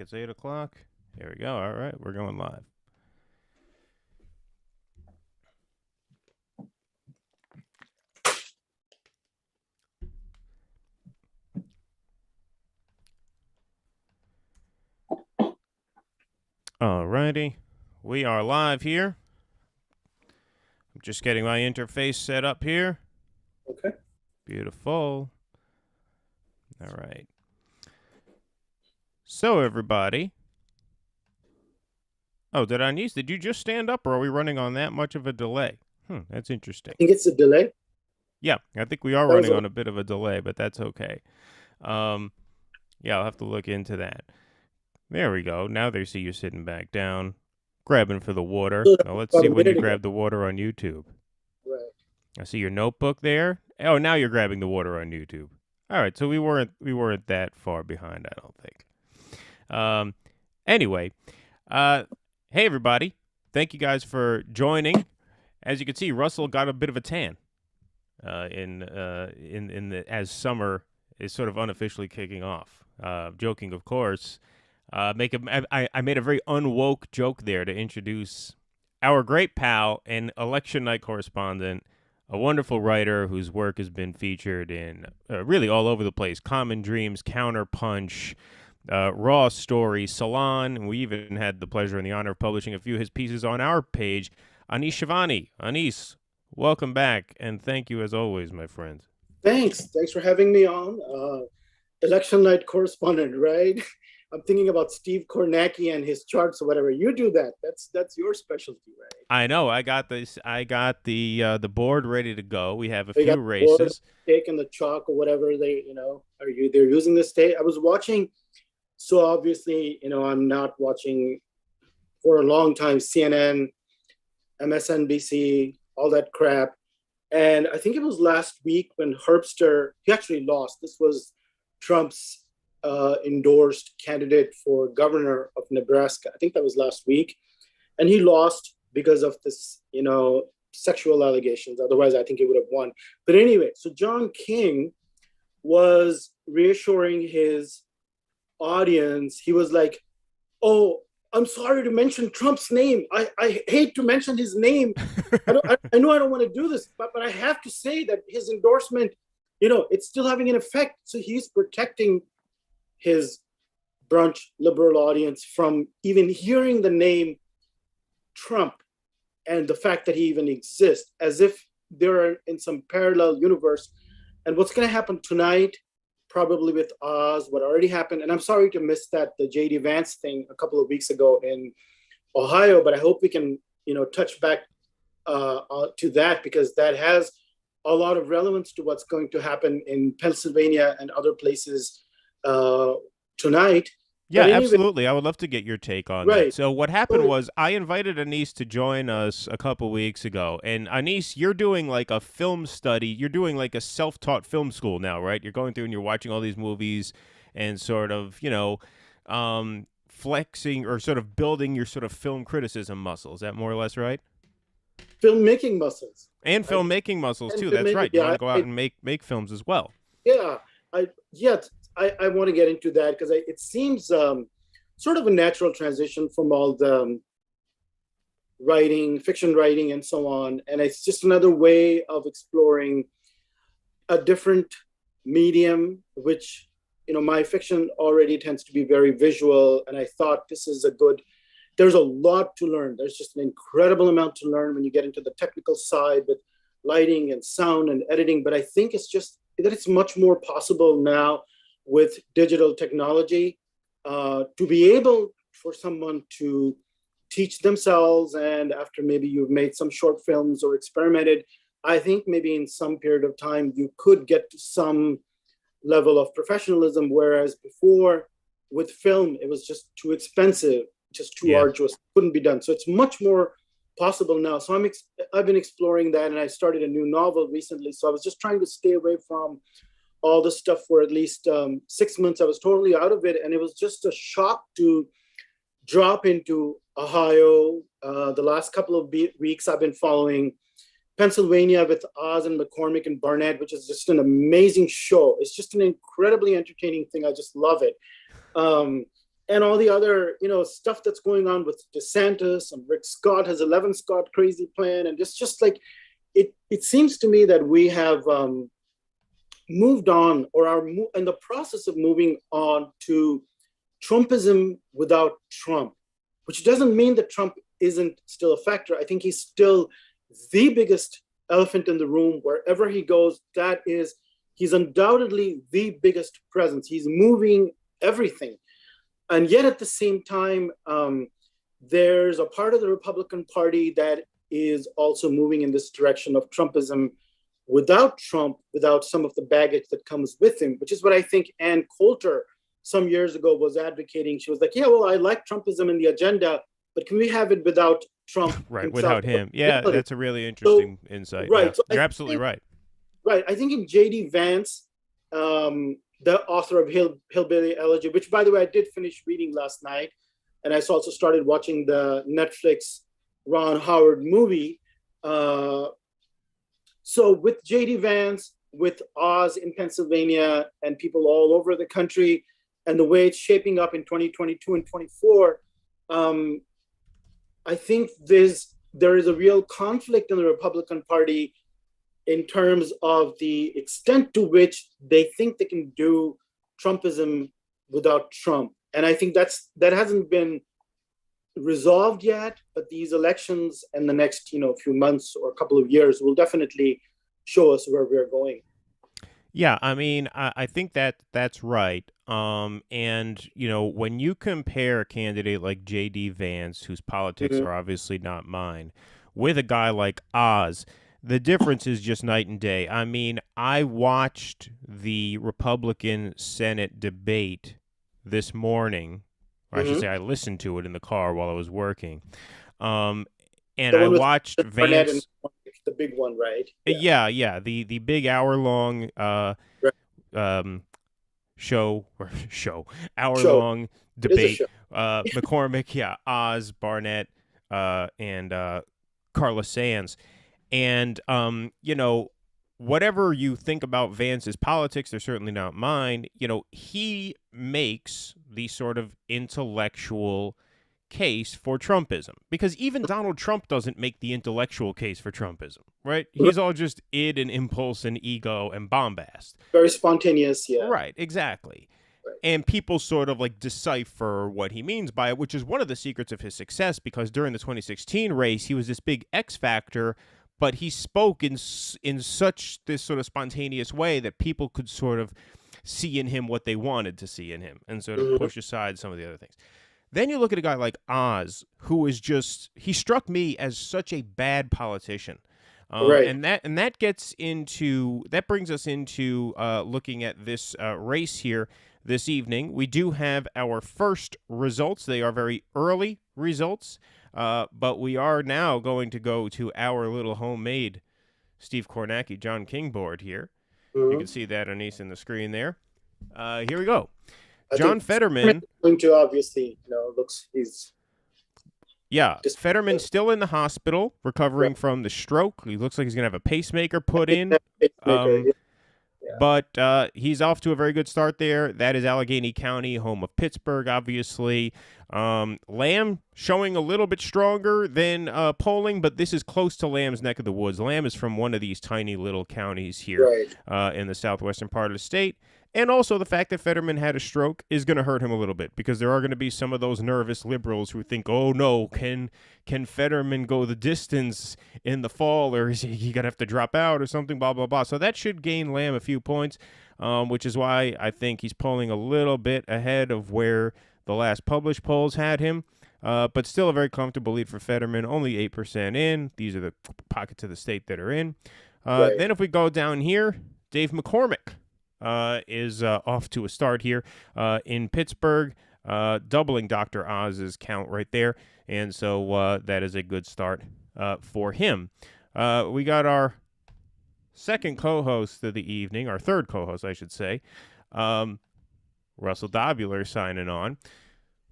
It's 8 o'clock. Here we go. All right, we're going live. All righty. We are live here. I'm just getting my interface set up here. Okay. Beautiful. All right. So, everybody. Oh, did you just stand up, or are we running on that much of a delay? That's interesting. I think it's a delay. Yeah, I think we are running on a bit of a delay, but that's okay. Yeah, I'll have to look into that. There we go. Now they see you sitting back down, grabbing for the water. Now let's see when you grab the water on YouTube. Right. I see your notebook there. Oh, now you're grabbing the water on YouTube. All right, so we weren't that far behind, I don't think. Anyway, hey everybody, thank you guys for joining. As you can see, Russell got a bit of a tan. As summer is sort of unofficially kicking off. Joking, of course. I made a very unwoke joke there to introduce our great pal and election night correspondent, a wonderful writer whose work has been featured in really all over the place. Common Dreams, Counterpunch, Raw Story, Salon. And we even had the pleasure and the honor of publishing a few of his pieces on our page. Anis Shivani. Anis, welcome back, and thank you as always, my friend. Thanks for having me on. Election night correspondent, right? I'm thinking about Steve Kornacki and his charts or whatever. You do that. That's your specialty, right? I know. I got this. I got the board ready to go. We have a few races. Taking the chalk or whatever they're using this day. I was watching. So obviously, I'm not watching for a long time CNN, MSNBC, all that crap. And I think it was last week when Herbster, he actually lost. This was Trump's endorsed candidate for governor of Nebraska. I think that was last week. And he lost because of this, sexual allegations. Otherwise, I think he would have won. But anyway, so John King was reassuring his audience. He was like, oh, I'm sorry to mention Trump's name. I hate to mention his name. I know I don't want to do this, but I have to say that his endorsement, it's still having an effect. So he's protecting his brunch liberal audience from even hearing the name Trump and the fact that he even exists, as if they're in some parallel universe. And what's going to happen tonight, probably with Oz, what already happened, and I'm sorry to miss the J.D. Vance thing a couple of weeks ago in Ohio, but I hope we can, touch back to that, because that has a lot of relevance to what's going to happen in Pennsylvania and other places tonight. Yeah, anyway, absolutely. I would love to get your take on that. So what happened was I invited Anis to join us a couple weeks ago. And Anis, you're doing like a film study. You're doing like a self-taught film school now, right? You're going through and you're watching all these movies and sort of, flexing or sort of building your sort of film criticism muscle. Is that more or less right? Filmmaking muscles. And filmmaking muscles, too. That's right. You want to go out and make films as well. Yeah. I want to get into that because it seems sort of a natural transition from all the fiction writing and so on. And it's just another way of exploring a different medium, which, my fiction already tends to be very visual. And I thought there's a lot to learn. There's just an incredible amount to learn when you get into the technical side with lighting and sound and editing. But I think it's just that it's much more possible now with digital technology to be able for someone to teach themselves. And after maybe you've made some short films or experimented, I think maybe in some period of time, you could get to some level of professionalism. Whereas before with film, it was just too expensive, just too arduous, couldn't be done. So it's much more possible now. So I've been exploring that, and I started a new novel recently. So I was just trying to stay away from all the stuff for at least 6 months. I was totally out of it. And it was just a shock to drop into Ohio. The last couple of weeks, I've been following Pennsylvania with Oz and McCormick and Barnett, which is just an amazing show. It's just an incredibly entertaining thing. I just love it. and all the other, stuff that's going on with DeSantis, and Rick Scott has 11 Scott crazy plan. And just like, it seems to me that we have moved on, or are in the process of moving on to Trumpism without Trump, which doesn't mean that Trump isn't still a factor. I think he's still the biggest elephant in the room. Wherever he goes, he's undoubtedly the biggest presence. He's moving everything. And yet at the same time, there's a part of the Republican Party that is also moving in this direction of Trumpism without Trump, without some of the baggage that comes with him, which is what I think Ann Coulter some years ago was advocating. She was like, yeah, well, I like Trumpism in the agenda, but can we have it without Trump? Right, without him. Yeah, that's a really interesting insight. Right. Yeah. So you're absolutely right. Right. I think in J.D. Vance, the author of Hillbilly Elegy, which, by the way, I did finish reading last night, and I also started watching the Netflix Ron Howard movie. So with J.D. Vance, with Oz in Pennsylvania, and people all over the country, and the way it's shaping up in 2022 and 24, I think there is a real conflict in the Republican Party in terms of the extent to which they think they can do Trumpism without Trump. And I think that hasn't been resolved yet, but these elections and the next, few months or a couple of years will definitely show us where we're going. Yeah, I mean, I think that's right. And when you compare a candidate like J.D. Vance, whose politics are obviously not mine, with a guy like Oz, the difference is just night and day. I mean, I watched the Republican Senate debate this morning, or I should say I listened to it in the car while I was working. And I watched Vance. The big one, right? Yeah. The big hour-long hour-long debate. McCormick, Oz, Barnett, and Carla Sands. And, whatever you think about Vance's politics, they're certainly not mine. He makes the sort of intellectual case for Trumpism, because even Donald Trump doesn't make the intellectual case for Trumpism, right? He's all just id and impulse and ego and bombast. Very spontaneous, yeah. Right, exactly. Right. And people sort of like decipher what he means by it, which is one of the secrets of his success, because during the 2016 race, he was this big X factor, but he spoke in such this sort of spontaneous way that people could sort of see in him what they wanted to see in him and sort of push aside some of the other things. Then you look at a guy like Oz, who is he struck me as such a bad politician. Right. And that brings us into looking at this race here this evening. We do have our first results. They are very early results, but we are now going to go to our little homemade Steve Kornacki, John King board here. You can see that underneath in the screen there. Here we go. John Fetterman. Going to obviously, Fetterman's still in the hospital, recovering from the stroke. He looks like he's going to have a pacemaker put in. But he's off to a very good start there. That is Allegheny County, home of Pittsburgh, obviously. Lamb showing a little bit stronger than polling, but this is close to Lamb's neck of the woods. Lamb is from one of these tiny little counties here in the southwestern part of the state. And also the fact that Fetterman had a stroke is going to hurt him a little bit, because there are going to be some of those nervous liberals who think, oh, no, can Fetterman go the distance in the fall, or is he going to have to drop out or something, blah, blah, blah. So that should gain Lamb a few points, which is why I think he's polling a little bit ahead of where the last published polls had him. But still a very comfortable lead for Fetterman, only 8% in. These are the pockets of the state that are in. Then if we go down here, Dave McCormick is off to a start here in Pittsburgh, doubling Dr. Oz's count right there. And so that is a good start for him. We got our second co-host of the evening, our third co-host, I should say, Russell Dobular signing on.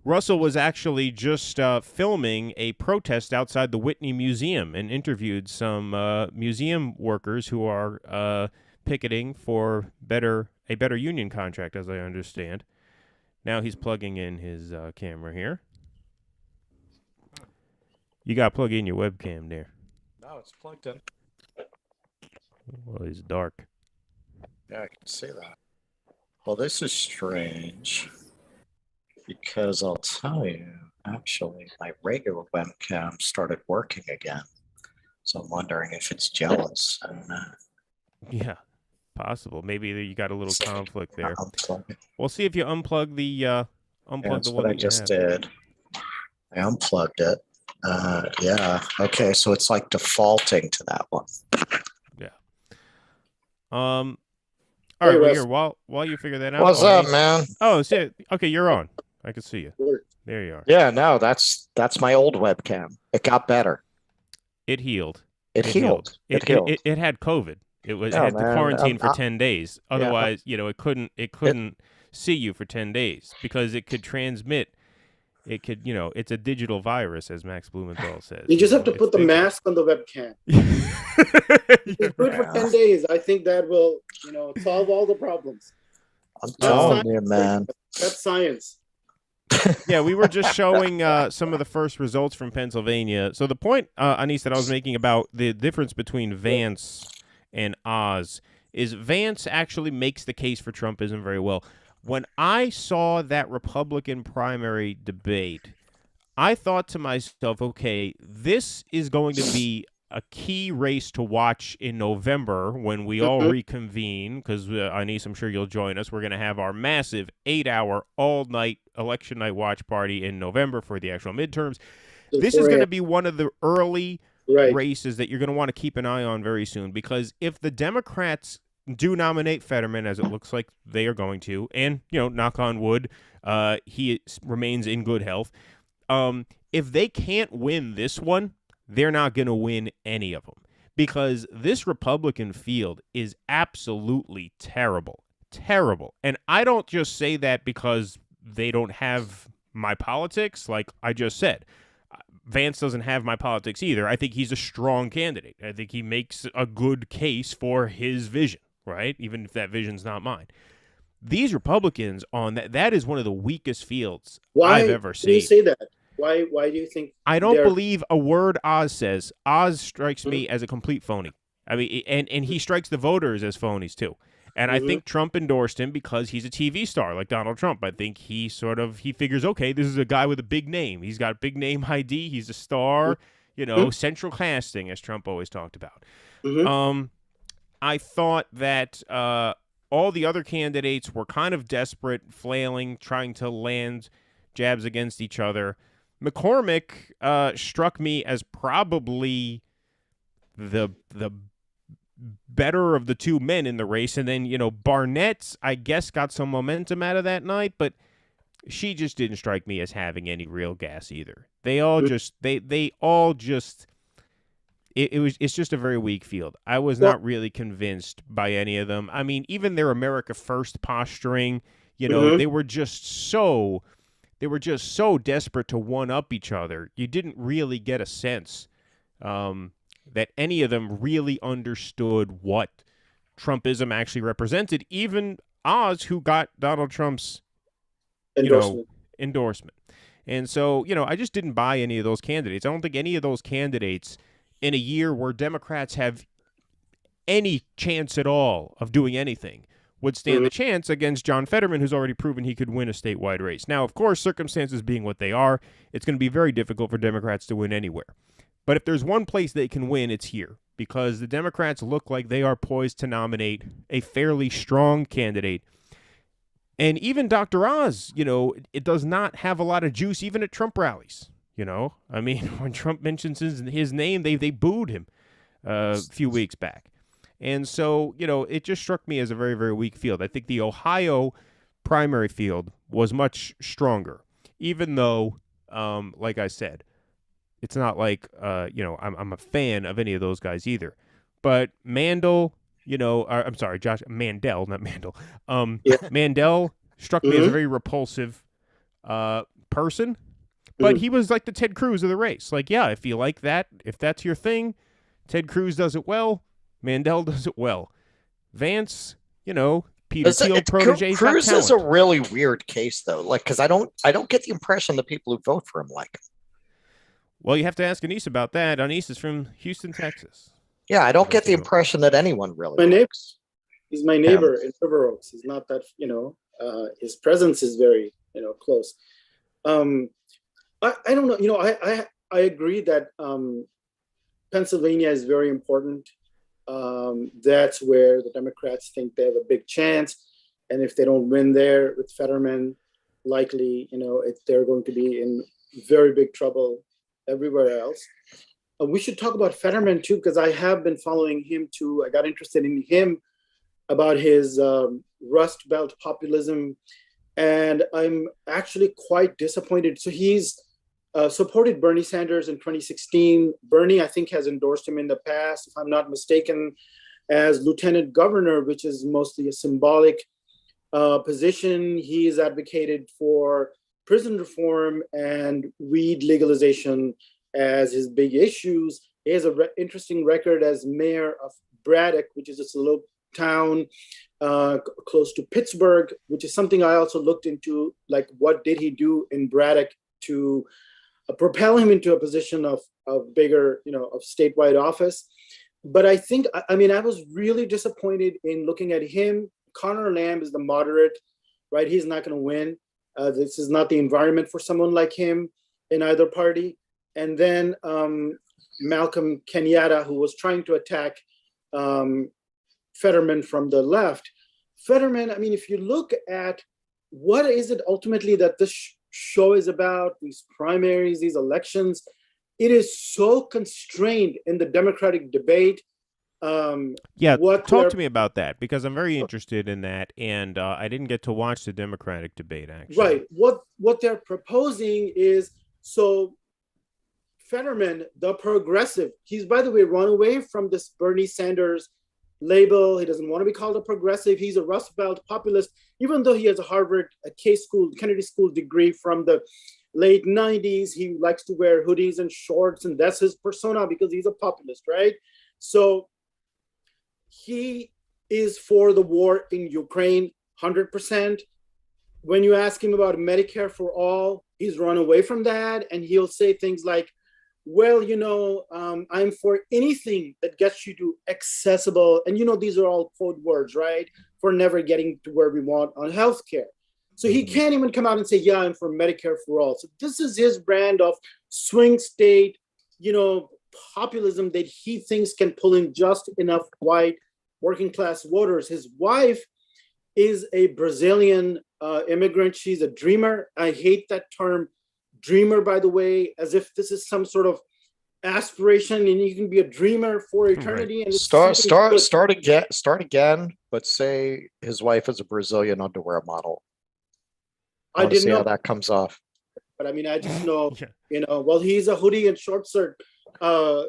Russell was actually just filming a protest outside the Whitney Museum and interviewed some museum workers who are picketing for a better union contract, as I understand. Now he's plugging in his camera here. You got to plug in your webcam there. No, it's plugged in. Well, it's dark. Yeah, I can see that. Well, this is strange because I'll tell you, actually, my regular webcam started working again. So I'm wondering if it's jealous. I don't know. Yeah, possible. Maybe you got a little conflict there. Unplug it. We'll see if you unplug the Yeah, that's one what I that you just have. did. I unplugged it. Yeah. Okay, so it's like defaulting to that one. Yeah. All right. Hey, Well, Russ. here while you figure that out. What's oh, up, hey. man? Oh, see, okay, you're on. I can see you. Word. There you are. Yeah, no, that's my old webcam. It got better. It healed. It healed. It healed. It had COVID. It No, had to man, quarantine for 10 days. yeah, Otherwise, it couldn't see you for 10 days because it could transmit. It could, it's a digital virus, as Max Blumenthal says. You just have to It's put the big. mask on the webcam. Yeah. Do it for 10 days. I think that will, solve all the problems. I'm telling you, science. man. That's science. Yeah, we were just showing some of the first results from Pennsylvania. So the point, Anis, that I was making about the difference between Vance and Oz is Vance actually makes the case for Trumpism very well. When I saw that Republican primary debate, I thought to myself, okay, this is going to be a key race to watch in November when we all reconvene, because, Anis, I'm sure you'll join us. We're going to have our massive 8-hour, all-night election night watch party in November for the actual midterms. This is going to be one of the early races that you're going to want to keep an eye on very soon, because if the Democrats do nominate Fetterman, as it looks like they are going to, and, knock on wood, he remains in good health, if they can't win this one, they're not going to win any of them, because this Republican field is absolutely terrible. Terrible. And I don't just say that because they don't have my politics, like I just said. Vance doesn't have my politics either. I think he's a strong candidate. I think he makes a good case for his vision, right? Even if that vision's not mine. These Republicans on that is one of the weakest fields I've ever seen. Why do you say that? Why do you think? I don't believe a word Oz says. Oz strikes me as a complete phony. I mean, and he strikes the voters as phonies too. And I think Trump endorsed him because he's a TV star like Donald Trump. I think he figures, okay, this is a guy with a big name. He's got big name ID. He's a star, central casting, as Trump always talked about. I thought that all the other candidates were kind of desperate, flailing, trying to land jabs against each other. McCormick struck me as probably the better of the two men in the race. And then, Barnett, I guess, got some momentum out of that night, but she just didn't strike me as having any real gas either. They all just, it's just a very weak field. I was not really convinced by any of them. I mean, even their America First posturing, they were just so desperate to one-up each other. You didn't really get a sense that any of them really understood what Trumpism actually represented. Even Oz, who got Donald Trump's endorsement. And so, I just didn't buy any of those candidates. I don't think any of those candidates in a year where Democrats have any chance at all of doing anything would stand the chance against John Fetterman, who's already proven he could win a statewide race. Now, of course, circumstances being what they are, it's going to be very difficult for Democrats to win anywhere. But if there's one place they can win, it's here, because the Democrats look like they are poised to nominate a fairly strong candidate. And even Dr. Oz, it does not have a lot of juice even at Trump rallies. I mean, when Trump mentions his name, they booed him a few weeks back. And so, it just struck me as a very, very weak field. I think the Ohio primary field was much stronger, even though, like I said, it's not like, I'm a fan of any of those guys either. But Mandel, I'm sorry, Mandel, not Mandel. Mandel struck me as a very repulsive person. But he was like the Ted Cruz of the race. Like, yeah, if you like that, if that's your thing, Ted Cruz does it well. Mandel does it well. Vance, Peter Thiel protege. He's got Cruz is a talent. really weird case though, like because I don't get the impression the people who vote for him like him. Well, you have to ask Anise about that. Anise is from Houston, Texas. Yeah, I don't get the impression that anyone really likes. He's my neighbor in River Oaks. He's not that, his presence is very, close. I don't know. I agree that Pennsylvania is very important. That's where the Democrats think they have a big chance. And if they don't win there with Fetterman, likely, they're going to be in very big trouble everywhere else. We should talk about Fetterman too, because I have been following him too. I got interested in him about his Rust Belt populism, and I'm actually quite disappointed. So he's supported Bernie Sanders in 2016. Bernie, I think, has endorsed him in the past, if I'm not mistaken, as lieutenant governor, which is mostly a symbolic position. He's advocated for prison reform and weed legalization as his big issues. He has an interesting record as mayor of Braddock, which is a little town close to Pittsburgh, which is something I also looked into, like what did he do in Braddock to propel him into a position of bigger, of statewide office. But I think, I was really disappointed in looking at him. Connor Lamb is the moderate, right? He's not going to win. This is not the environment for someone like him in either party. And then Malcolm Kenyatta, who was trying to attack Fetterman from the left. Fetterman, if you look at what is it ultimately that this show is about, these primaries, these elections, it is so constrained in the Democratic debate. Talk to me about that, because I'm very interested in that, and I didn't get to watch the Democratic debate, actually. Right. What they're proposing is, so Fetterman, the progressive, he's, by the way, run away from this Bernie Sanders label. He doesn't want to be called a progressive. He's a Rust Belt populist, even though he has a Harvard, Kennedy School degree from the late 90s. He likes to wear hoodies and shorts, and that's his persona because he's a populist, right? So he is for the war in Ukraine, 100%. When you ask him about Medicare for all, he's run away from that, and he'll say things like, well, I'm for anything that gets you to accessible, and these are all code words, right, for never getting to where we want on healthcare. So he can't even come out and say, yeah, I'm for Medicare for all. So this is his brand of swing state, populism that he thinks can pull in just enough white working class voters. His wife is a Brazilian immigrant. She's a dreamer. I hate that term dreamer, by the way, as if this is some sort of aspiration and you can be a dreamer for eternity. Right. And start again, but say his wife is a Brazilian underwear model. I didn't see how that comes off. But I just know, well, he's a hoodie and short shirt, cargo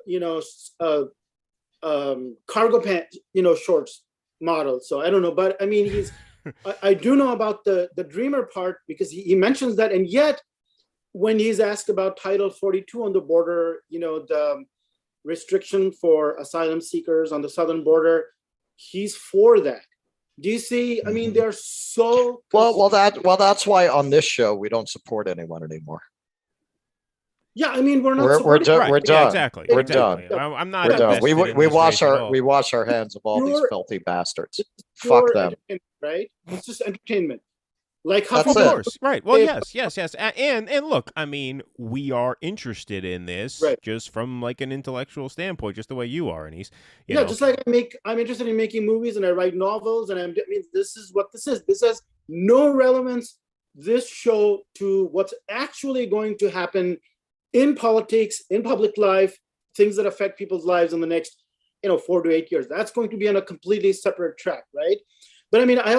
pants, shorts model. So I don't know, but he's, I do know about the dreamer part because he mentions that, and yet when he's asked about Title 42 on the border, the restriction for asylum seekers on the southern border, he's for that. Do you see? They're so well. That's why on this show we don't support anyone anymore. Yeah, we're not. We're done. Right. We're done. Yeah, exactly. We're exactly. done. I'm not. We're done. We wash our hands of all these filthy bastards. Fuck them. Right? It's just entertainment. Like of course, right? Well, yes, and look, we are interested in this just from like an intellectual standpoint, just the way you are, Anise. Just like I'm interested in making movies and I write novels, and this is what this is. This has no relevance, this show, to what's actually going to happen in politics, in public life, things that affect people's lives in the next, 4 to 8 years. That's going to be on a completely separate track, right? But I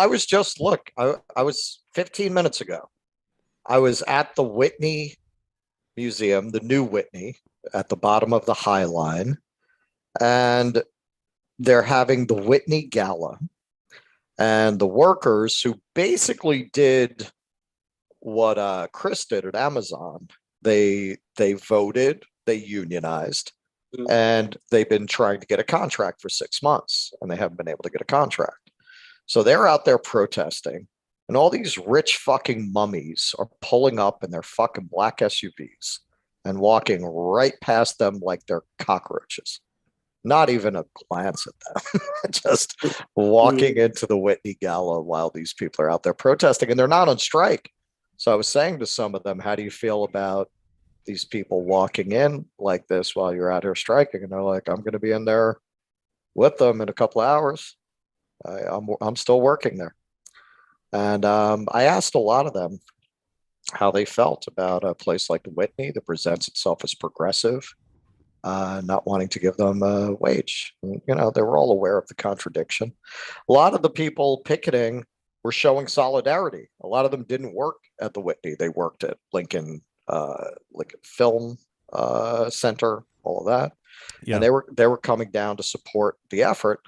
was just I was 15 minutes ago. I was at the Whitney Museum, the new Whitney, at the bottom of the High Line, and they're having the Whitney Gala, and the workers who basically did what Chris did at Amazon. They voted, they unionized, and they've been trying to get a contract for 6 months, and they haven't been able to get a contract. So they're out there protesting, and all these rich fucking mummies are pulling up in their fucking black SUVs and walking right past them like they're cockroaches. Not even a glance at them, just walking into the Whitney Gala while these people are out there protesting, and they're not on strike. So I was saying to some of them, how do you feel about these people walking in like this while you're out here striking? And they're like, I'm going to be in there with them in a couple of hours. I'm still working there. And I asked a lot of them how they felt about a place like the Whitney that presents itself as progressive, not wanting to give them a wage. You know, they were all aware of the contradiction. A lot of the people picketing were showing solidarity. A lot of them didn't work at the Whitney. They worked at Lincoln Film Center, all of that. Yeah. And they were coming down to support the effort.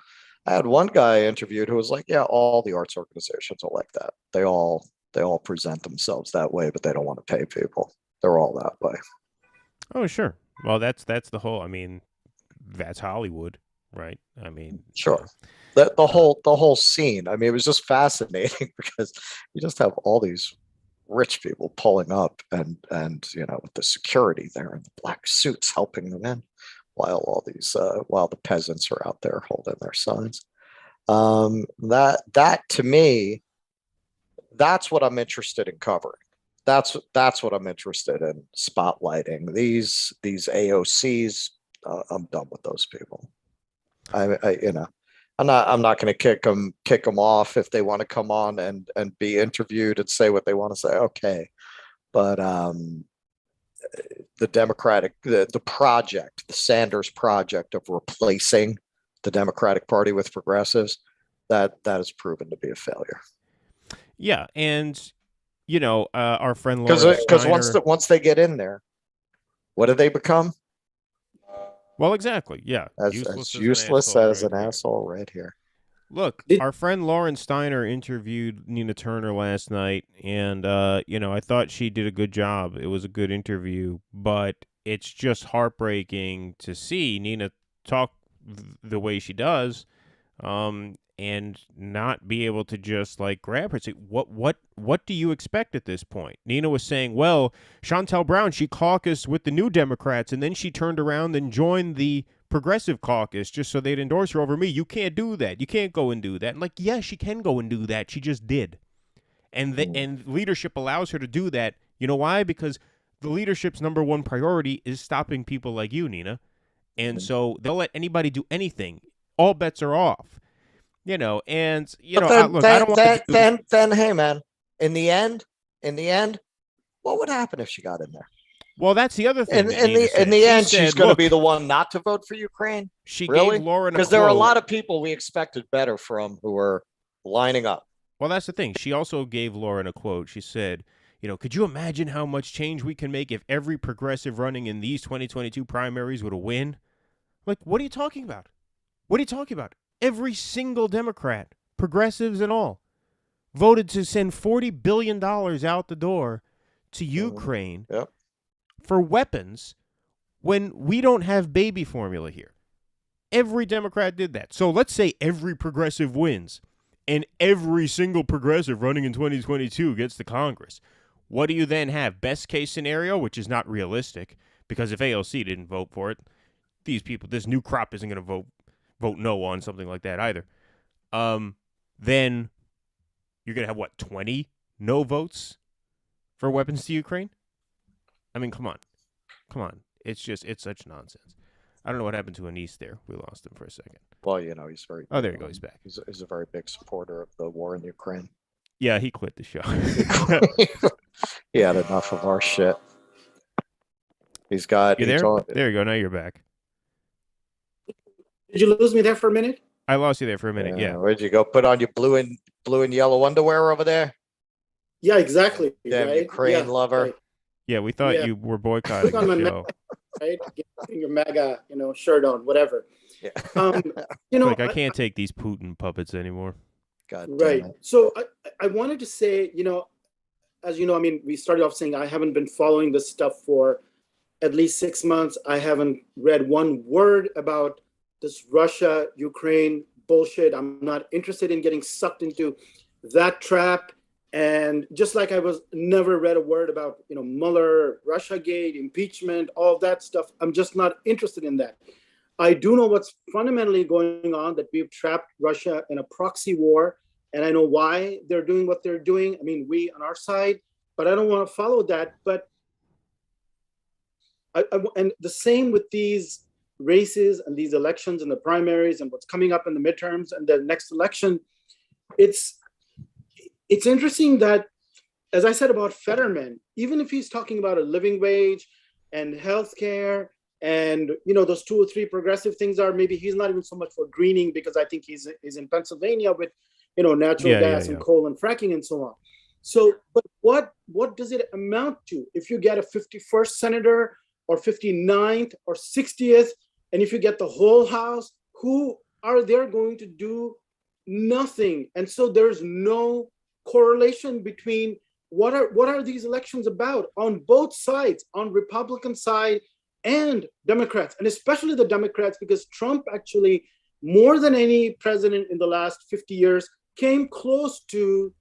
I had one guy interviewed who was like, yeah, all the arts organizations are like that. They all present themselves that way, but they don't want to pay people. They're all that way. Oh, sure. Well, that's the whole, I mean, that's Hollywood, right? I mean, sure. The whole scene. I mean, it was just fascinating because you just have all these rich people pulling up and you know, with the security there in the black suits helping them in, while all these while the peasants are out there holding their signs. That to me, that's what I'm interested in covering. That's what I'm interested in spotlighting. These AOCs, I'm done with those people. I you know, I'm not going to kick them off if they want to come on and be interviewed and say what they want to say. Okay, but the Democratic, the project, the Sanders project of replacing the Democratic Party with progressives, that has proven to be a failure. Yeah, and you know, our friend Lauren because once they get in there, what do they become? Well, exactly. Yeah, as useless as an asshole right here. Look, our friend Lauren Steiner interviewed Nina Turner last night, and you know, I thought she did a good job. It was a good interview, but it's just heartbreaking to see Nina talk the way she does, and not be able to just like grab her and say, what do you expect at this point? Nina was saying, well, Chantel Brown, she caucused with the New Democrats, and then she turned around and joined the Progressive Caucus just so they'd endorse her over me. You can't do that. You can't go and do that. And like, yeah, she can go and do that. She just did. And leadership allows her to do that. You know why? Because the leadership's number one priority is stopping people like you, Nina. And so they'll let anybody do anything. All bets are off. You know, and you know, I don't want then hey man, in the end, what would happen if she got in there? Well, that's the other thing. In the end, she's going to be the one not to vote for Ukraine. She gave Lauren because there are a lot of people we expected better from who were lining up. Well, that's the thing. She also gave Lauren a quote. She said, you know, could you imagine how much change we can make if every progressive running in these 2022 primaries would win? Like, what are you talking about? What are you talking about? Every single Democrat, progressives and all, voted to send $40 billion out the door to Ukraine for weapons when we don't have baby formula here. Every Democrat did that. So let's say every progressive wins and every single progressive running in 2022 gets to Congress. What do you then have? Best case scenario, which is not realistic, because if AOC didn't vote for it, these people, this new crop isn't going to vote no on something like that either. Then you're going to have, 20 no votes for weapons to Ukraine? I mean, come on. It's such nonsense. I don't know what happened to Anise there. We lost him for a second. Well, you know, he's very... Oh, there he goes. He's back. He's a very big supporter of the war in Ukraine. Yeah, he quit the show. He had enough of our shit. He's got... You there? There you go. Now you're back. Did you lose me there for a minute? I lost you there for a minute, yeah. Where'd you go? Put on your blue and yellow underwear over there? Yeah, exactly. Damn right? Ukraine lover. Right. Yeah, we thought you were boycotting the show. Right? Getting your MAGA, shirt on, whatever. Yeah. Like, I can't take these Putin puppets anymore. God damn right. it. So I wanted to say, as you know, I mean, we started off saying I haven't been following this stuff for at least 6 months, I haven't read one word about this Russia Ukraine bullshit. I'm not interested in getting sucked into that trap. And just like I was never read a word about, Mueller, Russiagate, impeachment, all that stuff. I'm just not interested in that. I do know what's fundamentally going on, that we've trapped Russia in a proxy war. And I know why they're doing what they're doing. I mean, we on our side, but I don't want to follow that. But and the same with these races and these elections and the primaries and what's coming up in the midterms and the next election. It's interesting that, as I said about Fetterman, even if he's talking about a living wage and healthcare and those 2 or 3 progressive things, are maybe he's not even so much for greening, because I think he's in Pennsylvania with natural gas and coal and fracking and so on. So, but what does it amount to if you get a 51st senator or 59th or 60th, and if you get the whole House, who are there going to do nothing? And so there's no correlation between what are these elections about on both sides, on Republican side and Democrats, and especially the Democrats, because Trump actually, more than any president in the last 50 years, came close to,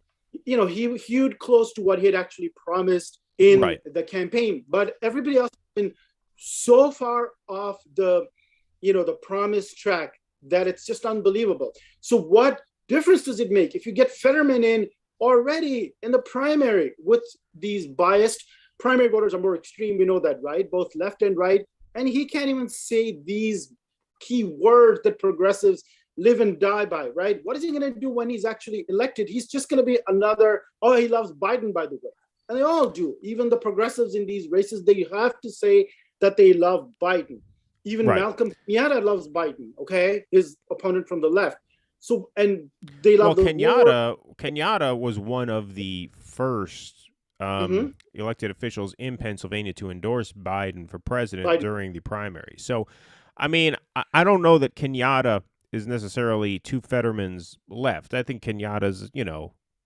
he hewed close to what he had actually promised in the campaign. But everybody else has been so far off the promised track that it's just unbelievable. So what difference does it make if you get Fetterman in already in the primary? With these biased primary voters are more extreme, we know that, right? Both left and right. And he can't even say these key words that progressives live and die by, right? What is he going to do when he's actually elected? He's just going to be another, he loves Biden, by the way. And they all do. Even the progressives in these races, they have to say that they love Biden. Even Malcolm Kenyatta loves Biden, okay? His opponent from the left. So, and they love Kenyatta was one of the first elected officials in Pennsylvania to endorse Biden for president during the primary. So, I mean, I don't know that Kenyatta is necessarily to Fetterman's left. I think Kenyatta's,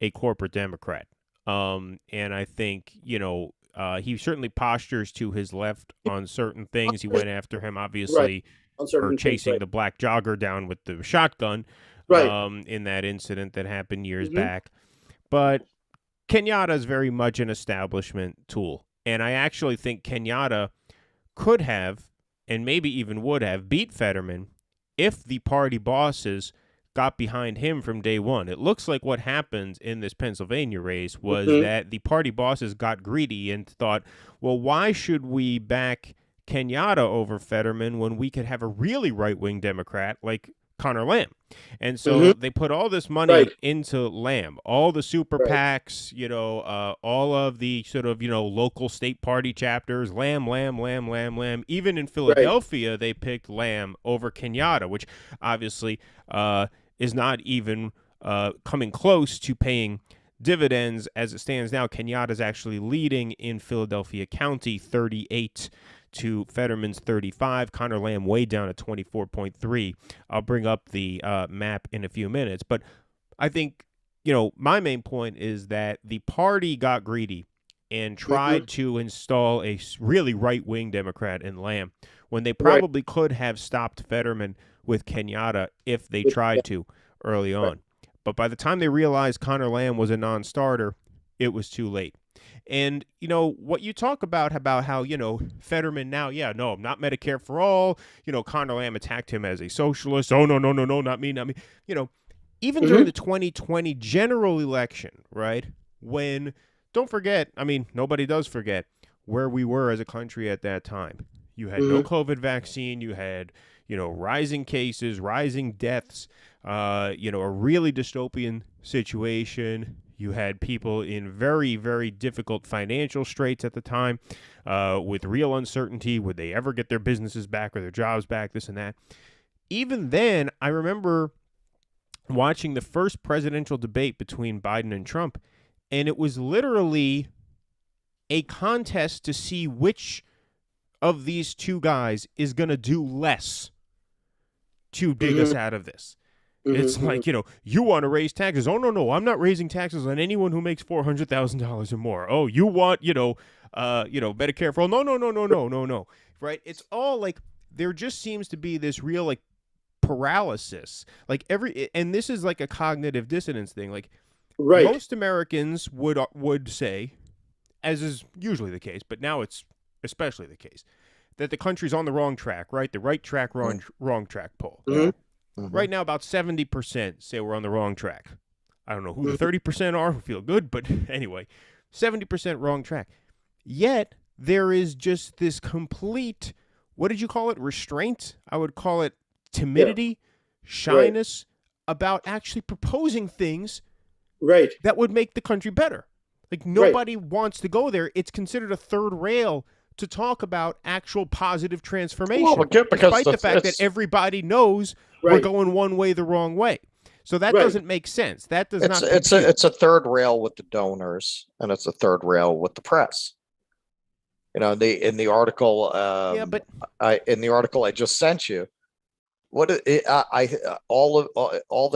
a corporate Democrat. And I think, he certainly postures to his left on certain things. He went after him, obviously, for chasing the black jogger down with the shotgun in that incident that happened years back. But Kenyatta is very much an establishment tool. And I actually think Kenyatta could have, and maybe even would have, beat Fetterman if the party bosses got behind him from day one. It looks like what happened in this Pennsylvania race was that the party bosses got greedy and thought, well, why should we back Kenyatta over Fetterman when we could have a really right-wing Democrat like Connor Lamb? And so they put all this money into Lamb, all the super PACs, all of the sort of, local state party chapters, Lamb. Even in Philadelphia, they picked Lamb over Kenyatta, which obviously is not even coming close to paying dividends as it stands now. Kenyatta is actually leading in Philadelphia County, 38 to Fetterman's 35. Connor Lamb way down at 24.3. I'll bring up the map in a few minutes. But I think, my main point is that the party got greedy and tried to install a really right-wing Democrat in Lamb when they probably could have stopped Fetterman with Kenyatta if they tried to early on. But by the time they realized Connor Lamb was a non-starter, it was too late. And, what you talk about how, Fetterman now, I'm not Medicare for all. Connor Lamb attacked him as a socialist. Oh, no, not me. Even during the 2020 general election, right, when, don't forget, nobody does forget where we were as a country at that time. You had no COVID vaccine. You had, rising cases, rising deaths, a really dystopian situation. You had people in very, very difficult financial straits at the time with real uncertainty. Would they ever get their businesses back or their jobs back, this and that? Even then, I remember watching the first presidential debate between Biden and Trump, and it was literally a contest to see which of these two guys is going to do less to dig us out of this. It's like, you want to raise taxes. Oh, no, I'm not raising taxes on anyone who makes $400,000 or more. Oh, you want, Medicare for all. No. Right? It's all like there just seems to be this real like paralysis. Like and this is like a cognitive dissonance thing. Like Right. most Americans would say, as is usually the case, but now it's especially the case, that the country's on the wrong track, right? The right track, wrong track poll. Mm-hmm. Right now, about 70% say we're on the wrong track. I don't know who the 30% are who feel good, but anyway, 70% wrong track. Yet, there is just this complete, what did you call it? Restraint? I would call it timidity, shyness about actually proposing things that would make the country better. Like, nobody wants to go there. It's considered a third rail to talk about actual positive transformation, despite the fact that everybody knows we're going one way the wrong way. So that doesn't make sense. That does not. It's a third rail with the donors, and it's a third rail with the press. In the article, in the article I just sent you, all the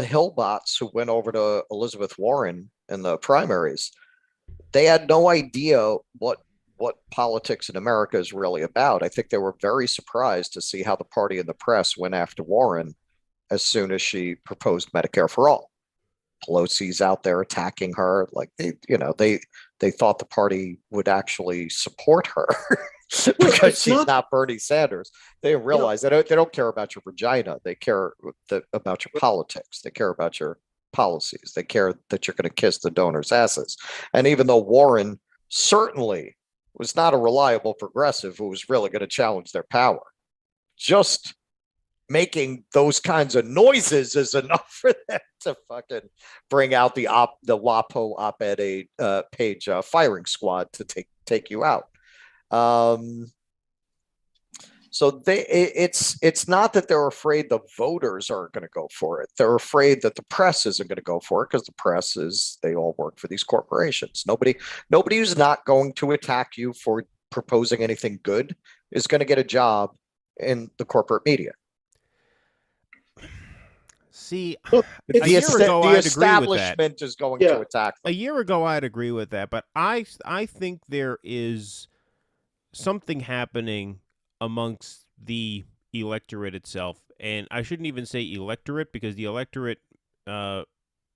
Hillbots who went over to Elizabeth Warren in the primaries, they had no idea what politics in America is really about. I think they were very surprised to see how the party and the press went after Warren as soon as she proposed Medicare for all. Pelosi's out there attacking her. Like they thought the party would actually support her because she's not Bernie Sanders. They realize they don't care about your vagina. They care about your politics. They care about your policies. They care that you're going to kiss the donors' asses. And even though Warren certainly was not a reliable progressive who was really going to challenge their power, just making those kinds of noises is enough for them to fucking bring out the WAPO op-ed page firing squad to take you out. So it's not that they're afraid the voters aren't going to go for it. They're afraid that the press isn't going to go for it because the press they all work for these corporations. Nobody who's not going to attack you for proposing anything good is going to get a job in the corporate media. See, the establishment is going to attack them. A year ago, I'd agree with that, but I think there is something happening amongst the electorate itself, and I shouldn't even say electorate because the electorate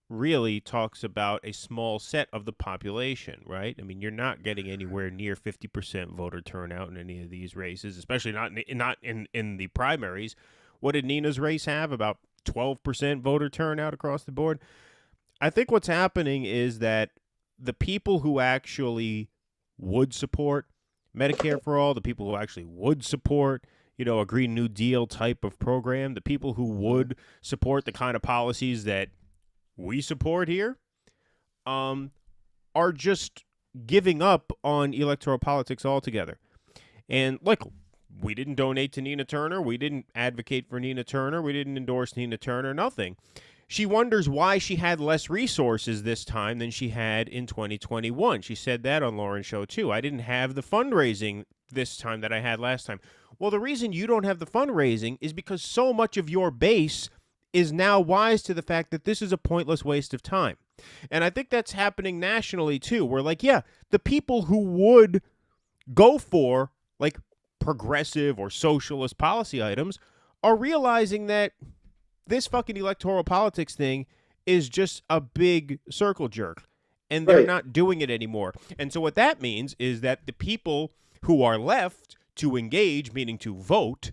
really talks about a small set of the population, right? I mean, you're not getting anywhere near 50% voter turnout in any of these races, especially not in the primaries. What did Nina's race have? About 12% voter turnout across the board. I think what's happening is that the people who actually would support Medicare for all, the people who actually would support, a Green New Deal type of program, the people who would support the kind of policies that we support here, are just giving up on electoral politics altogether. And look, we didn't donate to Nina Turner. We didn't advocate for Nina Turner. We didn't endorse Nina Turner. Nothing. She wonders why she had less resources this time than she had in 2021. She said that on Lauren's show, too. I didn't have the fundraising this time that I had last time. Well, the reason you don't have the fundraising is because so much of your base is now wise to the fact that this is a pointless waste of time. And I think that's happening nationally, too. We're like, the people who would go for, like, progressive or socialist policy items are realizing that this fucking electoral politics thing is just a big circle jerk, and they're not doing it anymore. And so what that means is that the people who are left to engage, meaning to vote,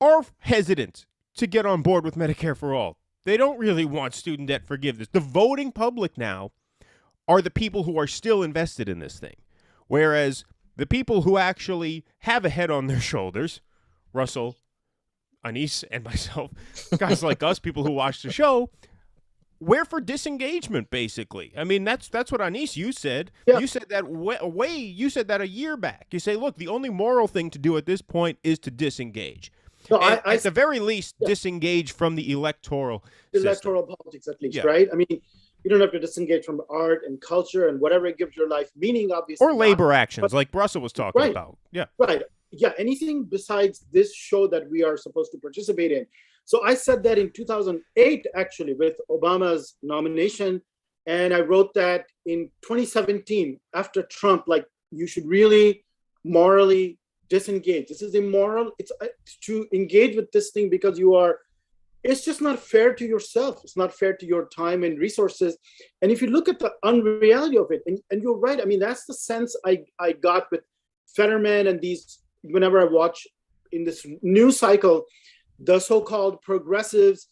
are hesitant to get on board with Medicare for all. They don't really want student debt forgiveness. The voting public now are the people who are still invested in this thing, whereas the people who actually have a head on their shoulders, Russell, Anis, and myself, guys like us, people who watch the show, we're for disengagement, basically. I mean, that's what Anis, you said. Yeah. You said that you said that a year back. You say, look, the only moral thing to do at this point is to disengage. No, at the very least, disengage from the electoral politics, at least, right? I mean, you don't have to disengage from art and culture and whatever gives your life meaning, obviously. Or labor actions, like Russell was talking about. Yeah. Right. Yeah. Anything besides this show that we are supposed to participate in. So I said that in 2008, actually, with Obama's nomination. And I wrote that in 2017, after Trump, you should really morally disengage. This is immoral. It's to engage with this thing because it's just not fair to yourself. It's not fair to your time and resources. And if you look at the unreality of it, and you're right, I mean, that's the sense I got with Fetterman and these, whenever I watch in this new cycle, the so-called progressives,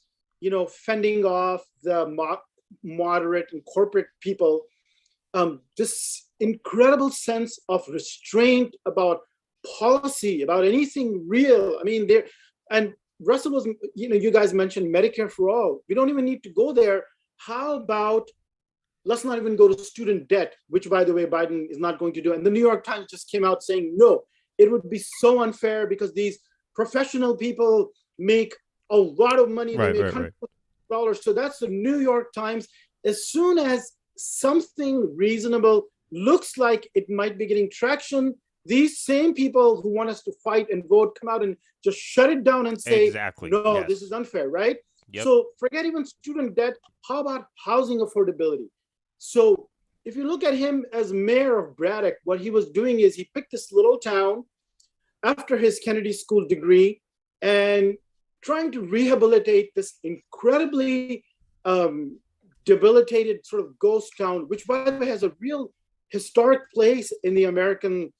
fending off the moderate and corporate people, this incredible sense of restraint about policy, about anything real. I mean, and Russell was, you guys mentioned Medicare for all. We don't even need to go there. How about, let's not even go to student debt, which, by the way, Biden is not going to do. And the New York Times just came out saying, no, it would be so unfair because these professional people make a lot of money. They make hundreds of dollars. So that's the New York Times. As soon as something reasonable looks like it might be getting traction, these same people who want us to fight and vote come out and just shut it down and say, no, yes, this is unfair, right? Yep. So forget even student debt. How about housing affordability? So if you look at him as mayor of Braddock, what he was doing is he picked this little town after his Kennedy School degree and trying to rehabilitate this incredibly debilitated sort of ghost town, which, by the way, has a real historic place in the American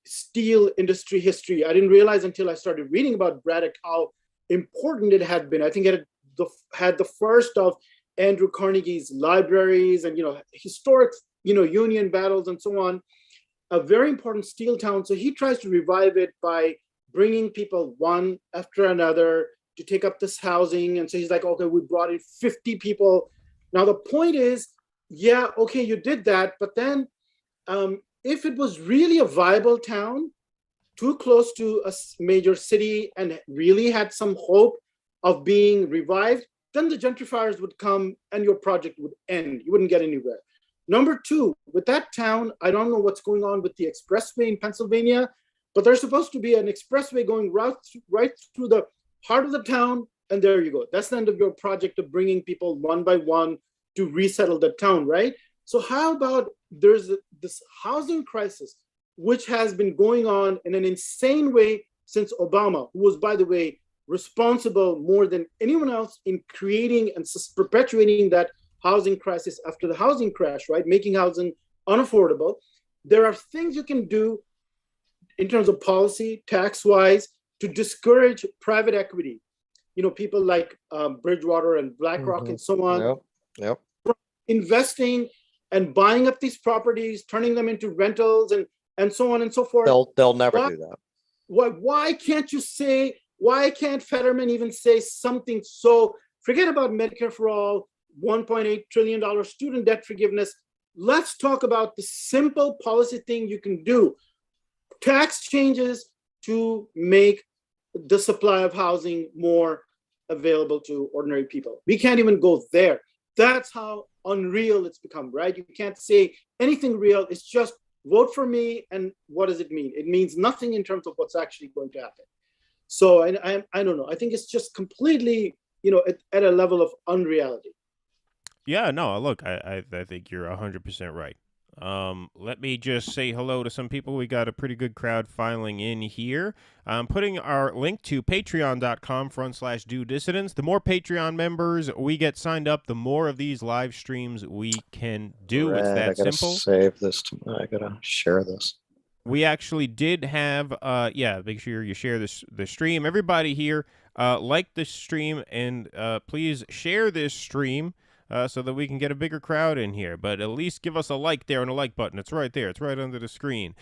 steel industry history. I didn't realize until I started reading about Braddock how important it had been. I think it had the first of Andrew Carnegie's libraries and historic Union battles and so on. A very important steel town. So he tries to revive it by bringing people one after another to take up this housing. And so he's like, okay, we brought in 50 people. Now the point is, yeah, okay, you did that, but then if it was really a viable town, too close to a major city and really had some hope of being revived, then the gentrifiers would come and your project would end. You wouldn't get anywhere. Number two, with that town, I don't know what's going on with the expressway in Pennsylvania, but there's supposed to be an expressway going right through the heart of the town, and there you go. That's the end of your project of bringing people one by one to resettle the town, right? So how about there's this housing crisis, which has been going on in an insane way since Obama, who was, by the way, responsible more than anyone else in creating and perpetuating that housing crisis after the housing crash, right? Making housing unaffordable. There are things you can do in terms of policy, tax-wise, to discourage private equity. People like Bridgewater and BlackRock and so on. Yep. Investing and buying up these properties, turning them into rentals and so on and so forth. They'll never do that. Why can't Fetterman even say something? So forget about Medicare for all, $1.8 trillion student debt forgiveness. Let's talk about the simple policy thing you can do. Tax changes to make the supply of housing more available to ordinary people. We can't even go there. That's how unreal it's become, right? You can't say anything real. It's just vote for me. And what does it mean? It means nothing in terms of what's actually going to happen. So I don't know. I think it's just completely, at a level of unreality. Yeah, no, look, I think you're 100% right. Let me just say hello to some people. We got a pretty good crowd filing in here. I'm putting our link to patreon.com/do dissidents. The more Patreon members we get signed up, the more of these live streams we can do. It's that simple. Save this. I gotta share this. We actually did have, make sure you share the stream. Everybody here, like the stream and please share this stream. So that we can get a bigger crowd in here. But at least give us a like there and a like button. It's right there. It's right under the screen.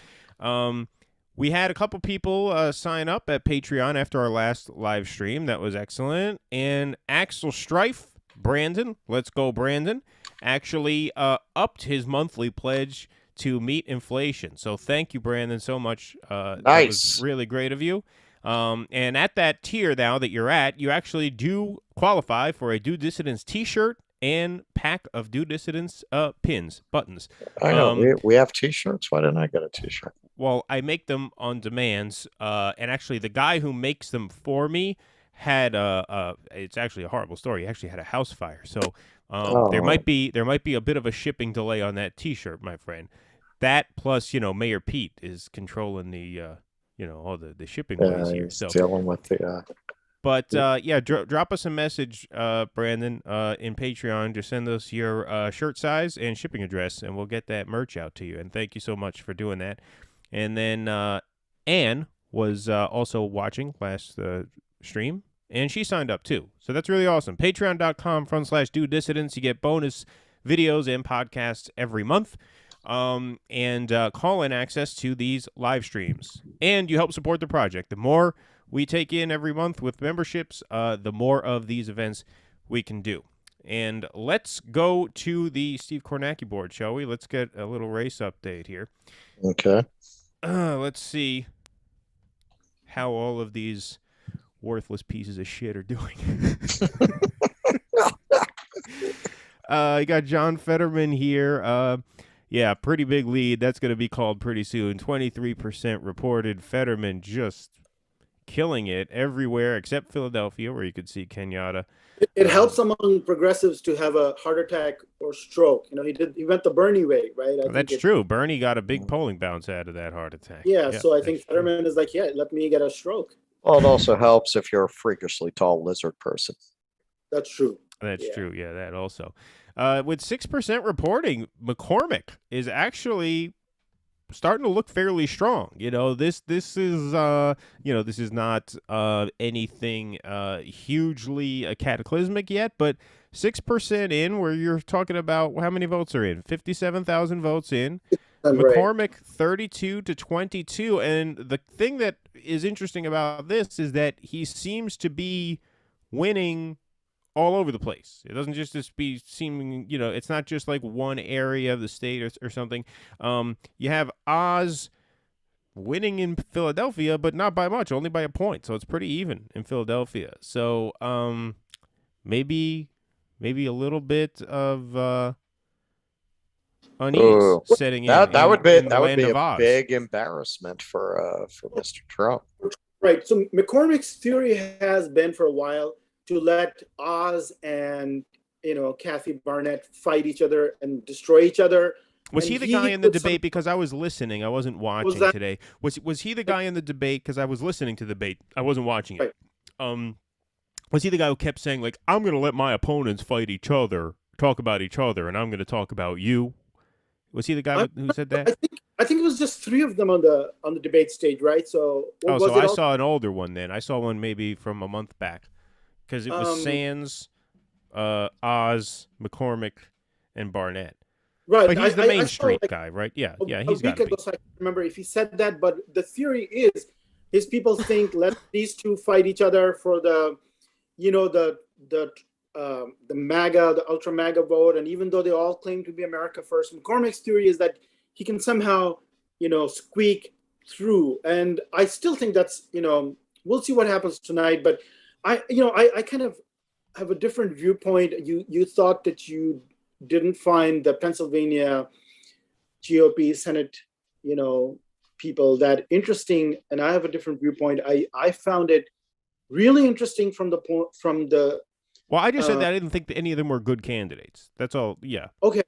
We had a couple people sign up at Patreon after our last live stream. That was excellent. And Axel Strife, Brandon, let's go Brandon, actually upped his monthly pledge to meet inflation. So thank you, Brandon, so much. Nice. That was really great of you. And at that tier now that you're at, you actually do qualify for a Do Dissidents t-shirt and pack of Do Dissidents pins, buttons. I know. We have t-shirts. Why didn't I get a t-shirt? Well, I make them on demands, and actually the guy who makes them for me had it's actually a horrible story. He actually had a house fire. So there might be a bit of a shipping delay on that t-shirt, my friend. that plus, Mayor Pete is controlling the, all the shipping ways here. He's So dealing with the. But drop us a message, Brandon, in Patreon. Just send us your shirt size and shipping address, and we'll get that merch out to you. And thank you so much for doing that. And then Anne was also watching last stream, and she signed up too. So that's really awesome. Patreon.com/Dude Dissidents. You get bonus videos and podcasts every month. And call-in access to these live streams. And you help support the project. The more we take in every month with memberships, the more of these events we can do. And let's go to the Steve Kornacki board, shall we? Let's get a little race update here. Okay. Let's see how all of these worthless pieces of shit are doing. You got John Fetterman here. Yeah, pretty big lead. That's going to be called pretty soon. 23% reported. Fetterman just killing it everywhere except Philadelphia, where you could see Kenyatta. It helps among progressives to have a heart attack or stroke. He went the Bernie way, right? That's true. Bernie got a big polling bounce out of that heart attack. Yeah, so I think Fetterman is like, let me get a stroke. Well, it also helps if you're a freakishly tall lizard person. That's true. That's true. Yeah, that also. With 6% reporting, McCormick is actually starting to look fairly strong. This is this is not anything hugely cataclysmic yet, but 6% in, where you're talking about how many votes are in? 57,000 votes in. McCormick 32 to 22, and the thing that is interesting about this is that he seems to be winning all over the place. It doesn't just be seeming, it's not just like one area of the state or something. You have Oz winning in Philadelphia, but not by much, only by a point. So it's pretty even in Philadelphia. So maybe a little bit of unease setting in. That would be a Oz. big embarrassment for Mr. Trump. Right. So McCormick's theory has been for a while to let Oz and Kathy Barnett fight each other and destroy each other. Was he the guy in the debate? Because I was listening, I wasn't watching today. Was he the guy in the debate? Because I was listening to the debate, I wasn't watching it. Right. Was he the guy who kept saying, like, I'm going to let my opponents fight each other, talk about each other, and I'm going to talk about you? Was he the guy who said that? I think it was just three of them on the debate stage, right? So I saw an older one then. I saw one maybe from a month back. Because it was Sands, Oz, McCormick, and Barnett. Right. But he's the Main Street guy, right? Yeah, he's got to be. I can't remember if he said that, but the theory is his people think let these two fight each other for the MAGA, the ultra MAGA vote, and even though they all claim to be America First, McCormick's theory is that he can somehow, squeak through. And I still think that's, we'll see what happens tonight, but I kind of have a different viewpoint. You thought that you didn't find the Pennsylvania GOP Senate, people that interesting, and I have a different viewpoint. I found it really interesting from the point Well, I just said that I didn't think that any of them were good candidates. That's all. Yeah. Okay.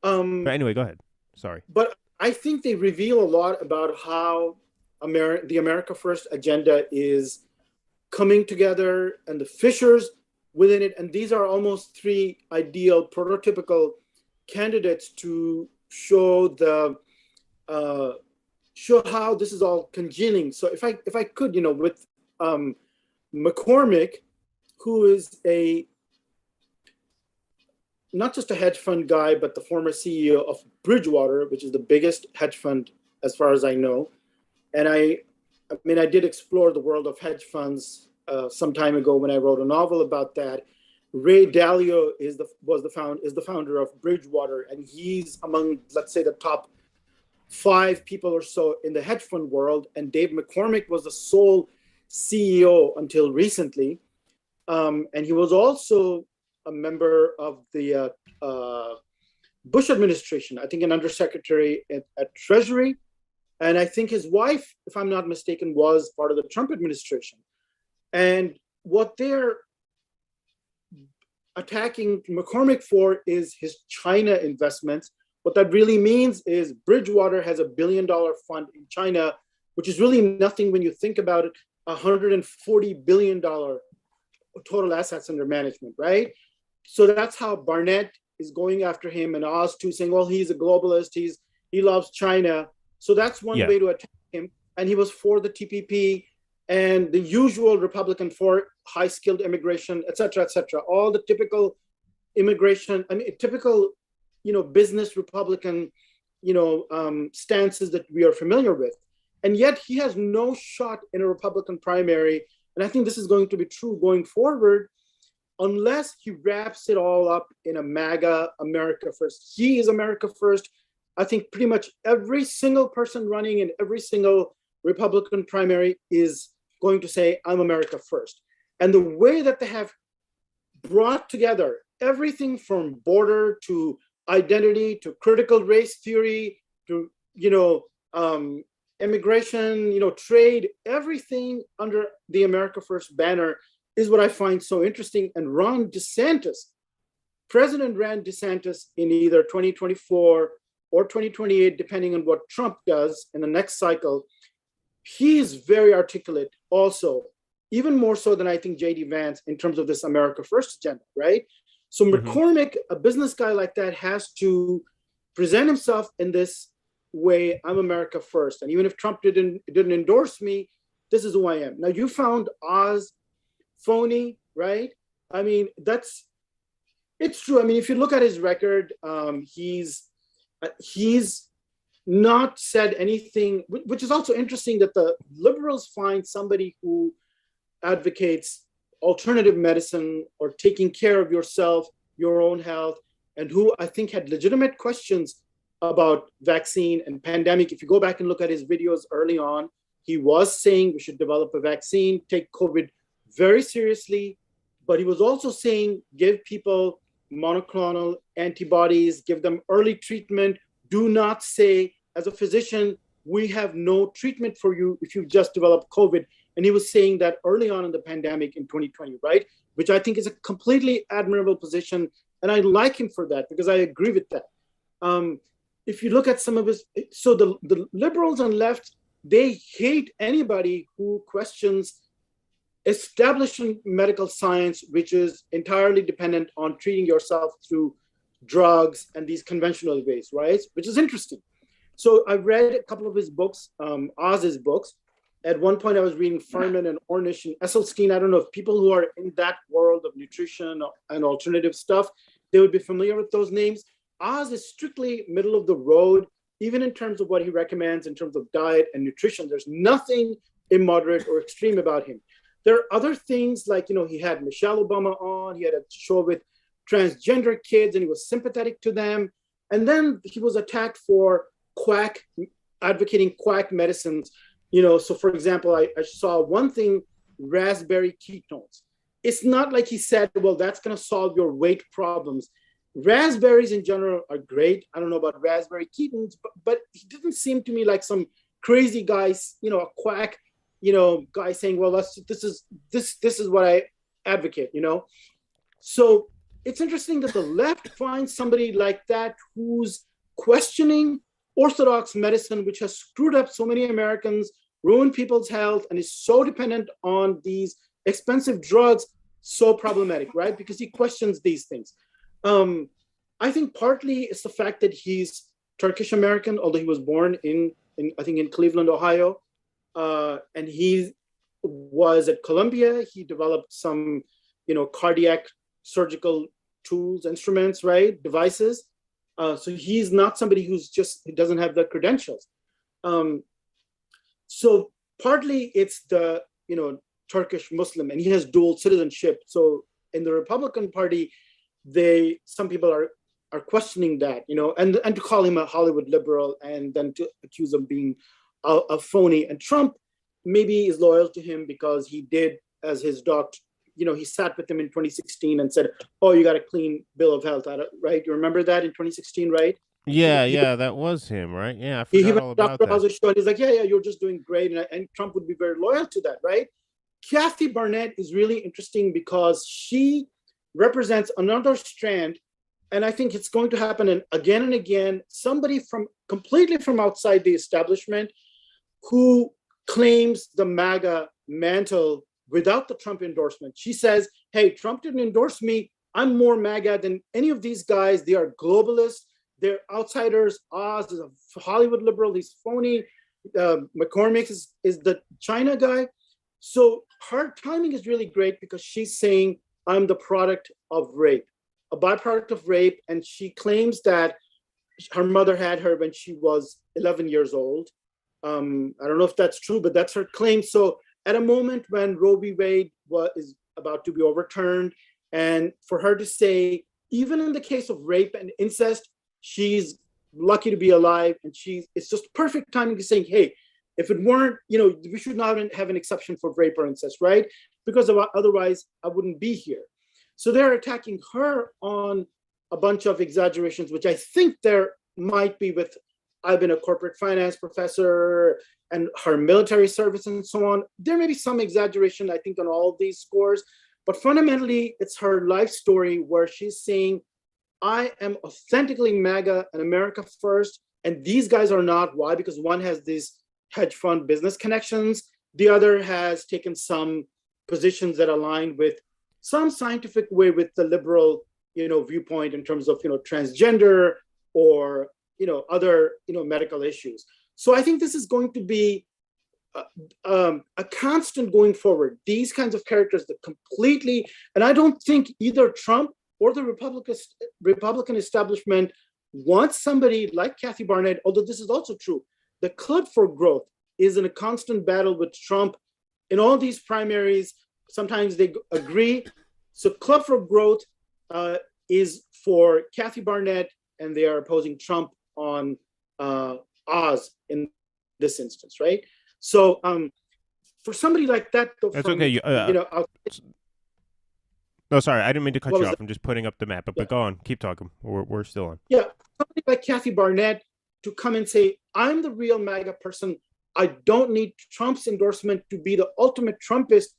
But anyway, go ahead. Sorry. But I think they reveal a lot about how the America First agenda is coming together and the fissures within it. And these are almost three ideal prototypical candidates to show how this is all congealing. So if I could, with McCormick, who is not just a hedge fund guy, but the former CEO of Bridgewater, which is the biggest hedge fund as far as I know. And I did explore the world of hedge funds some time ago when I wrote a novel about that. Ray Dalio is the founder of Bridgewater, and he's among, let's say, the top 5 people or so in the hedge fund world. And Dave McCormick was the sole CEO until recently. And he was also a member of the Bush administration, I think an undersecretary at Treasury. And I think his wife, if I'm not mistaken, was part of the Trump administration. And what they're attacking McCormick for is his China investments, What that really means is Bridgewater has $1 billion fund in China, which is really nothing when you think about it, $140 billion total assets under management, right? So that's how Barnett is going after him, and Oz too, saying, well, he's a globalist, he loves China. So that's one way to attack him. And he was for the TPP and the usual Republican for high-skilled immigration, et cetera, all the typical immigration, typical, business Republican, stances that we are familiar with. And yet he has no shot in a Republican primary. And I think this is going to be true going forward, unless he wraps it all up in a MAGA America first. He is America first. I think pretty much every single person running in every single Republican primary is going to say, I'm America first. And the way that they have brought together everything from border to identity to critical race theory to, immigration, trade, everything under the America First banner is what I find so interesting. And President Ron DeSantis in either 2024 or 2028, depending on what Trump does in the next cycle, he is very articulate also, even more so than I think J.D. Vance in terms of this America First agenda, right? So McCormick, a business guy like that, has to present himself in this way, I'm America first. And even if Trump didn't endorse me, this is who I am. Now, you found Oz phony, right? I mean, it's true. I mean, if you look at his record, he's not said anything, which is also interesting that the liberals find somebody who advocates alternative medicine or taking care of yourself, your own health, and who I think had legitimate questions about vaccine and pandemic. If you go back and look at his videos early on, he was saying we should develop a vaccine, take COVID very seriously, but he was also saying give people monoclonal antibodies, give them early treatment. Do not say, as a physician, we have no treatment for you if you've just developed COVID. And he was saying that early on in the pandemic in 2020, right? Which I think is a completely admirable position. And I like him for that because I agree with that. If you look at some of his, so the liberals and left, they hate anybody who questions establishing medical science, which is entirely dependent on treating yourself through drugs and these conventional ways, right? Which is interesting. So I read a couple of his books, Oz's books. At one point I was reading Furman and Ornish and Esselstyn. I don't know if people who are in that world of nutrition and alternative stuff, they would be familiar with those names. Oz is strictly middle of the road, even in terms of what he recommends in terms of diet and nutrition. There's nothing immoderate or extreme about him. There are other things like, he had Michelle Obama on, he had a show with transgender kids and he was sympathetic to them. And then he was attacked for advocating quack medicines. So for example, I saw one thing, raspberry ketones. It's not like he said, well, that's going to solve your weight problems. Raspberries in general are great. I don't know about raspberry ketones, but he didn't seem to me like some crazy guy, a quack, guy saying, well, this is what I advocate, So it's interesting that the left finds somebody like that who's questioning orthodox medicine, which has screwed up so many Americans, ruined people's health, and is so dependent on these expensive drugs, so problematic, right? Because he questions these things. I think partly it's the fact that he's Turkish American, although he was born in Cleveland, Ohio, and he was at Columbia. He developed some, cardiac surgical tools, instruments, right, devices. So he's not somebody he doesn't have the credentials. So partly it's the, Turkish Muslim, and he has dual citizenship. So in the Republican Party, some people are questioning that, and to call him a Hollywood liberal and then to accuse him being a phony. And Trump maybe is loyal to him because he did, as his doctor, he sat with him in 2016 and said, oh, you got a clean bill of health, right? You remember that in 2016, right? Yeah, that was him, right? Yeah, I forgot all about that. Show, and he's like, yeah, you're just doing great. And Trump would be very loyal to that, right? Kathy Barnett is really interesting because she represents another strand and I think it's going to happen and again, somebody from completely from outside the establishment who claims the MAGA mantle without the Trump endorsement. She says, hey, Trump didn't endorse me. I'm more MAGA than any of these guys. They are globalists. They're outsiders. Oz is a Hollywood liberal. He's phony. McCormick is the China guy. So her timing is really great because she's saying, I'm the product of rape, a byproduct of rape. And she claims that her mother had her when she was 11 years old. I don't know if that's true, but that's her claim. So at a moment when Roe v. Wade is about to be overturned, and for her to say, even in the case of rape and incest, she's lucky to be alive, and it's just perfect timing to saying, hey, if it weren't, we should not have an exception for rape or incest, right? Because otherwise I wouldn't be here. So they're attacking her on a bunch of exaggerations, which I think there might be with, I've been a corporate finance professor and her military service and so on. There may be some exaggeration, I think, on all of these scores, but fundamentally it's her life story where she's saying, I am authentically MAGA and America first, and these guys are not. Why? Because one has these hedge fund business connections. The other has taken some positions that align with some scientific way with the liberal, viewpoint in terms of, transgender or, other, medical issues. So I think this is going to be a constant going forward. These kinds of characters that completely, and I don't think either Trump or the Republican establishment wants somebody like Kathy Barnett, although this is also true. The Club for Growth is in a constant battle with Trump in all these primaries. Sometimes they agree. So Club for Growth is for Kathy Barnett, and they are opposing Trump on Oz in this instance, right? So for somebody like that, though, that's okay. No, sorry, I didn't mean to cut you off. I'm just putting up the map, but go on, keep talking. We're still on. Yeah, somebody like Kathy Barnett to come and say, I'm the real MAGA person. I don't need Trump's endorsement to be the ultimate Trumpist,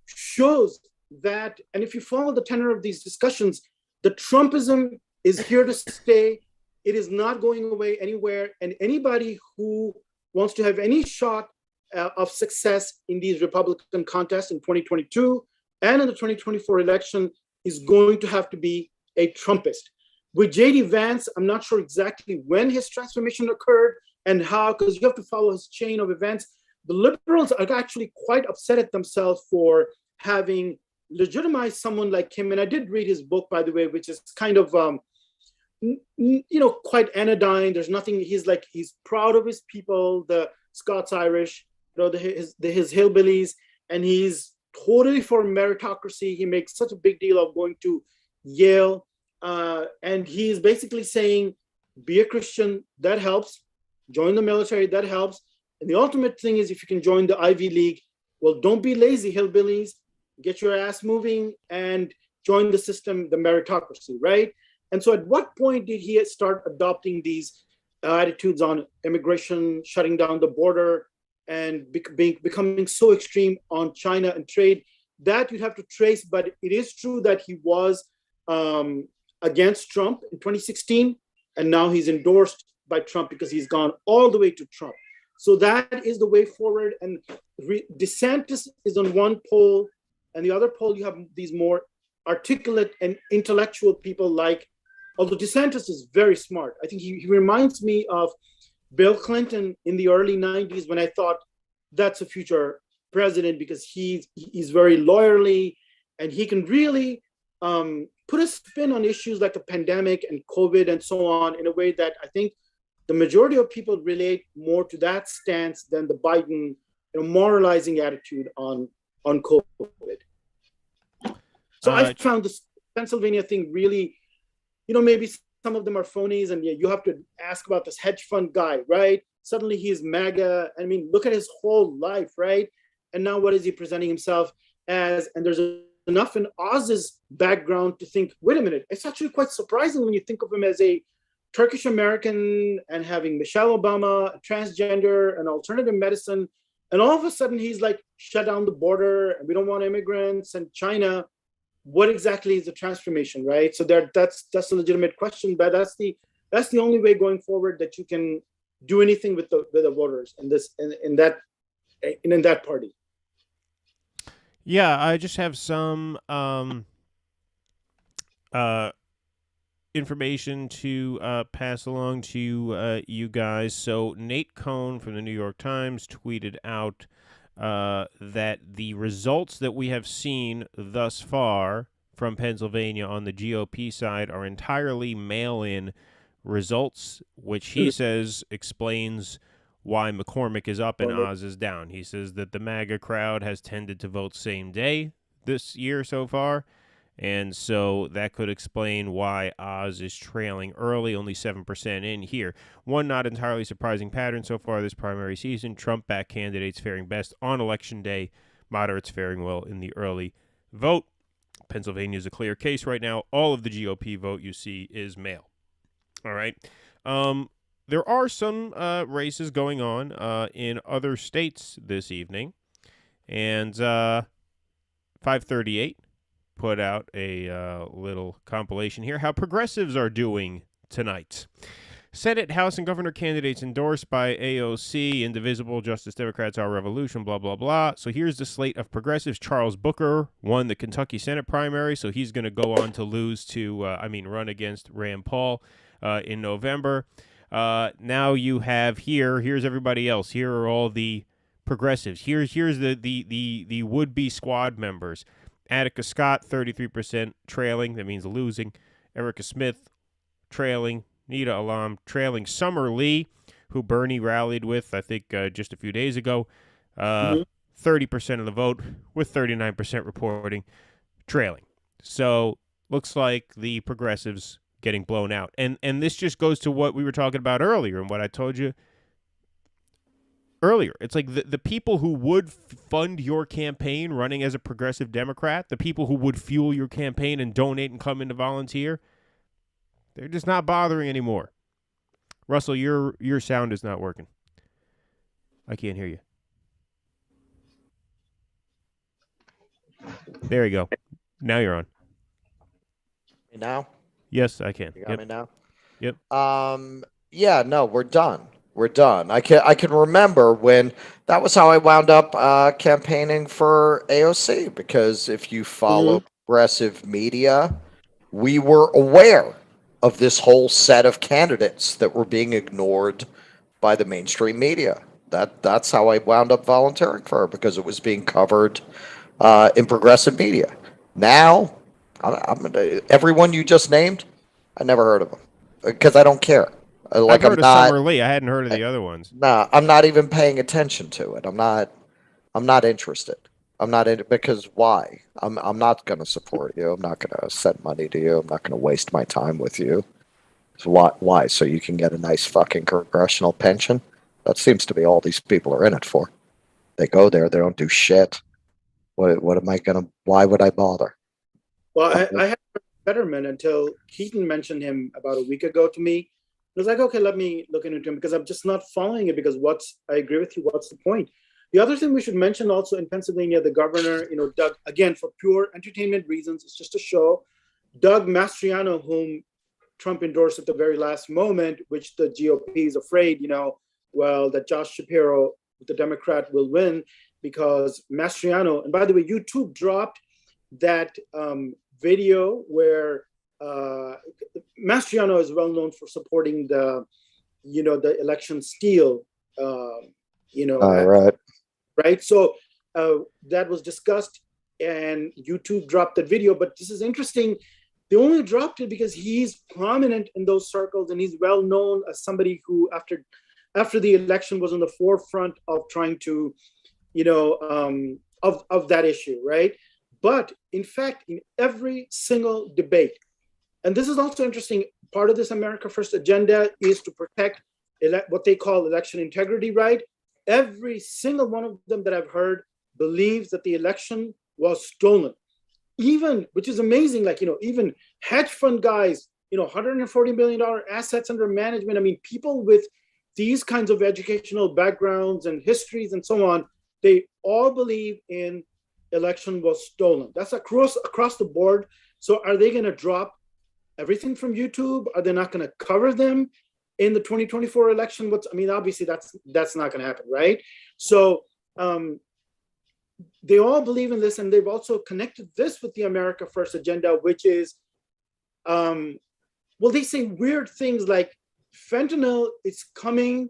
shows that, and if you follow the tenor of these discussions, the Trumpism is here to stay. It is not going away anywhere. And anybody who wants to have any shot of success in these Republican contests in 2022 and in the 2024 election is going to have to be a Trumpist. With J.D. Vance, I'm not sure exactly when his transformation occurred and how, because you have to follow his chain of events. The liberals are actually quite upset at themselves for having legitimized someone like him. And I did read his book, by the way, which is kind of, quite anodyne. There's nothing, he's proud of his people, the Scots-Irish, his hillbillies, and he's totally for meritocracy. He makes such a big deal of going to Yale. And he's basically saying, be a Christian, that helps. Join the military, that helps. And the ultimate thing is if you can join the Ivy League, well, don't be lazy, hillbillies. Get your ass moving and join the system, the meritocracy, right? And so at what point did he start adopting these attitudes on immigration, shutting down the border, and becoming so extreme on China and trade? That you'd have to trace, but it is true that he was against Trump in 2016, and now he's endorsed by Trump because he's gone all the way to Trump. So that is the way forward. And DeSantis is on one pole, and the other pole you have these more articulate and intellectual people like, although DeSantis is very smart. I think he reminds me of Bill Clinton in the early 90s when I thought that's a future president because he's very lawyerly and he can really put a spin on issues like the pandemic and COVID and so on in a way that I think the majority of people relate more to that stance than the Biden moralizing attitude on COVID. So I found this Pennsylvania thing really, maybe some of them are phonies, and you have to ask about this hedge fund guy, right? Suddenly he's MAGA. I mean, look at his whole life, right? And now what is he presenting himself as? And there's enough in Oz's background to think, wait a minute, it's actually quite surprising when you think of him as a Turkish American and having Michelle Obama, transgender, and alternative medicine. And all of a sudden he's like, shut down the border and we don't want immigrants and China. what exactly is the transformation, right? So that's a legitimate question, but that's the only way going forward that you can do anything with the voters in that party. Yeah, I just have some information to pass along to you guys. So Nate Cohn from the New York Times tweeted out that the results that we have seen thus far from Pennsylvania on the GOP side are entirely mail-in results, which he says explains why McCormick is up and Oz is down. He says that the MAGA crowd has tended to vote same day this year so far, and so that could explain why Oz is trailing early, only 7% in here. One not entirely surprising pattern so far this primary season, Trump-backed candidates faring best on Election Day, moderates faring well in the early vote. Pennsylvania is a clear case right now. All of the GOP vote you see is mail. All right. There are some races going on in other states this evening, and 538 put out a little compilation here, how progressives are doing tonight. Senate, House, and Governor candidates endorsed by AOC, Indivisible, Justice Democrats, Our Revolution, blah, blah, blah. So here's the slate of progressives. Charles Booker won the Kentucky Senate primary, so he's going to go on to run against Rand Paul in November. Now you have here's everybody else. Here are all the progressives. Here's the would-be squad members. Attica Scott, 33% trailing. That means losing. Erica Smith, trailing. Nita Alam, trailing. Summer Lee, who Bernie rallied with, I think, just a few days ago. 30% of the vote, with 39% reporting, trailing. So, looks like the progressives getting blown out. And this just goes to what we were talking about earlier and what I told you earlier. It's like the people who would fund your campaign running as a progressive Democrat, the people who would fuel your campaign and donate and come in to volunteer, they're just not bothering anymore. Russell, your sound is not working. I can't hear you. There you go. Now you're on. Now? Yes, I can. You got me now? Yep. Yeah, no, we're done. We're done. I can remember when that was how I wound up campaigning for AOC, because if you follow progressive media, we were aware of this whole set of candidates that were being ignored by the mainstream media. That's how I wound up volunteering for her, because it was being covered in progressive media. Now, everyone you just named, I never heard of them because I don't care. I've heard of Summer Lee. I hadn't heard of the other ones. Nah, I'm not even paying attention to it. I'm not interested. Because why? I'm not going to support you. I'm not going to send money to you. I'm not going to waste my time with you. So why? So you can get a nice fucking congressional pension? That seems to be all these people are in it for. They go there, they don't do shit. What am I gonna? Why would I bother? Well, I had Fetterman until Keaton mentioned him about a week ago to me. I was like, okay, let me look into him, because I'm just not following it, because I agree with you. What's the point? The other thing we should mention also in Pennsylvania, the governor, Doug, again, for pure entertainment reasons, it's just a show. Doug Mastriano, whom Trump endorsed at the very last moment, which the GOP is afraid, that Josh Shapiro, the Democrat, will win, because Mastriano, and by the way, YouTube dropped that video where Mastriano is well known for supporting the election steal, right? So that was discussed, and YouTube dropped that video. But this is interesting. They only dropped it because he's prominent in those circles, and he's well known as somebody who, after the election, was on the forefront of trying to, of that issue, right? But in fact, in every single debate, and this is also interesting, part of this America First agenda is to protect what they call election integrity, right? Every single one of them that I've heard believes that the election was stolen. Even, which is amazing, even hedge fund guys, $140 million assets under management. I mean, people with these kinds of educational backgrounds and histories and so on, they all believe in election was stolen. That's across the board. So are they going to drop everything from YouTube? Are they not going to cover them in the 2024 election? Obviously that's not going to happen, right? So they all believe in this, and they've also connected this with the America First agenda, which is, they say weird things like fentanyl is coming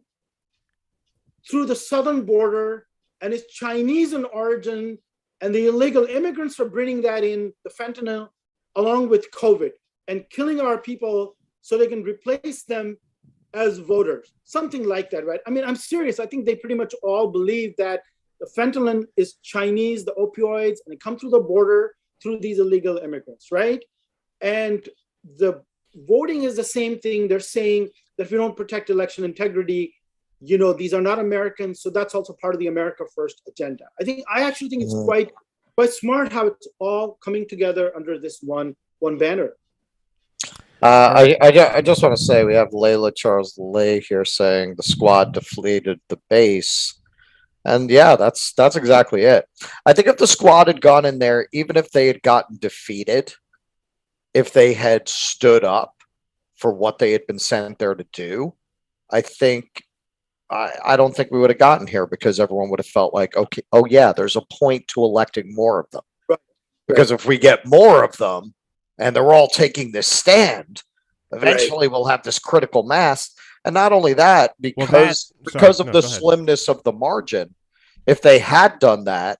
through the southern border and it's Chinese in origin, and the illegal immigrants are bringing that in, the fentanyl, along with COVID, and killing our people so they can replace them as voters. Something like that, right? I'm serious. I think they pretty much all believe that the fentanyl is Chinese, the opioids, and they come through the border through these illegal immigrants, right? And the voting is the same thing. They're saying that if we don't protect election integrity, these are not Americans. So that's also part of the America First agenda. I actually think it's quite smart how it's all coming together under this one banner. I just want to say we have Layla Charles Lay here saying the squad deflated the base. And yeah, that's exactly it. I think if the squad had gone in there, even if they had gotten defeated, if they had stood up for what they had been sent there to do, I don't think we would have gotten here, because everyone would have felt like, okay, oh yeah, there's a point to electing more of them. Right. Because if we get more of them and they're all taking this stand, eventually we'll have this critical mass. And not only that, because of the slimness of the margin, if they had done that,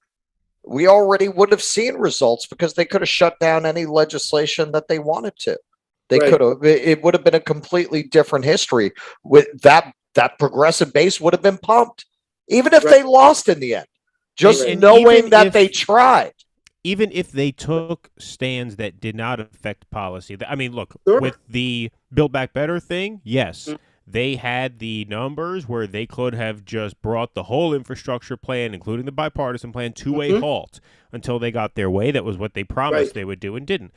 we already would have seen results, because they could have shut down any legislation that they wanted to. They could have. It would have been a completely different history. With that progressive base would have been pumped, even if they lost in the end. Just knowing that they tried. Even if they took stands that did not affect policy. Look, with the Build Back Better thing, yes. They had the numbers where they could have just brought the whole infrastructure plan, including the bipartisan plan, to a halt until they got their way. That was what they promised they would do and didn't.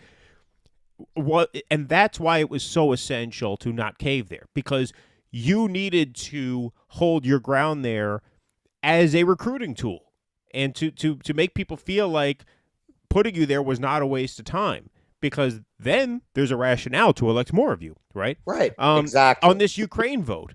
And that's why it was so essential to not cave there, because you needed to hold your ground there as a recruiting tool, and to make people feel like putting you there was not a waste of time, because then there's a rationale to elect more of you, right? Right, exactly. On this Ukraine vote,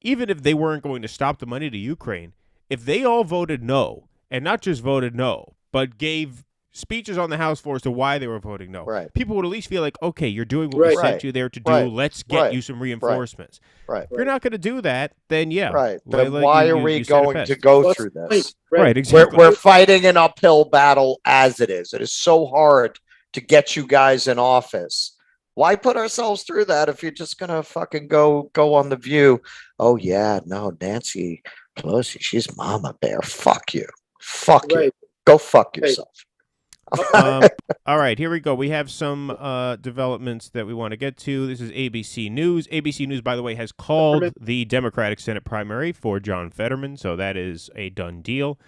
even if they weren't going to stop the money to Ukraine, if they all voted no, and not just voted no, but gave speeches on the House floor as to why they were voting no, people would at least feel like, okay, you're doing what we sent you there to do. Let's get you some reinforcements. If you're not going to do that, then then why are we going to go through this? Right, exactly. We're fighting an uphill battle as it is. It is so hard to get you guys in office. Why put ourselves through that if you're just gonna fucking go on The View? Oh yeah, no, Nancy Pelosi, she's Mama Bear. Fuck you. Fuck you. Go fuck yourself. All right, here we go. We have some developments that we want to get to. This is ABC News. ABC News, by the way, has called the Democratic Senate primary for John Fetterman, so that is a done deal.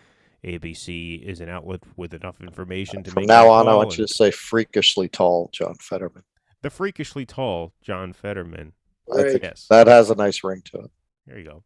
ABC is an outlet with enough information to make. From now on, I want you to say freakishly tall John Fetterman. The freakishly tall John Fetterman. I think that has a nice ring to it. There you go.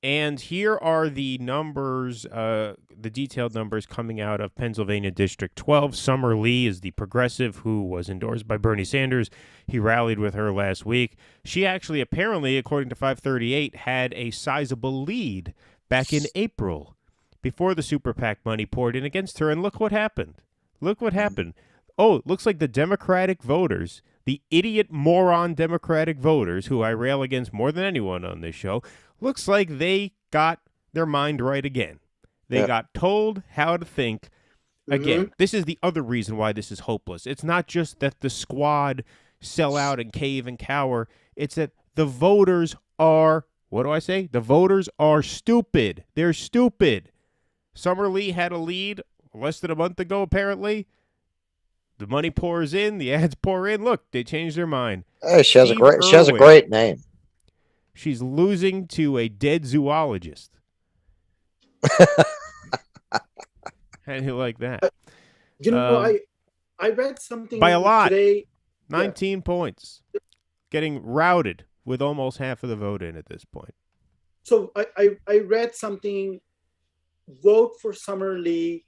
And here are the numbers, the detailed numbers coming out of Pennsylvania District 12. Summer Lee is the progressive who was endorsed by Bernie Sanders. He rallied with her last week. She actually, apparently, according to 538, had a sizable lead back in April before the super PAC money poured in against her. And look what happened. Look what happened. Oh, it looks like the Democratic voters, the idiot moron Democratic voters, who I rail against more than anyone on this show, looks like they got their mind right again. They got told how to think again. This is the other reason why this is hopeless. It's not just that the squad sell out and cave and cower. It's that the voters are, what do I say? The voters are stupid. They're stupid. Summer Lee had a lead less than a month ago, apparently. The money pours in, the ads pour in. Look, they changed their mind. Hey, she has a great name. She's losing to a dead zoologist. How do you like that? I read something by a lot today. 19 points. Getting routed with almost half of the vote in at this point. So I read something. Vote for Summer Lee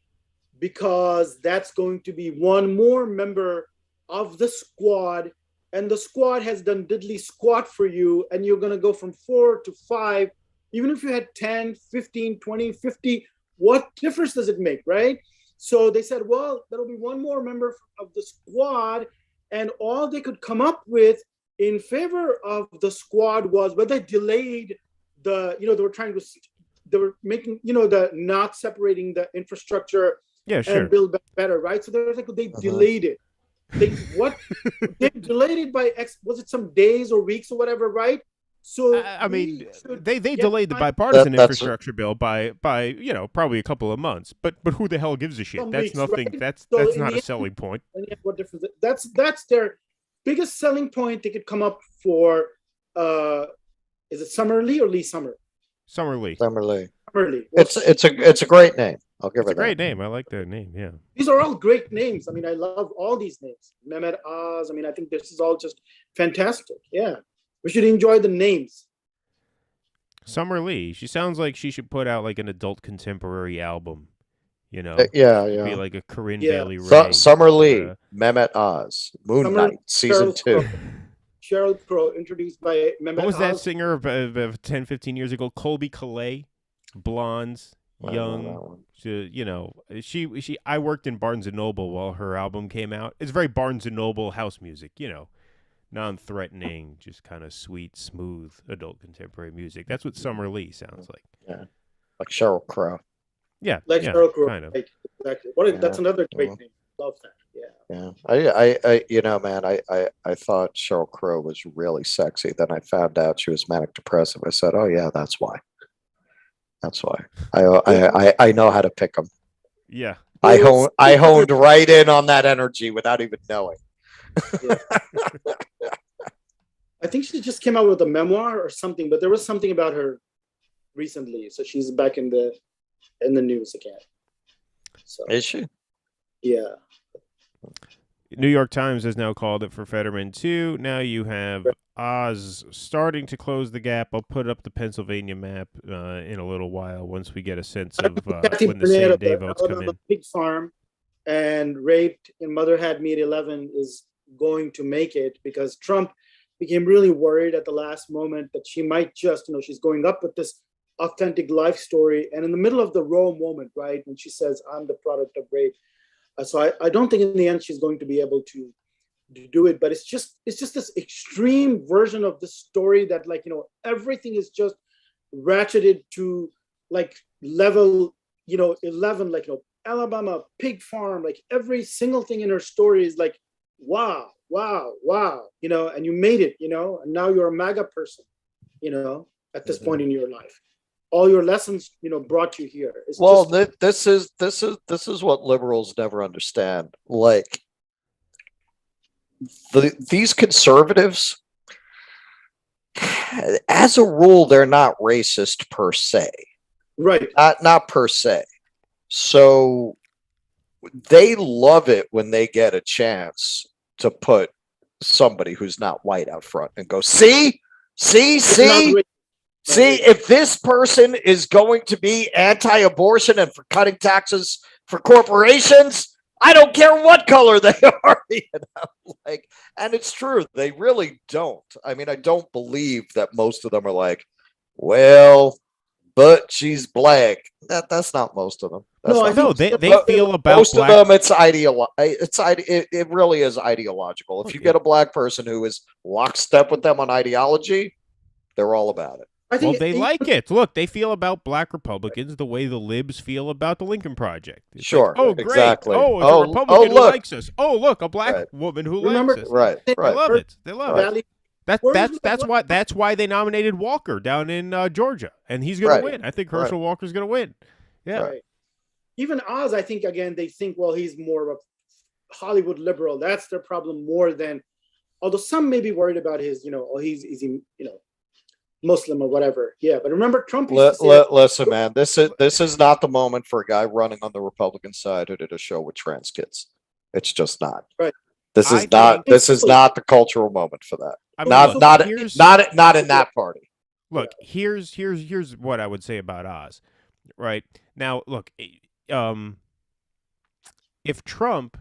because that's going to be one more member of the squad, and the squad has done diddly squat for you, and you're going to go from 4 to 5. Even if you had 10, 15, 20, 50, what difference does it make, right? So they said, well, there'll be one more member of the squad, and all they could come up with in favor of the squad was, well, they delayed the, they were making, the not separating the infrastructure and build better, right? So they're like, they delayed it. They delayed it by was it some days or weeks or whatever, right? So I mean, they delayed the bipartisan infrastructure bill by probably a couple of months. But who the hell gives a shit? That's weeks, nothing. Right? That's not a selling point. What difference? That's their biggest selling point. They could come up for. Is it Summer Lee or Lee Summer? Summer Lee. It's a great name. I'll give it a great name. I like that name. Yeah. These are all great names. I mean, I love all these names. Mehmet Oz. I mean, I think this is all just fantastic. Yeah. We should enjoy the names. Summer Lee. She sounds like she should put out like an adult contemporary album. Yeah. Be like a Corinne Bailey Rae. Summer Lee, Mehmet Oz, Moon Knight, season 2. Sheryl Crow, introduced by Mehmet Oz. What was that singer of 10, 15 years ago? Colby Calais, blondes, young. She. I worked in Barnes and Noble while her album came out. It's very Barnes and Noble house music. Non-threatening, just kind of sweet, smooth adult contemporary music. That's what Summer Lee sounds like. Yeah, like Sheryl Crow. Yeah, Sheryl Crow. Kind of. Exactly. That's another great name. Love that. Yeah. I thought Sheryl Crow was really sexy. Then I found out she was manic depressive. I said, oh yeah, that's why. I know how to pick them. Yeah. I honed right in on that energy without even knowing. Yeah. I think she just came out with a memoir or something, but there was something about her recently, so she's back in the news again. So is she? Yeah. New York Times has now called it for Fetterman too. Now you have Oz starting to close the gap. I'll put up the Pennsylvania map in a little while once we get a sense of when the same day votes come in. Pig farm and raped in Mother Had Me at 11 is going to make it, because Trump became really worried at the last moment that she might just, she's going up with this authentic life story, and in the middle of the Roe moment, right, when she says, I'm the product of rape. So I don't think in the end she's going to be able to do it, but it's just this extreme version of the story that, like, everything is just ratcheted to like level, 11, like, Alabama pig farm, like every single thing in her story is like, wow, and you made it, and now you're a MAGA person, at this point in your life. All your lessons, brought you here. This is what liberals never understand. Like, these conservatives, as a rule, they're not racist per se. Right. Not per se. So they love it when they get a chance to put somebody who's not white out front and go, see, if this person is going to be anti-abortion and for cutting taxes for corporations, I don't care what color they are, and it's true. They really don't. I mean, I don't believe that most of them are like, well, but she's black. That's not most of them. They feel about most of them. It's it really is ideological. If you get a black person who is lockstep with them on ideology, they're all about it. They like it. Look, they feel about black Republicans the way the libs feel about the Lincoln Project. It's sure. Like, great. Exactly. A Republican who likes us. Look, a black woman who likes us. Right. They love it. They love it. That's why they nominated Walker down in Georgia, and he's going to win. I think Herschel Walker's going to win. Yeah. Right. Even Oz, I think, again, they think, well, he's more of a Hollywood liberal. That's their problem more than, although some may be worried about his, he's Muslim or whatever. Yeah, but remember, Trump listen, man, this is not the moment for a guy running on the Republican side who did a show with trans kids. It's just not. Right. This is not the cultural moment for that. Not in that party. Look, here's what I would say about Oz. Right now, look, if Trump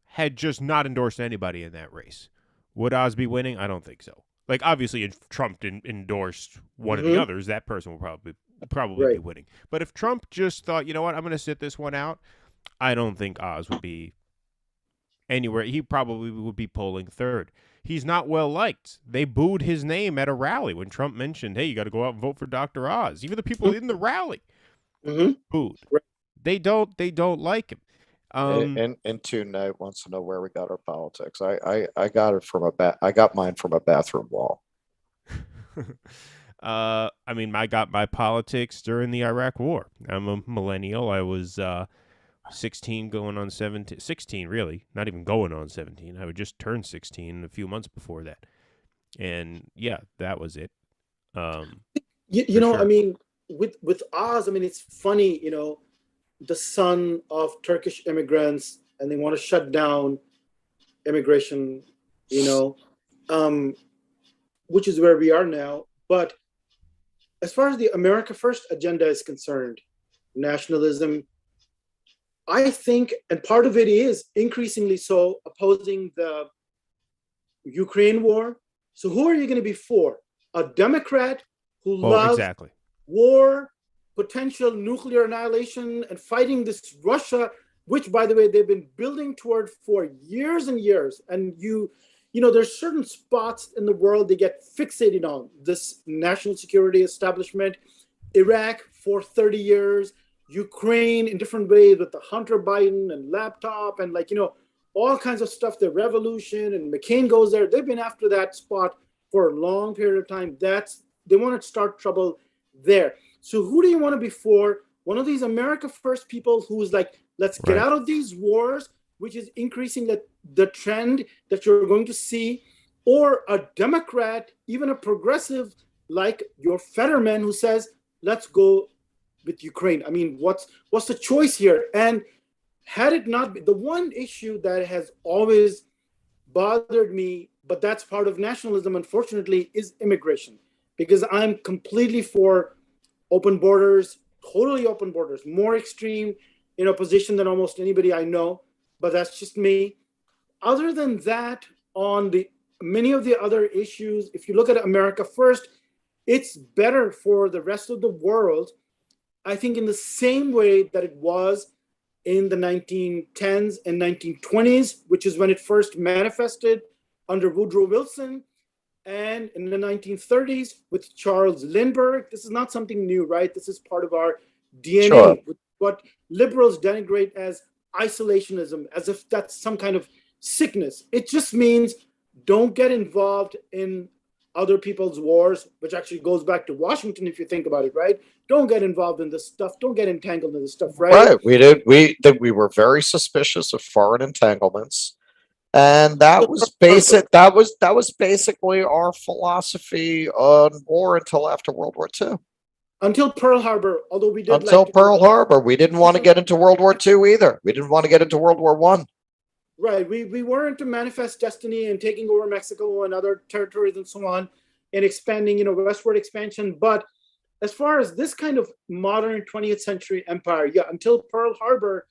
had just not endorsed anybody in that race, would Oz be winning? I don't think so. Like, obviously, if Trump endorsed one of the Mm-hmm. others, that person will probably be Right. winning. But if Trump just thought, you know what, I'm going to sit this one out, I don't think Oz would be anywhere. He probably would be polling third. He's not well liked. They booed his name at a rally when Trump mentioned, "Hey, you got to go out and vote for Dr. Oz." Even the people in the rally Mm-hmm. booed. Right. They don't like him. And Tune Night wants to know where we got our politics. I got it from I got mine from a bathroom wall. I mean, I got my politics during the Iraq War. I'm a millennial. I was 16 going on 17. 16, really. Not even going on 17. I would just turn 16 a few months before that. And yeah, that was it. You know, sure. I mean, with Oz, I mean, it's funny, you know, the son of Turkish immigrants, and they want to shut down immigration, you know, which is where we are now. But as far as the America First agenda is concerned, nationalism, I think, and part of it is increasingly so opposing the Ukraine war. So who are you going to be for? A Democrat who loves Exactly. war, potential nuclear annihilation, and fighting this Russia, which, by the way, they've been building toward for years and years. And you know, there's certain spots in the world they get fixated on. This national security establishment, Iraq for 30 years, Ukraine in different ways with the Hunter Biden and laptop and, like, you know, all kinds of stuff, the revolution, and McCain goes there. They've been after that spot for a long period of time. They want to start trouble there. So who do you want to be for? One of these America First people who's like, let's get out of these wars, which is increasing the trend that you're going to see, or a Democrat, even a progressive like your Fetterman, who says, let's go with Ukraine. I mean, what's the choice here? And had it not been, the one issue that has always bothered me, but that's part of nationalism, unfortunately, is immigration. Because I'm completely for open borders, totally open borders, more extreme in a position than almost anybody I know, but that's just me. Other than that, on the many of the other issues, if you look at America First, it's better for the rest of the world, I think, in the same way that it was in the 1910s and 1920s, which is when it first manifested under Woodrow Wilson, and in the 1930s with Charles Lindbergh. This is not something new, right? This is part of our DNA. Sure. What liberals denigrate as isolationism, as if that's some kind of sickness. It just means don't get involved in other people's wars, which actually goes back to Washington if you think about it, right? Don't get involved in this stuff. Don't get entangled in this stuff, right? Right. We were very suspicious of foreign entanglements. And that was basic. That was basically our philosophy on war until after World War II. Until Pearl Harbor, although we did until like Pearl Harbor, we didn't want to get into World War II either. We didn't want to get into World War I. Right. We were into manifest destiny and taking over Mexico and other territories and so on, and expanding, you know, westward expansion. But as far as this kind of modern 20th century empire, yeah, until Pearl Harbor,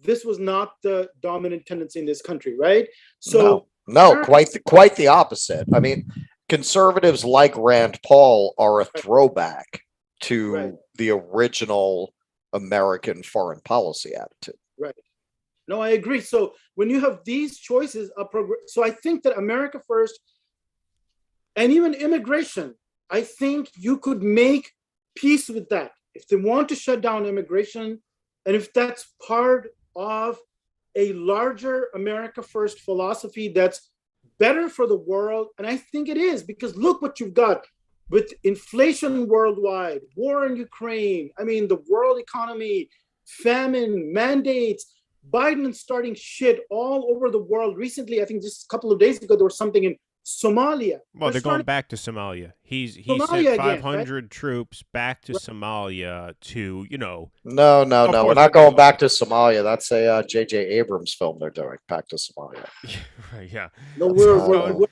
this was not the dominant tendency in this country, right? So no, quite the opposite. I mean, conservatives like Rand Paul are a throwback to the original American foreign policy attitude. Right. No, I agree. So when you have these choices, so I think that America First and even immigration, I think you could make peace with that. If they want to shut down immigration, and if that's part of a larger America First philosophy that's better for the world, and I think it is, because look what you've got with inflation worldwide, war in Ukraine, I mean, the world economy, famine, mandates, Biden starting shit all over the world. Recently, I think just a couple of days ago, there was something in Somalia. Well, they're going back to Somalia. He sent 500 troops back to Somalia to, you know. No. We're not going back to Somalia. That's a J.J. Abrams film they're doing, Back to Somalia. Yeah. No, we're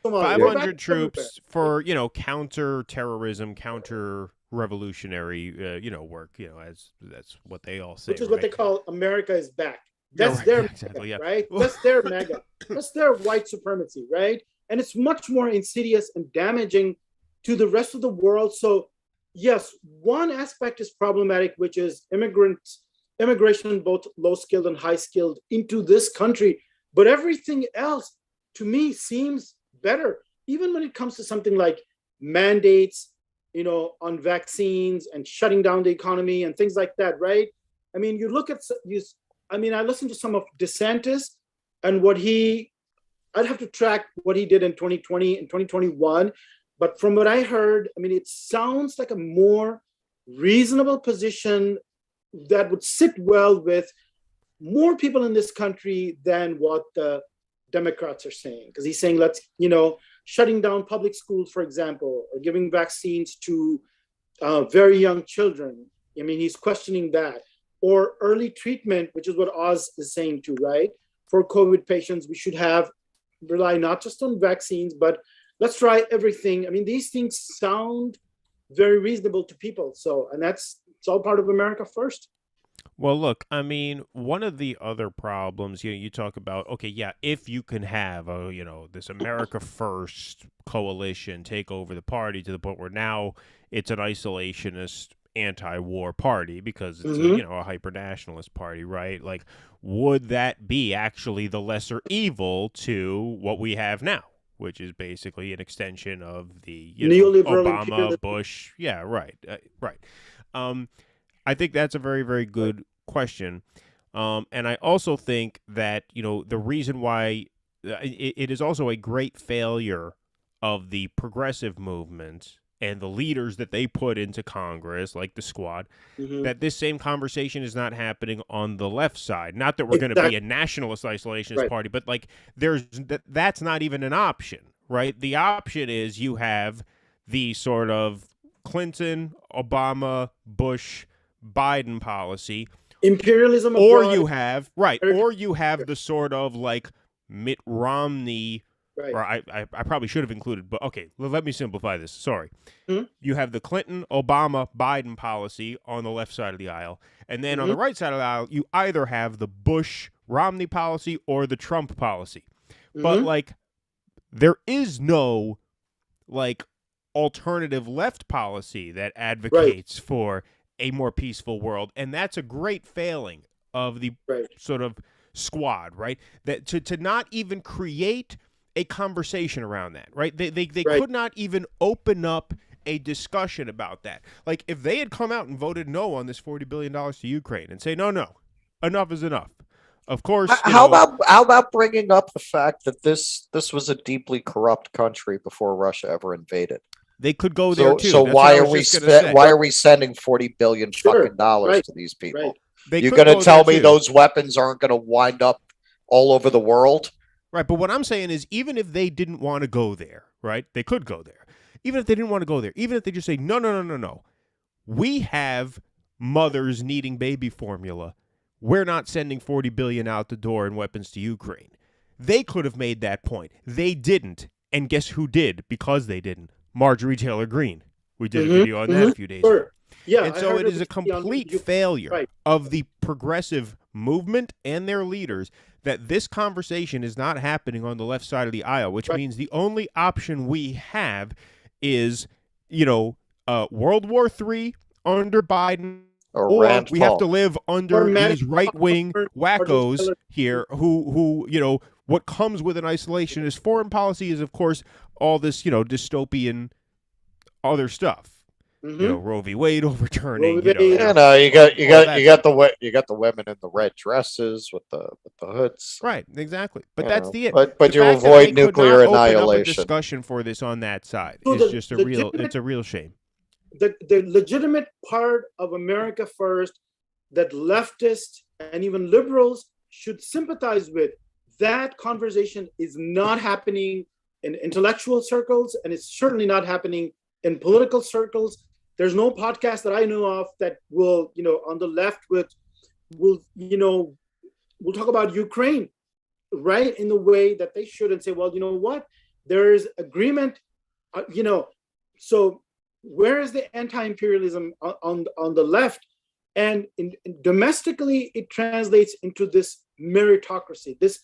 500 troops for, you know, counter-terrorism, counter-revolutionary, you know, work, you know, as that's what they all say. Which is what they call America is back. That's their MAGA, exactly, yeah. right? That's their MAGA. That's their white supremacy, right? And it's much more insidious and damaging to the rest of the world. So, yes, one aspect is problematic, which is immigration, both low skilled and high skilled, into this country. But everything else, to me, seems better. Even when it comes to something like mandates, on vaccines and shutting down the economy and things like that, right? I mean, you look at I listened to some of DeSantis and I'd have to track what he did in 2020 and 2021. But from what I heard, it sounds like a more reasonable position that would sit well with more people in this country than what the Democrats are saying. Because he's saying, let's, shutting down public schools, for example, or giving vaccines to very young children. He's questioning that. Or early treatment, which is what Oz is saying too, right? For COVID patients, we should rely not just on vaccines, but let's try everything. These things sound very reasonable to people. So, and it's all part of America First. Well, look, one of the other problems, you talk about, okay, yeah, if you can have this America First coalition take over the party to the point where now it's an isolationist anti-war party because it's a hyper-nationalist party, right? Like, would that be actually the lesser evil to what we have now, which is basically an extension of the neoliberal Obama, imperialism. Bush? Yeah, right. I think that's a very, very good question. And I also think that, the reason why it is also a great failure of the progressive movement and the leaders that they put into Congress, like the Squad, that this same conversation is not happening on the left side. Not that we're going to be a nationalist isolationist party, but like that's not even an option, right? The option is you have the sort of Clinton, Obama, Bush, Biden policy, imperialism or abroad. you have the sort of like Mitt Romney, right. or I probably should have included, but okay, let me simplify this. Sorry. You have the Clinton, Obama, Biden policy on the left side of the aisle, and then on the right side of the aisle, you either have the Bush Romney policy or the Trump policy. But like, there is no like alternative left policy that advocates for a more peaceful world, and that's a great failing of the sort of Squad, right? That to not even create a conversation around that, right? They could not even open up a discussion about that. Like, if they had come out and voted no on this $40 billion to Ukraine and say, no, enough is enough. Of course. How about bringing up the fact that this was a deeply corrupt country before Russia ever invaded? They could go there too. So why are we sending $40 billion fucking dollars to these people? You're going to tell me those weapons aren't going to wind up all over the world? Right, but what I'm saying is, even if they didn't want to go there, right, they could go there. Even if they didn't want to go there, even if they just say, no, we have mothers needing baby formula. We're not sending $40 billion out the door in weapons to Ukraine. They could have made that point. They didn't, and guess who did because they didn't? Marjorie Taylor Greene. We did a video on that a few days ago. Yeah, and so it is a complete failure of the progressive movement and their leaders that this conversation is not happening on the left side of the aisle, which means the only option we have is, World War III under Biden, or we have to live under these right-wing wackos here who, what comes with an isolationist foreign policy is, of course, all this, dystopian other stuff. Roe v. Wade overturning. You got the women in the red dresses with the hoods. Right, exactly. But that's the it. But you avoid nuclear annihilation. Open up a discussion for this on that side. It's just it's a real shame. The legitimate part of America First that leftists and even liberals should sympathize with, that conversation is not happening in intellectual circles, and it's certainly not happening in political circles. There's no podcast that I know of that will, on the left will talk about Ukraine, right, in the way that they should, and say, well, you know what, there is agreement, so where is the anti-imperialism on the left? And domestically, it translates into this meritocracy, this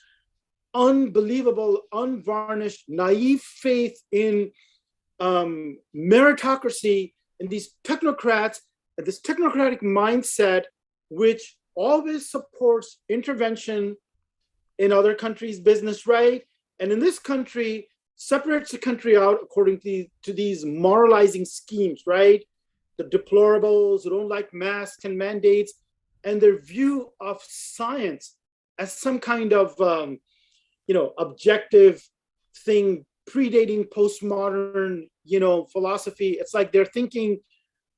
unbelievable, unvarnished, naive faith in meritocracy and these technocrats, and this technocratic mindset, which always supports intervention in other countries' business, right? And in this country, separates the country out according to these moralizing schemes, right? The deplorables who don't like masks and mandates, and their view of science as some kind of objective thing predating postmodern philosophy. It's like they're thinking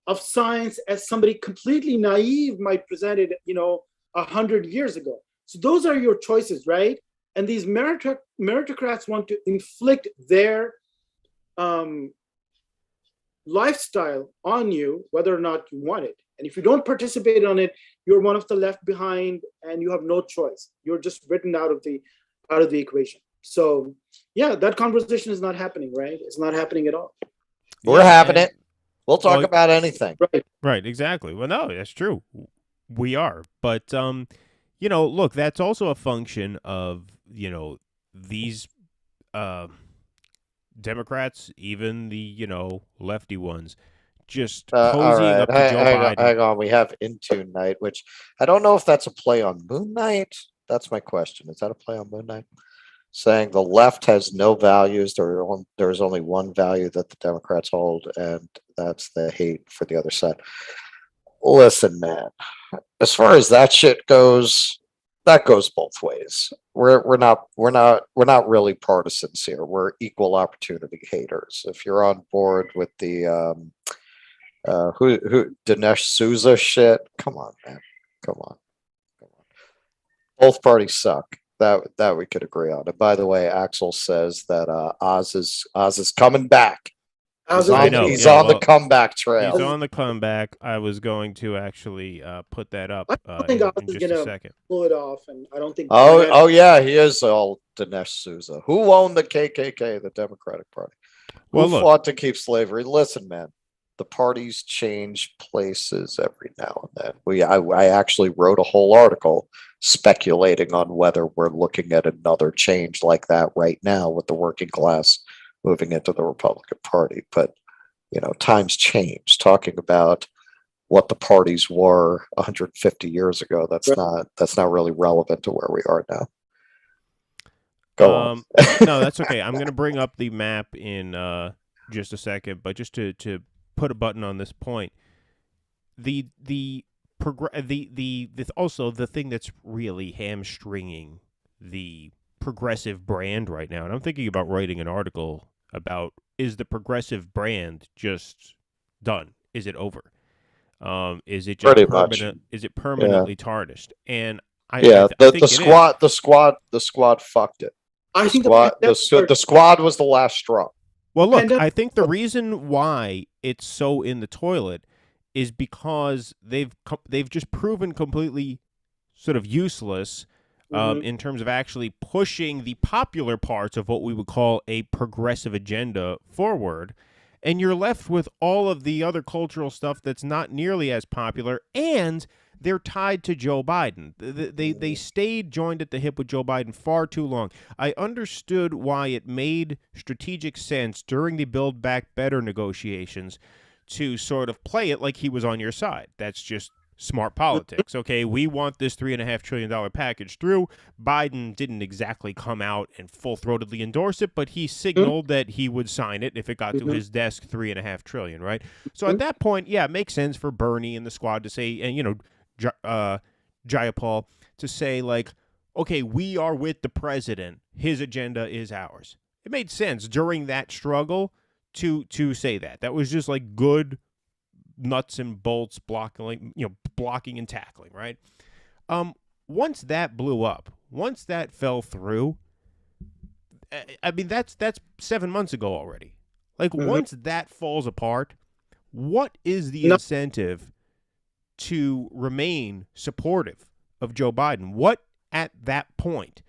of science as somebody completely naive might present it 100 years ago. So those are your choices, right? And these meritocrats want to inflict their lifestyle on you, whether or not you want it. And if you don't participate on it, you're one of the left behind, and you have no choice. You're just written out of the equation. So, yeah, that conversation is not happening, right? It's not happening at all. We're having it. We'll talk about anything. Right, exactly. Well, no, that's true. We are. But, look, that's also a function of, these Democrats, even the, lefty ones, just cozying up to Joe Biden. Hang on. We have Intune Night, which I don't know if that's a play on Moon Knight. That's my question. Is that a play on Moon Knight? Saying the left has no values. There's only one value that the Democrats hold, and that's the hate for the other side. Listen, man, as far as that shit goes, that goes both ways. We're not really partisans here. We're equal opportunity haters. If you're on board with the who Dinesh Souza shit, come on, man, come on. Both parties suck. That we could agree on. And by the way, Axel says that Oz is coming back. He's on the comeback trail. He's on the comeback. I was going to actually put that up in just a second. Pull it off, and I don't think. Oh yeah, he is all Dinesh Souza. Who owned the KKK, the Democratic Party? Who fought to keep slavery? Listen, man, the parties change places every now and then. I actually wrote a whole article speculating on whether we're looking at another change like that right now with the working class moving into the Republican Party. But, times change. Talking about what the parties were 150 years ago, that's not really relevant to where we are now. Go on. No, that's okay. I'm going to bring up the map in just a second, but just to put a button on this point, also the thing that's really hamstringing the progressive brand right now, and I'm thinking about writing an article about, is the progressive brand just done? Is it over? Is it just permanent? Is it permanently tarnished? And the squad fucked it. I think the squad was the last straw. Well, look, I think the reason why it's so in the toilet is because they've just proven completely sort of useless in terms of actually pushing the popular parts of what we would call a progressive agenda forward, and you're left with all of the other cultural stuff that's not nearly as popular, and they're tied to Joe Biden. They stayed joined at the hip with Joe Biden far too long. I understood why it made strategic sense during the Build Back Better negotiations to sort of play it like he was on your side. That's just smart politics. Okay, we want this $3.5 trillion package through. Biden didn't exactly come out and full-throatedly endorse it, but he signaled that he would sign it if it got to his desk. $3.5 trillion, right? So at that point, yeah, it makes sense for Bernie and the squad to say, and Jayapal to say, like, okay, we are with the president. His agenda is ours. It made sense during that struggle to say that. That was just like good nuts and bolts blocking and tackling, right? Once that blew up, once that fell through, I mean, that's 7 months ago already. Like, once that falls apart, what is the incentive to remain supportive of Joe Biden? What, at that point,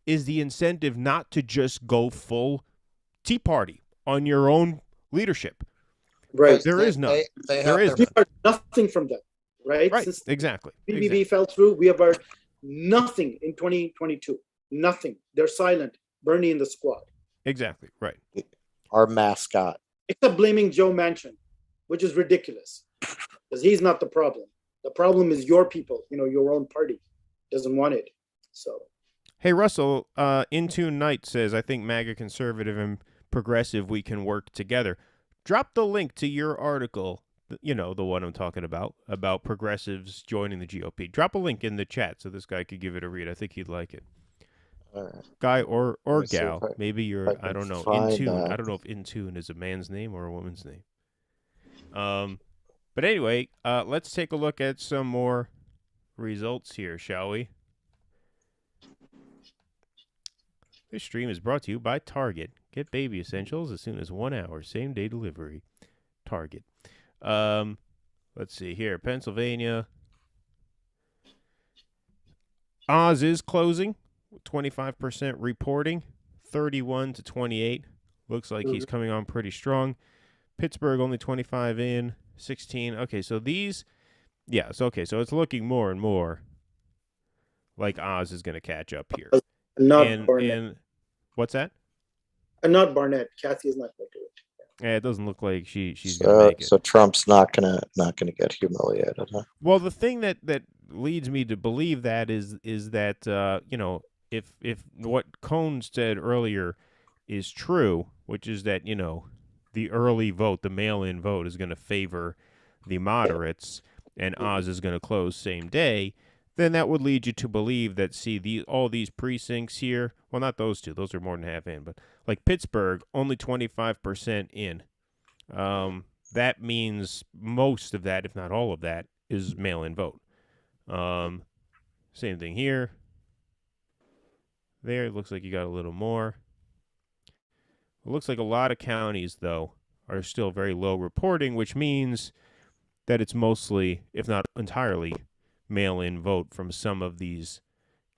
is the incentive not to just go full Tea Party on your own leadership? Right. There is none. There is nothing from that. right? Right. Since Exactly. BBB fell through, we have heard nothing in 2022. Nothing. They're silent. Bernie in the squad. Exactly. Right. Our mascot. Except blaming Joe Manchin, which is ridiculous because he's not the problem. The problem is your people, your own party doesn't want it. So, hey, Russell, Intune Knight says, I think MAGA conservative and progressive, we can work together. Drop the link to your article, the one I'm talking about progressives joining the GOP. Drop a link in the chat so this guy could give it a read. I think he'd like it. All right. Guy or gal. Maybe I I don't know. Intune. I don't know if Intune is a man's name or a woman's name. But anyway, let's take a look at some more results here, shall we? This stream is brought to you by Target. Get baby essentials as soon as 1 hour, same day delivery. Target. Let's see here. Pennsylvania. Oz is closing. 25% reporting. 31 to 28. Looks like he's coming on pretty strong. Pittsburgh only 25 in. 16. Okay, so these. Yes, okay, so it's looking more and more like Oz is going to catch up here. Not Barnett. And what's that? And not Barnett. Kathy is not going to do it. Yeah, it doesn't look like she's going to make it. So Trump's not gonna get humiliated, huh? Well, the thing that leads me to believe that is that if what Cohn said earlier is true, which is that the early vote, the mail-in vote, is going to favor the moderates, and Oz is going to close same day, then that would lead you to believe that, all these precincts here, well, not those two, those are more than half in, but like Pittsburgh, only 25% in. That means most of that, if not all of that, is mail-in vote. Same thing here. There, it looks like you got a little more. It looks like a lot of counties, though, are still very low reporting, which means that it's mostly, if not entirely, mail-in vote from some of these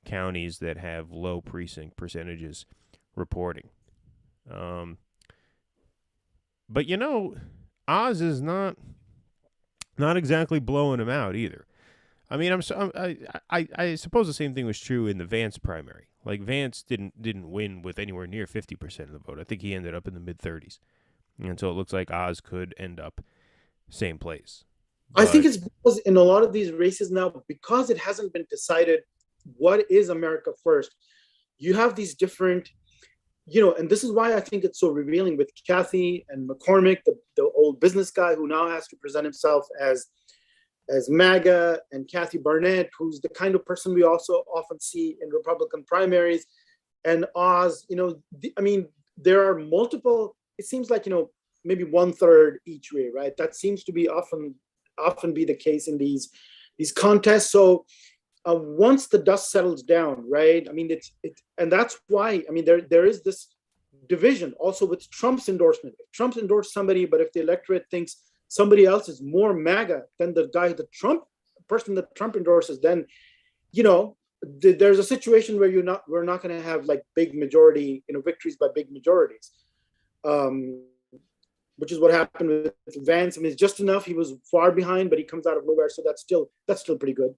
counties that have low precinct percentages reporting. But Oz is not exactly blowing him out either. I mean, I suppose the same thing was true in the Vance primary. Like Vance didn't win with anywhere near 50% of the vote. I think he ended up in the mid-30s, and so it looks like Oz could end up same place. I think it's because in a lot of these races now, because it hasn't been decided what is America first, you have these different, and this is why I think it's so revealing with Kathy and McCormick, the old business guy who now has to present himself as MAGA, and Kathy Barnett, who's the kind of person we also often see in Republican primaries, and Oz, there are multiple, it seems like, maybe 1/3 each way, right? That seems to be often be the case in these contests. So once the dust settles down, right? I mean, and that's why, there is this division also with Trump's endorsement. If Trump's endorsed somebody, but if the electorate thinks somebody else is more MAGA than the person that Trump endorses, then, there's a situation where we're not going to have like big majority, victories by big majorities. Which is what happened with Vance. It's just enough. He was far behind, but he comes out of nowhere. So that's still pretty good.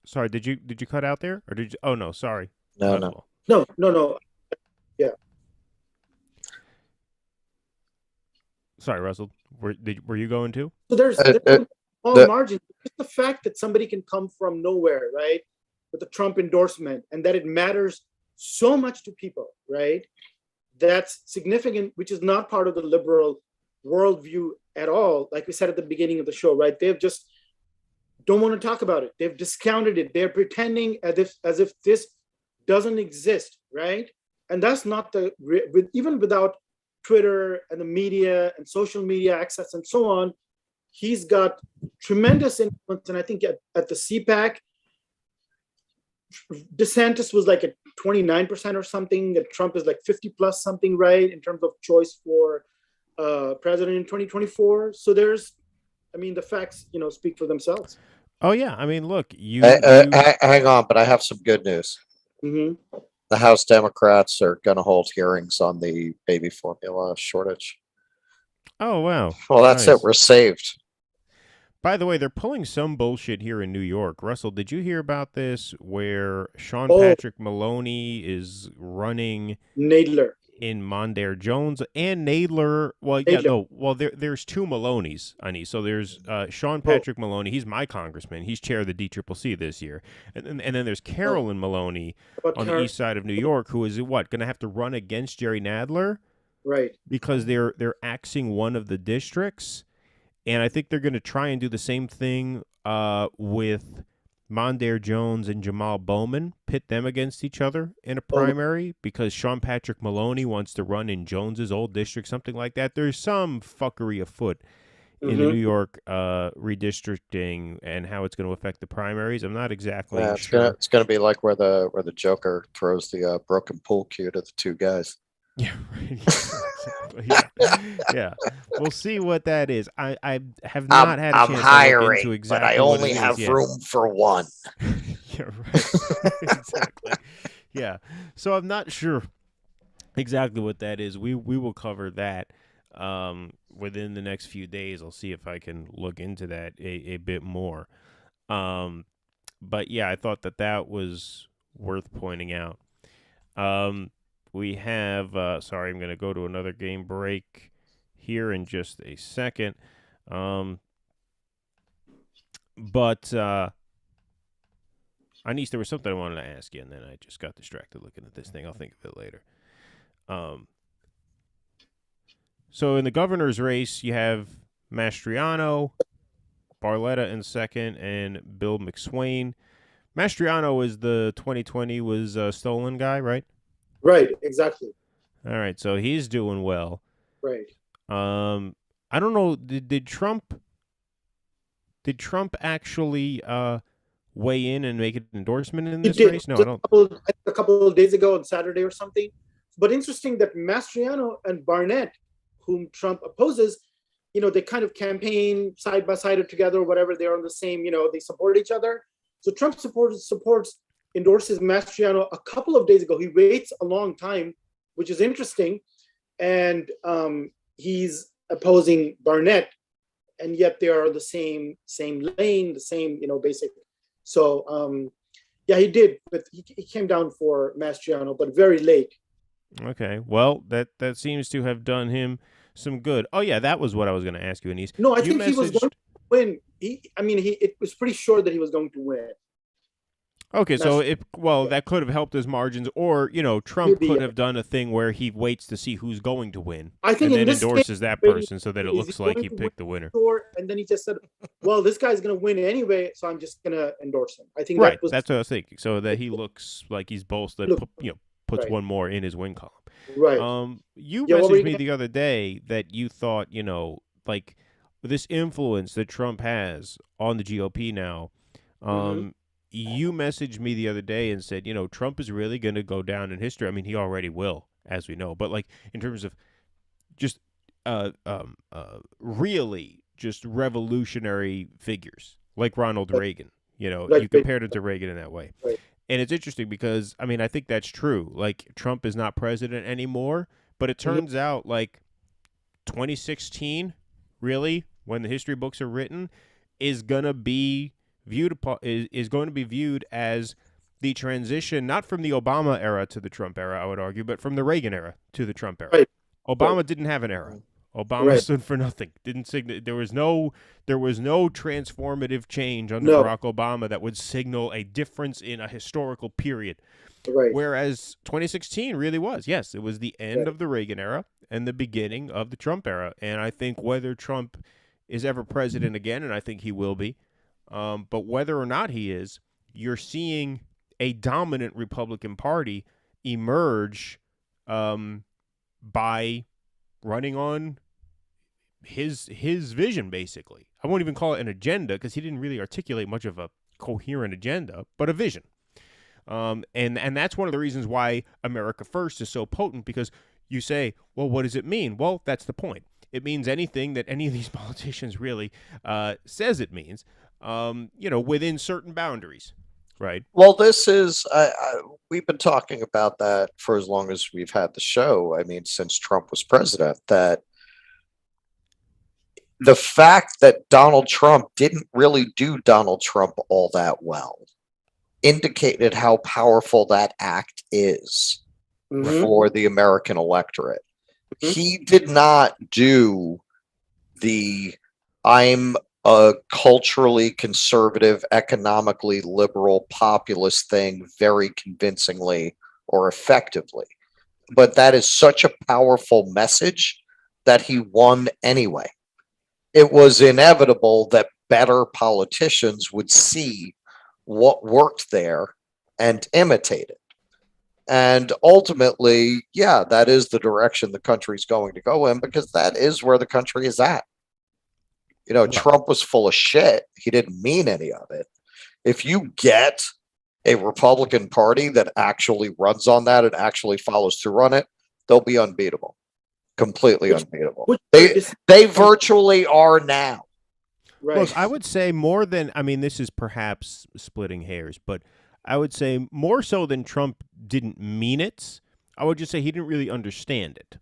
Sorry, did you cut out there, or did you? Oh no, sorry. No. Yeah. Sorry, Russell. Were you going to? So there's small margins. Just the fact that somebody can come from nowhere, right, with the Trump endorsement, and that it matters so much to people, right? That's significant, which is not part of the liberal worldview at all. Like we said at the beginning of the show, right? They've just don't want to talk about it. They've discounted it. They're pretending as if this doesn't exist, right? And that's not even without Twitter and the media and social media access and so on, he's got tremendous influence. And I think at the CPAC, DeSantis was like at 29% or something, that Trump is like 50 plus something, right, in terms of choice for president in 2024. So the facts, speak for themselves. Oh yeah, look, hang on, but I have some good news. Mm-hmm. The House Democrats are going to hold hearings on the baby formula shortage. Oh, wow. Well, that's Nice. it. We're saved. By the way, they're pulling some bullshit here in New York. Russell, did you hear about this where Sean Oh. Patrick Maloney is running Nadler. in Mondaire Jones and Nadler? Well, yeah, Nadler. no. Well, there's two Maloneys, Ani. So there's Sean Patrick Maloney. He's my congressman. He's chair of the DCCC this year. And then there's Carolyn Maloney on the east side of New York, who is what, going to have to run against Jerry Nadler? Right. Because they're axing one of the districts. And I think they're going to try and do the same thing with Mondaire Jones and Jamal Bowman, pit them against each other in a primary because Sean Patrick Maloney wants to run in Jones's old district, something like that. There's some fuckery afoot in the New York redistricting and how it's going to affect the primaries. I'm not exactly sure. It's going to be like where the Joker throws the broken pool cue to the two guys. Yeah, right. Exactly. Yeah. We'll see what that is. I have not had a chance to look into exactly but I what only it is have yet. room for one. Yeah, right. Exactly. Yeah. So I'm not sure exactly what that is. We will cover that within the next few days. I'll see if I can look into that a bit more. But yeah, I thought that was worth pointing out. We have, sorry, I'm going to go to another game break here in just a second. But, Anis, there was something I wanted to ask you, and then I just got distracted looking at this thing. I'll think of it later. So in the governor's race, you have Mastriano, Barletta in second, and Bill McSwain. Mastriano is the 2020 was stolen guy, right? Right, exactly. All right, so he's doing well. Right. I don't know. Did Trump actually weigh in and make an endorsement in this race? No, I don't. A couple of days ago on Saturday or something. But interesting that Mastriano and Barnett, whom Trump opposes, they kind of campaign side by side or together or whatever. They're on the same, they support each other. So Trump endorses Mastriano a couple of days ago. He waits a long time, which is interesting. And he's opposing Barnett, and yet they are the same lane, the same, basic. So, yeah, he did, but he came down for Mastriano, but very late. Okay, well, that seems to have done him some good. Oh, yeah, that was what I was going to ask you, Anis. No, I think he was going to win. It was pretty sure that he was going to win. Okay, so that could have helped his margins, or Trump could have done a thing where he waits to see who's going to win, I think, and then endorses that person so that it looks like he picked the winner. And then he just said, "Well, this guy's going to win anyway, so I'm just going to endorse him." I think that's what I was thinking. So that he looks like he's bolstered, puts one more in his win column. Right. You messaged me the other day that you thought, like this influence that Trump has on the GOP now. You messaged me the other day and said, Trump is really going to go down in history. I mean, he already will, as we know. But like in terms of just really just revolutionary figures like Ronald Reagan. You compared him to Reagan in that way. Right. And it's interesting because, I mean, I think that's true. Like Trump is not president anymore, but it turns out like 2016, really, when the history books are written, is going to be viewed as the transition, not from the Obama era to the Trump era, I would argue, but from the Reagan era to the Trump era. Right. Obama didn't have an era. Obama stood for nothing. Didn't signal. There was no transformative change under Barack Obama that would signal a difference in a historical period. Right. Whereas 2016 really was. Yes, it was the end of the Reagan era and the beginning of the Trump era. And I think whether Trump is ever president again, and I think he will be, but whether or not he is, you're seeing a dominant Republican Party emerge by running on his vision, basically. I won't even call it an agenda because he didn't really articulate much of a coherent agenda, but a vision. And that's one of the reasons why America First is so potent, because you say, well, what does it mean? Well, that's the point. It means anything that any of these politicians really says it means. Within certain boundaries. right? Well, this is, we've been talking about that for as long as we've had the show. I mean, since Trump was president, that the fact that Donald Trump didn't really do Donald Trump all that well indicated how powerful that act is Mm-hmm. for the American electorate. Mm-hmm. He did not do the I'm a culturally conservative, economically liberal, populist thing very convincingly or effectively. But that is such a powerful message that he won anyway. It was inevitable that better politicians would see what worked there and imitate it. And ultimately, yeah, that is the direction the country's going to go in because that is where the country is at. You know, Trump was full of shit. He didn't mean any of it. If you get a Republican Party that actually runs on that and actually follows through on it, they'll be unbeatable. Completely unbeatable. They virtually are now. Right. Look, I would say more than, I mean, this is perhaps splitting hairs, but I would say more so than Trump didn't mean it. I would just say he didn't really understand it.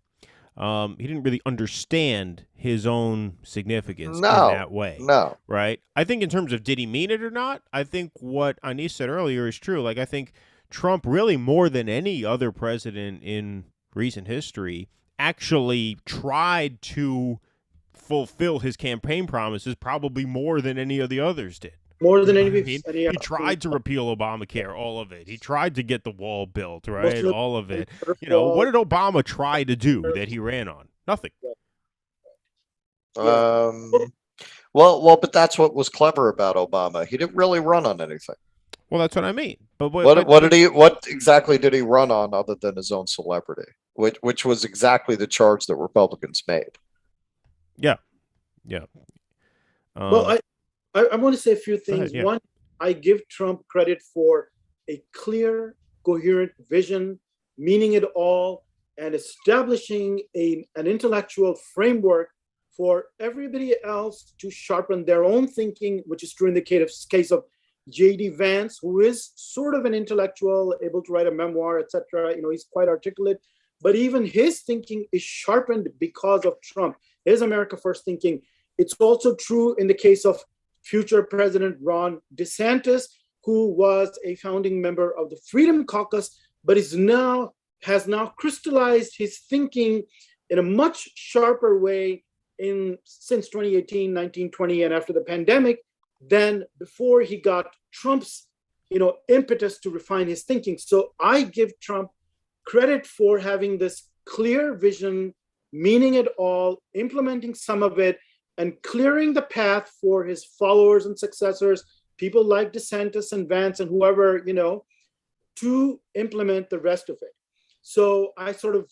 He didn't really understand his own significance in that way. No. Right? I think in terms of did he mean it or not, I think what Anis said earlier is true. Like, I think Trump really more than any other president in recent history actually tried to fulfill his campaign promises probably more than any of the others did. More than any. I mean, he tried to repeal Obamacare, all of it. He tried to get the wall built, right? All of it. You know, what did Obama try to do that he ran on? Nothing. Well, but that's what was clever about Obama. He didn't really run on anything. Well, that's what I mean. But what exactly did he run on other than his own celebrity, which was exactly the charge that Republicans made. Yeah. Well, I want to say a few things. Ahead, yeah. One, I give Trump credit for a clear, coherent vision, meaning it all, and establishing an intellectual framework for everybody else to sharpen their own thinking, which is true in the case of J.D. Vance, who is sort of an intellectual, able to write a memoir, etc. You know, he's quite articulate, but even his thinking is sharpened because of Trump. His America First thinking. It's also true in the case of future President Ron DeSantis, who was a founding member of the Freedom Caucus, but has now crystallized his thinking in a much sharper way since 2018, 1920, and after the pandemic than before he got Trump's impetus to refine his thinking. So I give Trump credit for having this clear vision, meaning it all, implementing some of it, and clearing the path for his followers and successors, people like DeSantis and Vance and whoever, to implement the rest of it. So I sort of,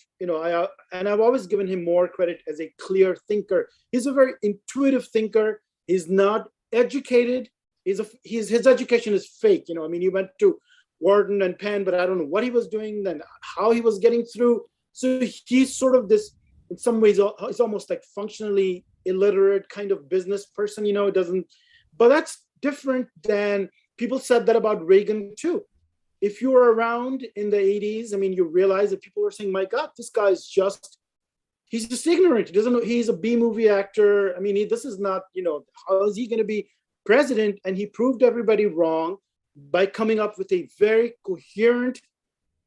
I've always given him more credit as a clear thinker. He's a very intuitive thinker. He's not educated. His education is fake. He went to Wharton and Penn, but I don't know what he was doing and how he was getting through. So he's sort of this, in some ways, it's almost like functionally illiterate kind of business person, it doesn't, but that's different than people said that about Reagan too. If you were around in the 80s, you realize that people were saying, my God, this guy's he's just ignorant. He doesn't know, he's a B-movie actor. This is not, how is he going to be president? And he proved everybody wrong by coming up with a very coherent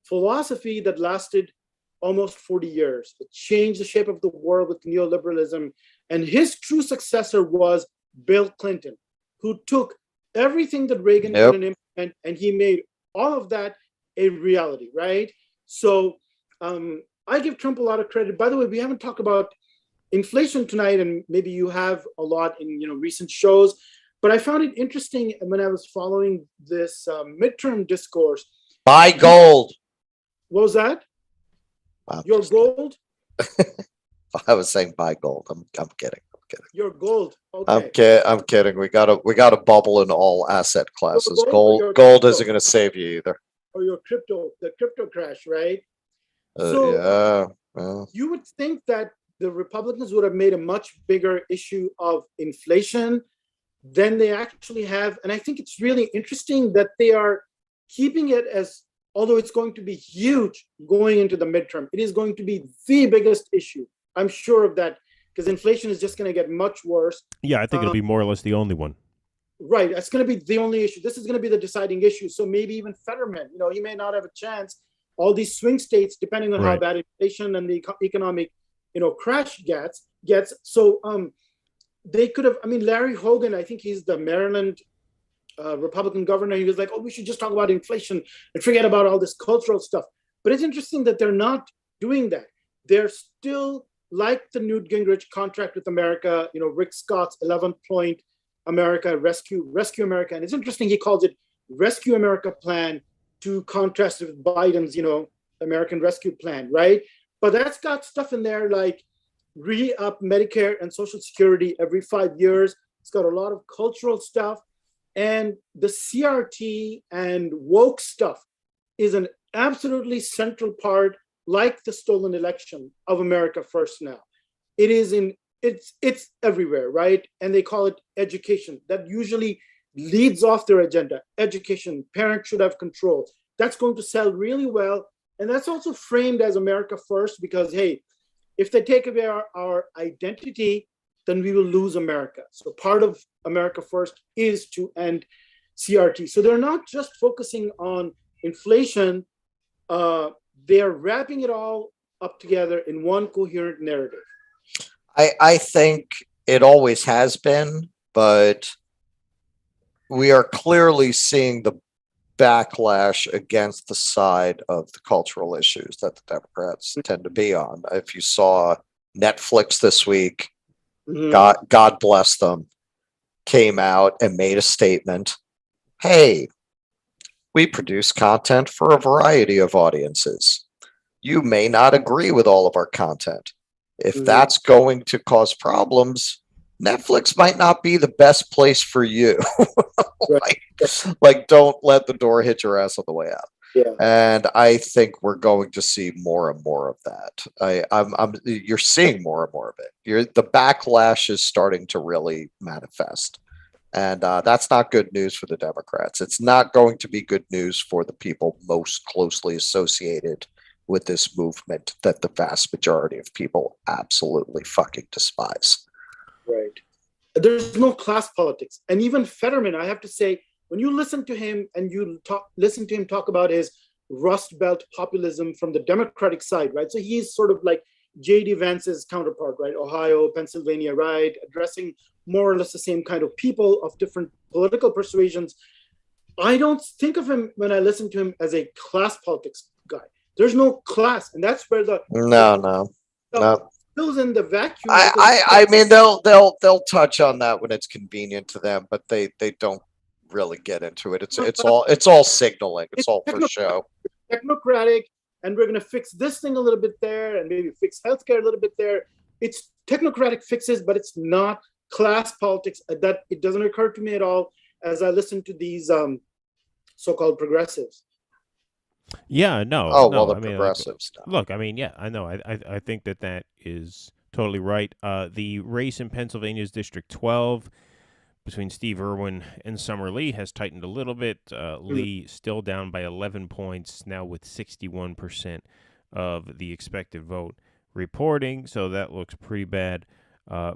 philosophy that lasted almost 40 years. It changed the shape of the world with neoliberalism. And his true successor was Bill Clinton, who took everything that Reagan did and he made all of that a reality, right? So I give Trump a lot of credit. By the way, we haven't talked about inflation tonight, and maybe you have a lot in recent shows, but I found it interesting when I was following this midterm discourse. Buy gold. What was that? Your gold? I was saying buy gold. I'm kidding. Your gold. Okay. I'm kidding. We got a bubble in all asset classes. Gold isn't going to save you either. Or the crypto crash, right? You would think that the Republicans would have made a much bigger issue of inflation then they actually have, and I think it's really interesting that they are keeping it as, although it's going to be huge going into the midterm, it is going to be the biggest issue. I'm sure of that, because inflation is just going to get much worse. Yeah, I think it'll be more or less the only one. Right. That's going to be the only issue. This is going to be the deciding issue. So maybe even Fetterman, he may not have a chance. All these swing states, depending on how bad inflation and the economic, crash gets. So they could have, Larry Hogan, I think he's the Maryland Republican governor. He was like, we should just talk about inflation and forget about all this cultural stuff. But it's interesting that they're not doing that. They're still like the Newt Gingrich contract with America, Rick Scott's 11-point America, Rescue America. And it's interesting, he calls it Rescue America Plan to contrast with Biden's, American Rescue Plan, right? But that's got stuff in there like re-up Medicare and Social Security every 5 years. It's got a lot of cultural stuff. And the CRT and woke stuff is an absolutely central part, like the stolen election, of America First now. It is it's everywhere, right? And they call it education. That usually leads off their agenda. Education, parents should have control. That's going to sell really well. And that's also framed as America First because, hey, if they take away our identity, then we will lose America. So part of America First is to end CRT. So they're not just focusing on inflation. They're wrapping it all up together in one coherent narrative. I think it always has been, but we are clearly seeing the backlash against the side of the cultural issues that the Democrats tend to be on. If you saw Netflix this week, God bless them, came out and made a statement. Hey, we produce content for a variety of audiences. You may not agree with all of our content. If that's going to cause problems, Netflix might not be the best place for you. like, don't let the door hit your ass on the way out. Yeah. And I think we're going to see more and more of that. You're seeing more and more of it. The backlash is starting to really manifest. And that's not good news for the Democrats. It's not going to be good news for the people most closely associated with this movement that the vast majority of people absolutely fucking despise. Right. There's no class politics. And even Fetterman, I have to say, when you listen to him and you listen to him talk about his Rust Belt populism from the Democratic side, right? So he's sort of like J.D. Vance's counterpart, right? Ohio, Pennsylvania, right? Addressing more or less the same kind of people of different political persuasions. I don't think of him, when I listen to him, as a class politics guy. There's no class, and that's where the no fills in the vacuum. I mean they'll touch on that when it's convenient to them, but they don't really get into it. It's all signaling. It's all for show. Technocratic, and we're going to fix this thing a little bit there, and maybe fix healthcare a little bit there. It's technocratic fixes, but it's not class politics. That it doesn't occur to me at all as I listen to these so-called progressives. Yeah, no. The progressives. Look, I know. I think that is totally right. The race in Pennsylvania's District 12 between Steve Irwin and Summer Lee has tightened a little bit. Lee still down by 11 points, now with 61% of the expected vote reporting. So that looks pretty bad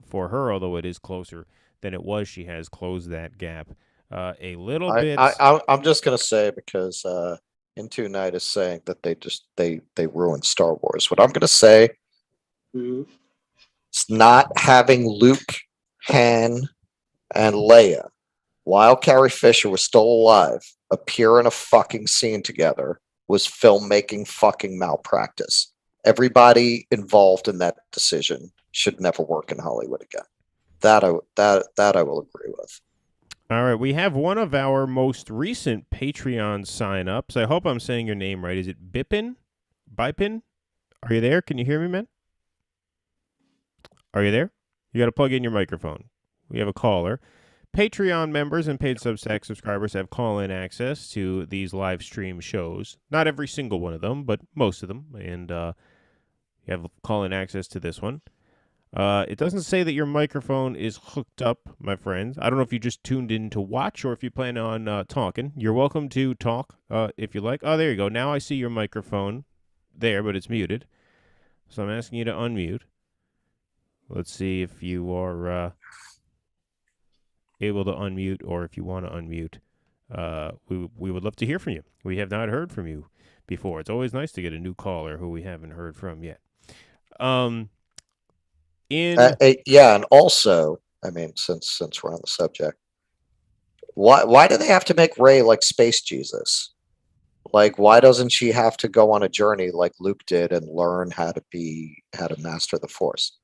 for her, although it is closer than it was. She has closed that gap a little bit. I'm just going to say, because Into Night is saying that they ruined Star Wars. What I'm going to say, it's not having Luke, Han, and Leia, while Carrie Fisher was still alive, appear in a fucking scene together was filmmaking fucking malpractice. Everybody involved in that decision should never work in Hollywood again. That I will agree with. All right, we have one of our most recent Patreon sign-ups. I hope I'm saying your name right. Is it Bipin? Bipin? Are you there? Can you hear me, man? Are you there? You got to plug in your microphone. We have a caller. Patreon members and paid Substack subscribers have call-in access to these live stream shows. Not every single one of them, but most of them. And you have call-in access to this one. It doesn't say that your microphone is hooked up, my friend. I don't know if you just tuned in to watch or if you plan on talking. You're welcome to talk if you like. Oh, there you go. Now I see your microphone there, but it's muted. So I'm asking you to unmute. Let's see if you are able to unmute or if you want to unmute. We would love to hear from you. We have not heard from you before. It's always nice to get a new caller who we haven't heard from yet. Yeah, and also, I mean, since we're on the subject, why do they have to make Rey like Space Jesus? Like, why doesn't she have to go on a journey like Luke did and learn how to master the Force?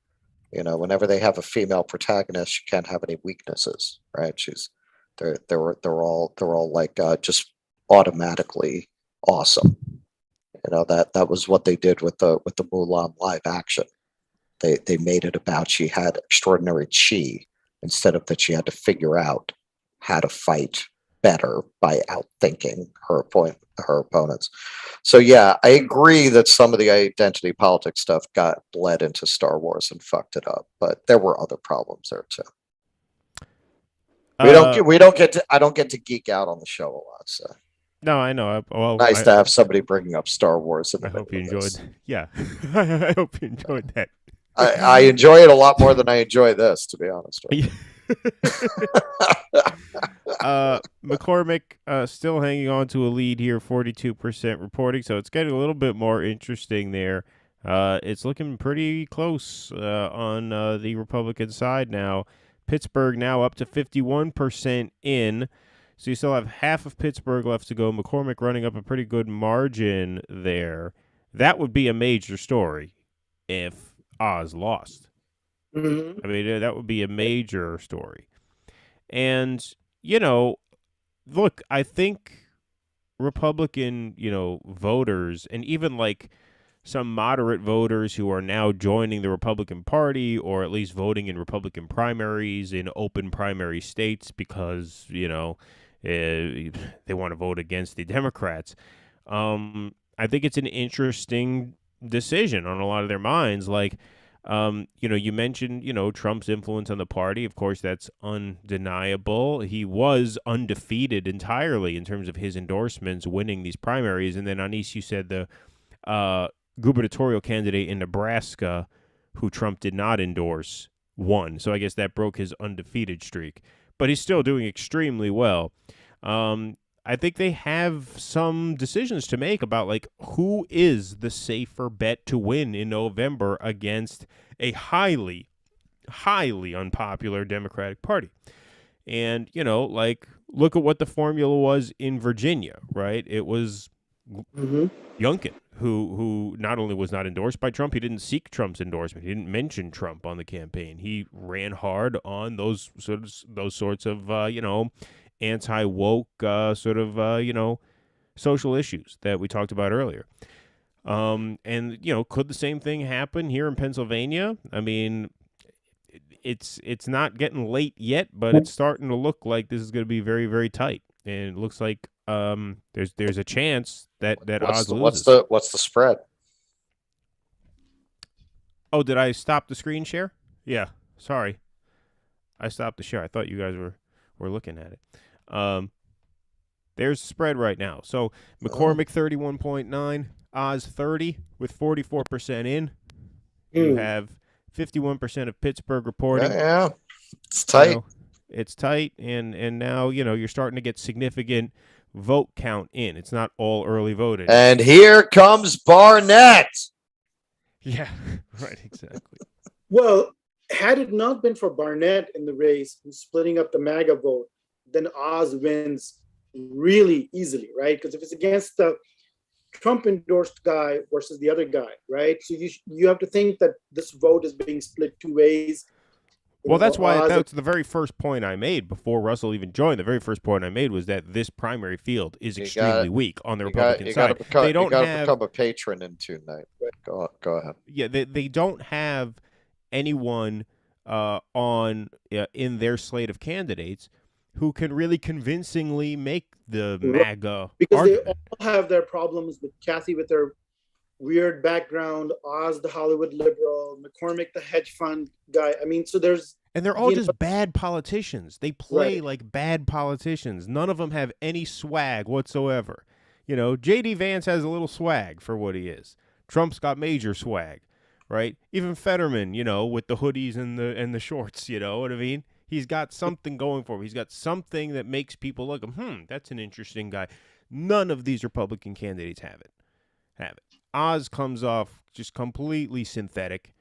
You know, whenever they have a female protagonist, she can't have any weaknesses, right? They're all like just automatically awesome. You know, that was what they did with the Mulan live action. They made it about she had extraordinary chi instead of that she had to figure out how to fight better by outthinking her opponents. So yeah, I agree that some of the identity politics stuff got bled into Star Wars and fucked it up, but there were other problems there too. I don't get to geek out on the show a lot, so. No, I know. Nice to have somebody bringing up Star Wars. I hope you enjoyed. Yeah, I hope you enjoyed that. I enjoy it a lot more than I enjoy this, to be honest with you. McCormick still hanging on to a lead here, 42% reporting, so it's getting a little bit more interesting there. It's looking pretty close on the Republican side now. Pittsburgh now up to 51% in. So you still have half of Pittsburgh left to go. McCormick running up a pretty good margin there. That would be a major story if Oz lost. Mm-hmm. I mean, that would be a major story. And, you know, look, I think Republican, voters and even like some moderate voters who are now joining the Republican Party or at least voting in Republican primaries in open primary states because, they want to vote against the Democrats. I think it's an interesting decision on a lot of their minds. Like, you mentioned, Trump's influence on the party. Of course, that's undeniable. He was undefeated entirely in terms of his endorsements winning these primaries. And then, Anis, you said the gubernatorial candidate in Nebraska who Trump did not endorse won. So I guess that broke his undefeated streak. But he's still doing extremely well. I think they have some decisions to make about, like, who is the safer bet to win in November against a highly, highly unpopular Democratic Party. And, look at what the formula was in Virginia, right? It was Youngkin, who not only was not endorsed by Trump, he didn't seek Trump's endorsement. He didn't mention Trump on the campaign. He ran hard on those sorts of, anti-woke social issues that we talked about earlier. And, could the same thing happen here in Pennsylvania? I mean, it's not getting late yet, but it's starting to look like this is going to be very, very tight. And it looks like there's a chance that Oz loses. What's the spread? Oh, did I stop the screen share? Yeah, sorry. I stopped the share. I thought you guys were looking at it. There's the spread right now. So McCormick 31.9, Oz 30 with 44% in. You have 51% of Pittsburgh reporting. Yeah, it's tight. It's tight, and now you're starting to get significant vote count in. It's not all early voting. And here comes Barnett. Yeah, right, exactly. Well, had it not been for Barnett in the race, who's splitting up the MAGA vote, then Oz wins really easily, right? Because if it's against the Trump-endorsed guy versus the other guy, right? So you have to think that this vote is being split two ways. Well, that's why that's the very first point I made before Russell even joined. The very first point I made was that this primary field is extremely weak on the Republican side. They don't have become a patron in tonight. Go ahead. Yeah, they don't have anyone in their slate of candidates who can really convincingly make the MAGA because argument. They all have their problems with Kathy with her weird background, Oz, the Hollywood liberal, McCormick, the hedge fund guy. I mean, so there's, And they're all just bad politicians. They play right. like bad politicians. None of them have any swag whatsoever. You know, J.D. Vance has a little swag for what he is. Trump's got major swag, right? Even Fetterman, you know, with the hoodies and the shorts, you know what I mean? He's got something going for him. He's got something that makes people look, that's an interesting guy. None of these Republican candidates have it. Oz comes off just completely synthetic.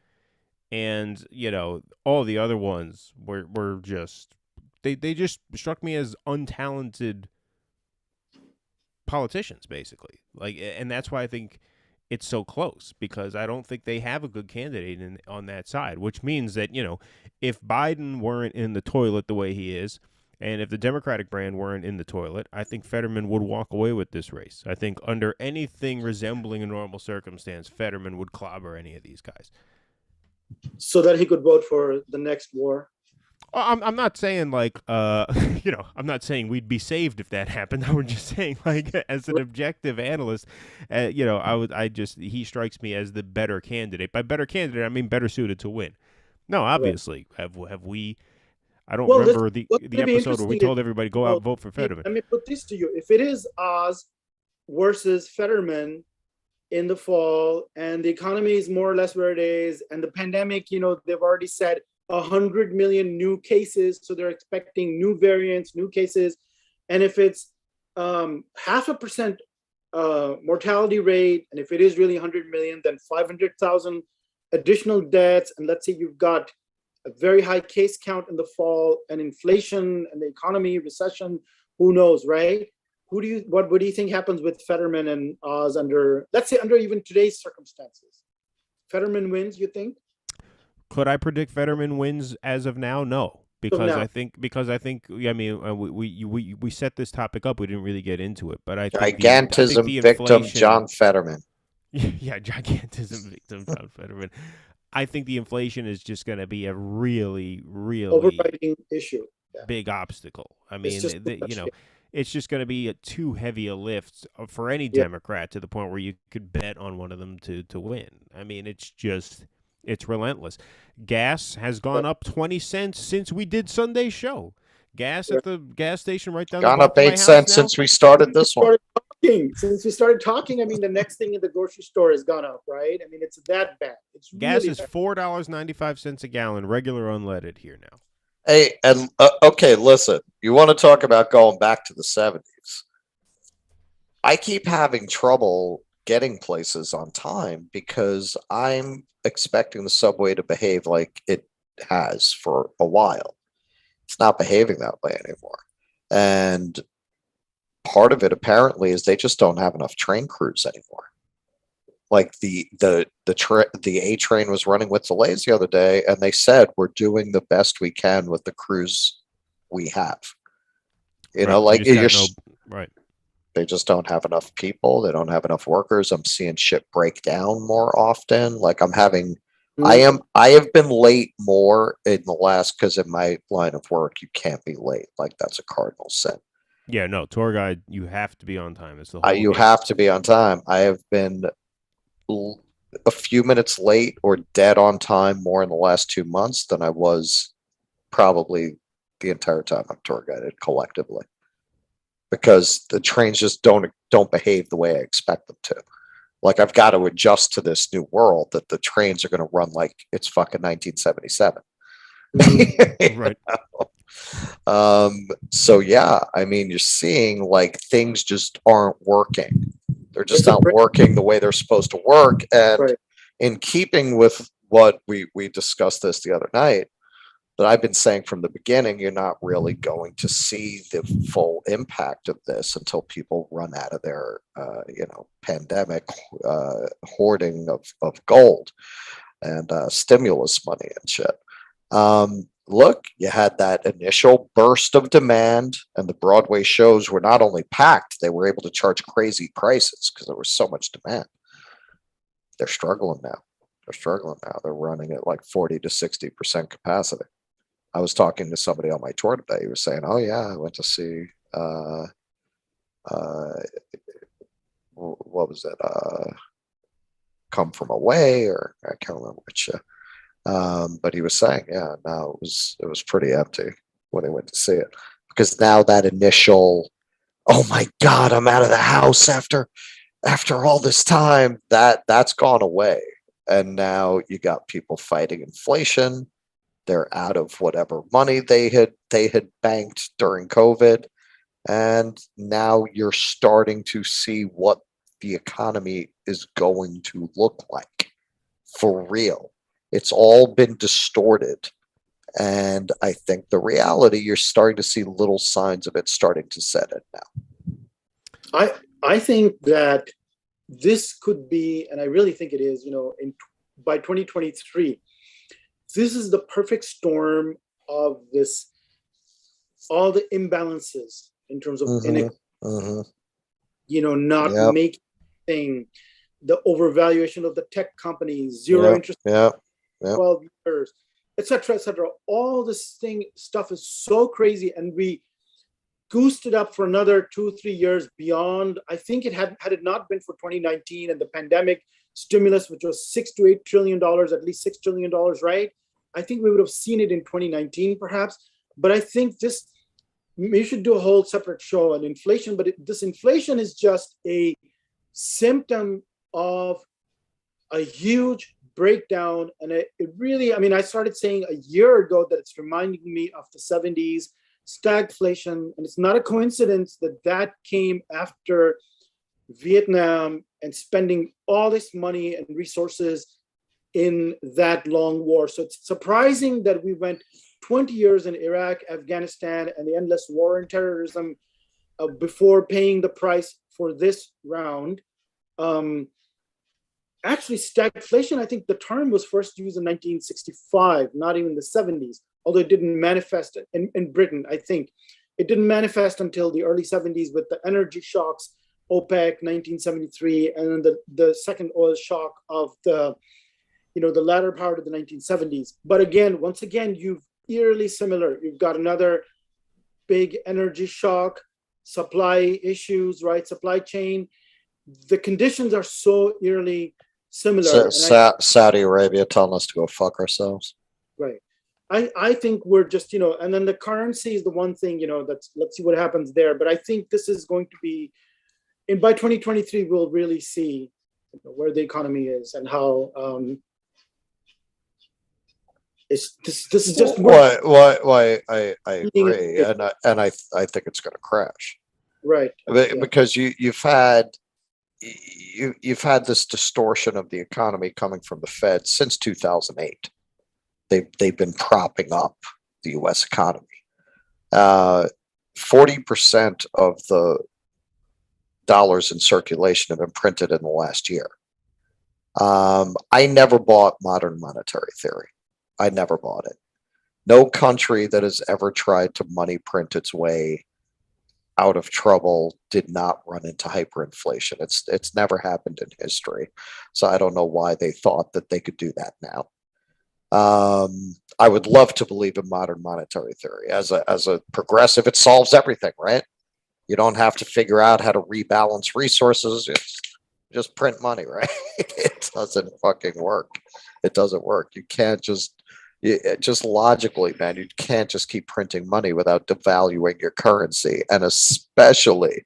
And, you know, all the other ones were just, they just struck me as untalented politicians, basically. Like, and that's why I think it's so close, because I don't think they have a good candidate on that side, which means that, you know, if Biden weren't in the toilet the way he is, and if the Democratic brand weren't in the toilet, I think Fetterman would walk away with this race. I think under anything resembling a normal circumstance, Fetterman would clobber any of these guys. So that he could vote for the next war. I'm not saying like you know, I'm not saying we'd be saved if that happened. I was just saying, like, as an objective analyst, you know, he strikes me as the better candidate. By better candidate, I mean better suited to win. No, obviously, have we? I don't remember the episode where we told everybody go out and vote for Fetterman. Let me put this to you: if it is Oz versus Fetterman in the fall, and the economy is more or less where it is, and the pandemic, you know, they've already said 100 million new cases, so they're expecting new variants, new cases. And if it's 0.5% mortality rate, and if it is really 100 million, then 500,000 additional deaths, and let's say you've got a very high case count in the fall, and inflation and the economy, recession, who knows, right? What do you think happens with Fetterman and Oz under, let's say, under even today's circumstances? Fetterman wins, you think? Could I predict Fetterman wins as of now? No, because I think I mean, we set this topic up. We didn't really get into it, but I think gigantism victim John Fetterman. Yeah, gigantism victim John Fetterman. I think the inflation is just going to be a really, really overriding issue, big obstacle. I mean, you know, it's just going to be too heavy a lift for any Democrat to the point where you could bet on one of them to win. I mean, it's relentless. Gas has gone up 20 cents since we did Sunday's show. Gas at the gas station right down the block. Gone up 8 cents since we started this one. Since we started talking, I mean, the next thing in the grocery store has gone up, right? I mean, it's that bad. It's gas really is $4.95 a gallon, regular unleaded here now. Hey, and okay, listen, you want to talk about going back to the 70s. I keep having trouble getting places on time because I'm expecting the subway to behave like it has for a while. It's not behaving that way anymore. And part of it apparently is they just don't have enough train crews anymore. Like the A train was running with delays the other day, and they said we're doing the best we can with the crews we have. You know, like right. They just don't have enough people. They don't have enough workers. I'm seeing shit break down more often. Like I have been late more in the last, because in my line of work, you can't be late. Like that's a cardinal sin. Yeah, no, tour guide, you have to be on time. It's the whole have to be on time. I have been a few minutes late or dead on time more in the last 2 months than I was probably the entire time I'm tour guided collectively, because the trains just don't behave the way I expect them to. Like I've got to adjust to this new world that the trains are going to run like it's fucking 1977. Right. So yeah, I mean, you're seeing like things just aren't working. They're just not working the way they're supposed to work. And in keeping with what we discussed this the other night, that I've been saying from the beginning, you're not really going to see the full impact of this until people run out of their, pandemic hoarding of gold and stimulus money and shit. Look, you had that initial burst of demand, and the Broadway shows were not only packed, they were able to charge crazy prices because there was so much demand. They're struggling now. They're running at like 40 to 60% capacity. I was talking to somebody on my tour today. He was saying, "Oh yeah, I went to see what was it? Come From Away, or I can't remember which. But he was saying, yeah, no, it was pretty empty when he went to see it, because now that initial, oh my God, I'm out of the house after all this time, that's gone away, and now you got people fighting inflation. They're out of whatever money they had banked during COVID, and now you're starting to see what the economy is going to look like for real. It's all been distorted. And I think the reality, you're starting to see little signs of it starting to set in now. I think that this could be, and I really think it is, by 2023, this is the perfect storm of this, all the imbalances in terms of not making the overvaluation of the tech companies, zero interest, 12 years, etc., etc. All this stuff is so crazy, and we goosed it up for another 2-3 years beyond. I think it had it not been for 2019 and the pandemic stimulus, which was $6 to $8 trillion, at least $6 trillion, right? I think we would have seen it in 2019, perhaps. But I think we should do a whole separate show on inflation. But this inflation is just a symptom of a huge breakdown. And it really, I started saying a year ago that it's reminding me of the 70s stagflation. And it's not a coincidence that came after Vietnam and spending all this money and resources in that long war. So it's surprising that we went 20 years in Iraq, Afghanistan, and the endless war and terrorism before paying the price for this round. Actually, stagflation, I think the term was first used in 1965, not even the 70s, although it didn't manifest in Britain, I think. It didn't manifest until the early 70s with the energy shocks, OPEC, 1973, and then the second oil shock of the latter part of the 1970s. But again, once again, you've eerily similar. You've got another big energy shock, supply issues, right? Supply chain. The conditions are so eerily similar. Saudi Arabia telling us to go fuck ourselves. Right. I think we're just, and then the currency is the one thing, let's see what happens there. But I think this is going to be, and by 2023, we'll really see where the economy is and how this is just why I agree, and I think it's going to crash, right? Because you've had this distortion of the economy coming from the Fed since 2008. They've been propping up the U.S. economy. 40% of the dollars in circulation have been printed in the last year. I never bought modern monetary theory. I never bought it. No country that has ever tried to money print its way out of trouble did not run into hyperinflation. It's never happened in history. So I don't know why they thought that they could do that now. I would love to believe in modern monetary theory. As a progressive, it solves everything, right? You don't have to figure out how to rebalance resources. Just print money, right? It doesn't fucking work. It doesn't work. You can't just logically, man, you can't just keep printing money without devaluing your currency. And especially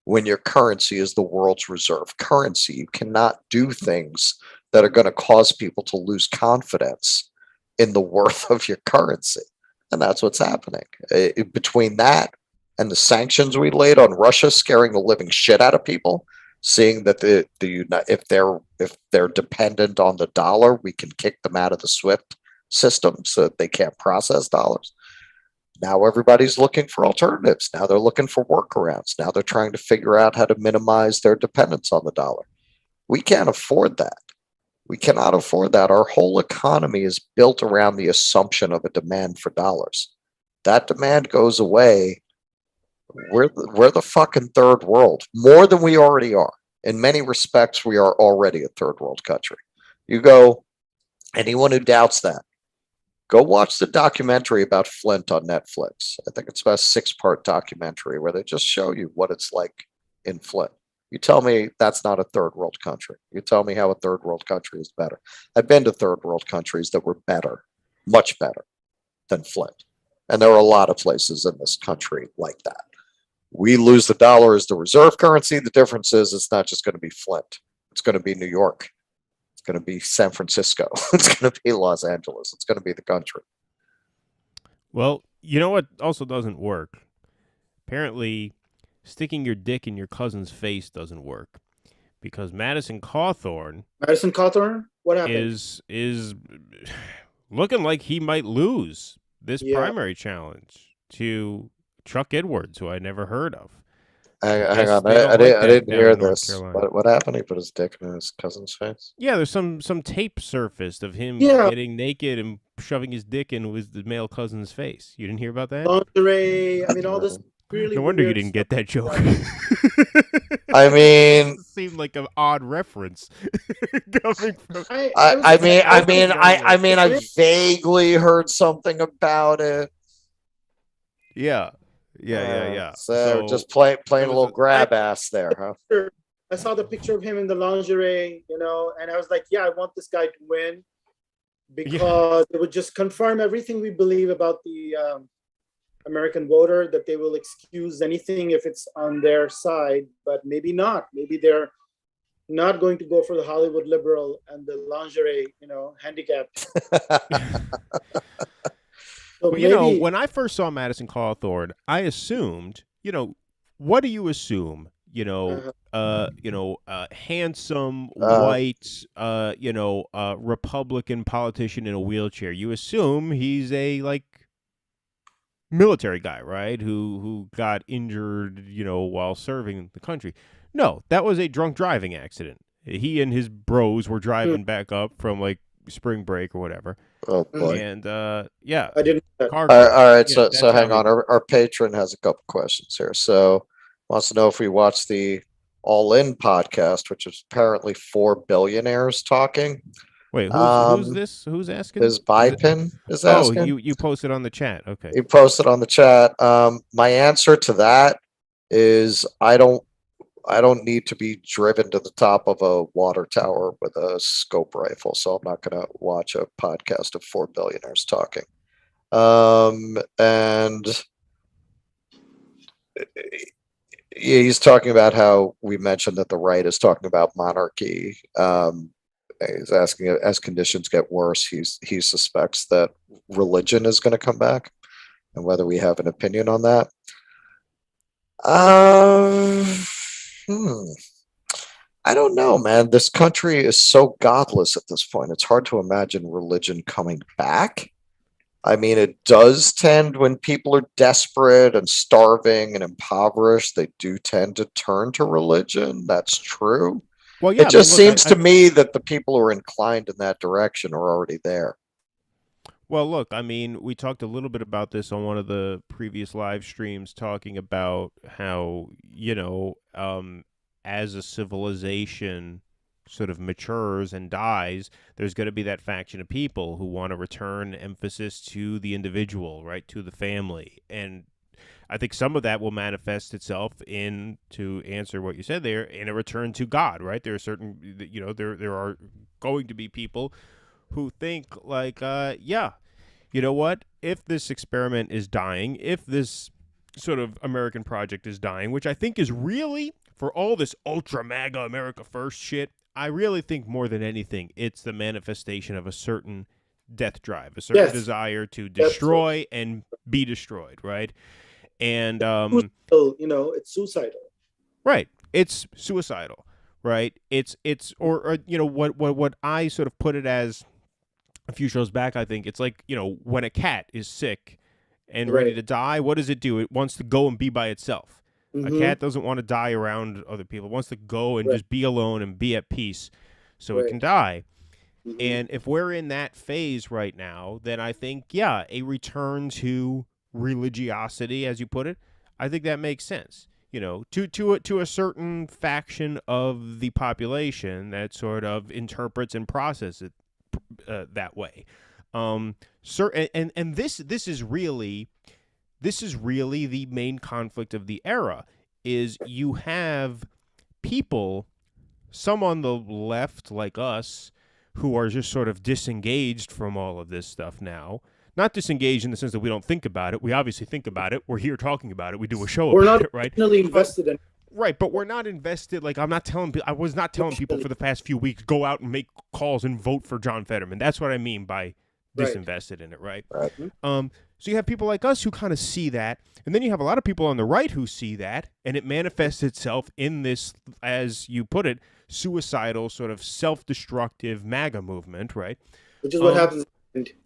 when your currency is the world's reserve currency, you cannot do things that are going to cause people to lose confidence in the worth of your currency. And that's what's happening. Between that and the sanctions we laid on Russia, scaring the living shit out of people, seeing that if they're dependent on the dollar, we can kick them out of the SWIFT system so that they can't process dollars. Now everybody's looking for alternatives. Now they're looking for workarounds. Now they're trying to figure out how to minimize their dependence on the dollar. We can't afford that. We cannot afford that. Our whole economy is built around the assumption of a demand for dollars. That demand goes away. We're the fucking third world, more than we already are. In many respects, we are already a third world country. Anyone who doubts that, go watch the documentary about Flint on Netflix. I think it's about a 6-part documentary where they just show you what it's like in Flint. You tell me that's not a third world country. You tell me how a third world country is better. I've been to third world countries that were better, much better than Flint. And there are a lot of places in this country like that. We lose the dollar as the reserve currency. The difference is it's not just going to be Flint. It's going to be New York. It's going to be San Francisco. It's going to be Los Angeles. It's going to be the country. Well, you know what also doesn't work? Apparently, sticking your dick in your cousin's face doesn't work, because Madison Cawthorn what happened? is looking like he might lose this primary challenge to Chuck Edwards, who I never heard of. Hang on, I didn't hear this. What happened? He put his dick in his cousin's face? Yeah, there's some tape surfaced of him getting naked and shoving his dick in with the male cousin's face. You didn't hear about that? Lingerie, I mean, all this really no wonder you didn't get that joke. I mean, it seemed like an odd reference coming from. I vaguely heard something about it. Yeah. So just playing a little grab ass there, huh? I saw the picture of him in the lingerie, and I was like, yeah, I want this guy to win, because it would just confirm everything we believe about the American voter, that they will excuse anything if it's on their side, but maybe not. Maybe they're not going to go for the Hollywood liberal and the lingerie, handicapped. So well, when I first saw Madison Cawthorn, I assumed, what do you assume? Handsome, white, Republican politician in a wheelchair. You assume he's a military guy, right? Who got injured, while serving the country. No, that was a drunk driving accident. He and his bros were driving back up from spring break or whatever. Oh boy! I And didn't. All right. So hang on. Our patron has a couple questions here. So wants to know if we watched the All In podcast, which is apparently 4 billionaires talking. Wait, who's this? Who's asking? Is Bipin is asking? Oh, you posted on the chat. Okay. You posted on the chat. My answer to that is I don't need to be driven to the top of a water tower with a scope rifle, so I'm not going to watch a podcast of 4 billionaires talking. And he's talking about how we mentioned that the right is talking about monarchy. He's asking, as conditions get worse, he suspects that religion is going to come back, and whether we have an opinion on that. I don't know, man. This country is so godless at this point. It's hard to imagine religion coming back. I mean, it does tend, when people are desperate and starving and impoverished, they do tend to turn to religion. That's true. Well, yeah, it just seems to me that the people who are inclined in that direction are already there. Well, look, I mean, we talked a little bit about this on one of the previous live streams, talking about how, as a civilization sort of matures and dies, there's going to be that faction of people who want to return emphasis to the individual, right, to the family. And I think some of that will manifest itself in, to answer what you said there, in a return to God, right? There are certain, there are going to be people who think you know what? If this experiment is dying, if this sort of American project is dying, which I think is really, for all this ultra MAGA America first shit, I really think more than anything, it's the manifestation of a certain death drive, a certain desire to destroy and be destroyed, right? And it's suicidal. Right. It's suicidal, right? It's or what I sort of put it as a few shows back, I think it's like, when a cat is sick and ready to die, what does it do? It wants to go and be by itself. Mm-hmm. A cat doesn't want to die around other people. It wants to go and just be alone and be at peace so it can die. Mm-hmm. And if we're in that phase right now, then I think, a return to religiosity, as you put it, I think that makes sense. To a certain faction of the population that sort of interprets and processes it that way. And this is really the main conflict of the era, is you have people, some on the left like us, who are just sort of disengaged from all of this stuff now. Not disengaged in the sense that we don't think about it. We obviously think about it. We're here talking about it. We do a show We're about not it, right? emotionally invested in. Right, but we're not invested. Like, I was not telling people for the past few weeks, go out and make calls and vote for John Fetterman. That's what I mean by disinvested in it, right? Right. So you have people like us who kind of see that, and then you have a lot of people on the right who see that, and it manifests itself in this, as you put it, suicidal, sort of self-destructive MAGA movement, right? Which is what happens.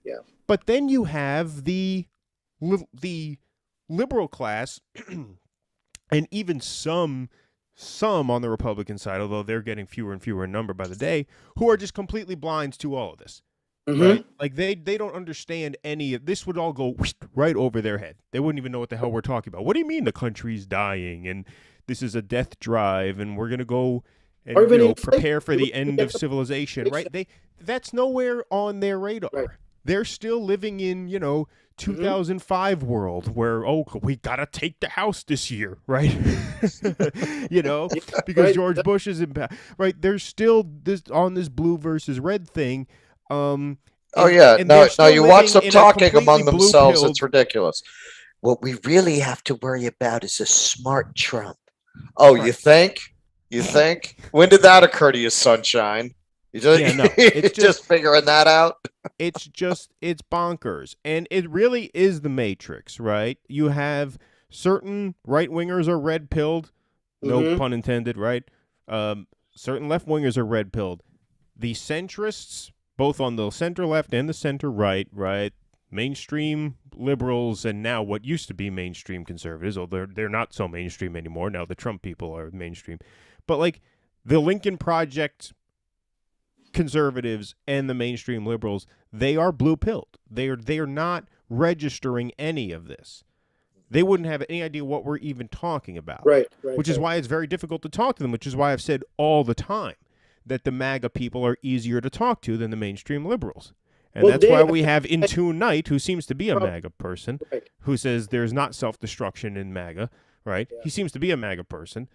Yeah. But then you have the liberal class, and even some on the Republican side, although they're getting fewer and fewer in number by the day, who are just completely blind to all of this. Right? Like they don't understand any of this. Would all go right over their head. They wouldn't even know what the hell we're talking about. What do you mean the country's dying and this is a death drive and we're gonna go and prepare for the end of civilization? Right? That's nowhere on their radar. Right. They're still living in 2005 world where we gotta take the House this year, right? Because George Bush is in power. Right? They're still on this blue versus red thing. No, you watch them talking among themselves. It's ridiculous. What we really have to worry about is a smart Trump. Oh, right. You think? When did that occur to you, Sunshine? It's just figuring that out. It's bonkers. And it really is the Matrix, right? You have certain right-wingers are red-pilled. No pun intended, right? Certain left-wingers are red-pilled. The centrists, both on the center-left and the center-right, right? Mainstream liberals and now what used to be mainstream conservatives, although they're not so mainstream anymore. Now the Trump people are mainstream. But like the Lincoln Project conservatives and the mainstream liberals, they are blue-pilled. They are not registering any of this. They wouldn't have any idea what we're even talking about. Right. Which is why it's very difficult to talk to them, which is why I've said all the time that the MAGA people are easier to talk to than the mainstream liberals. And that's why we have Intune Knight, who seems to be a MAGA person, who says there's not self-destruction in MAGA, right? Yeah. He seems to be a MAGA person.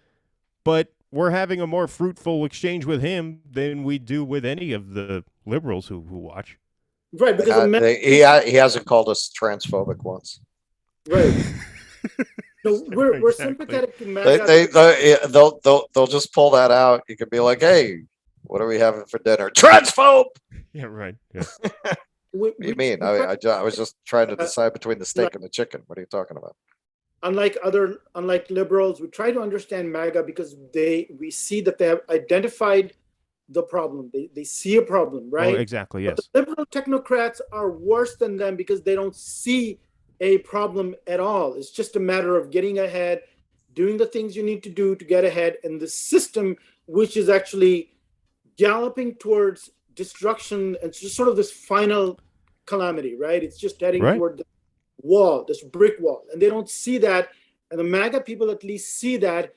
But we're having a more fruitful exchange with him than we do with any of the liberals who watch. Right, because he hasn't called us transphobic once. Right. So we're sympathetic to MAGA. They'll just pull that out. You could be like, hey, what are we having for dinner? Transphobe! Yeah, right. Yeah. What do you mean? I was just trying to decide between the steak and the chicken. What are you talking about? Unlike liberals, we try to understand MAGA because we see that they have identified the problem. They see a problem, right? Oh, exactly, yes. But the liberal technocrats are worse than them because they don't see a problem at all. It's just a matter of getting ahead, doing the things you need to do to get ahead, and the system, which is actually galloping towards destruction and just sort of this final calamity, right? It's just heading toward the wall, this brick wall, and they don't see that. And the MAGA people at least see that,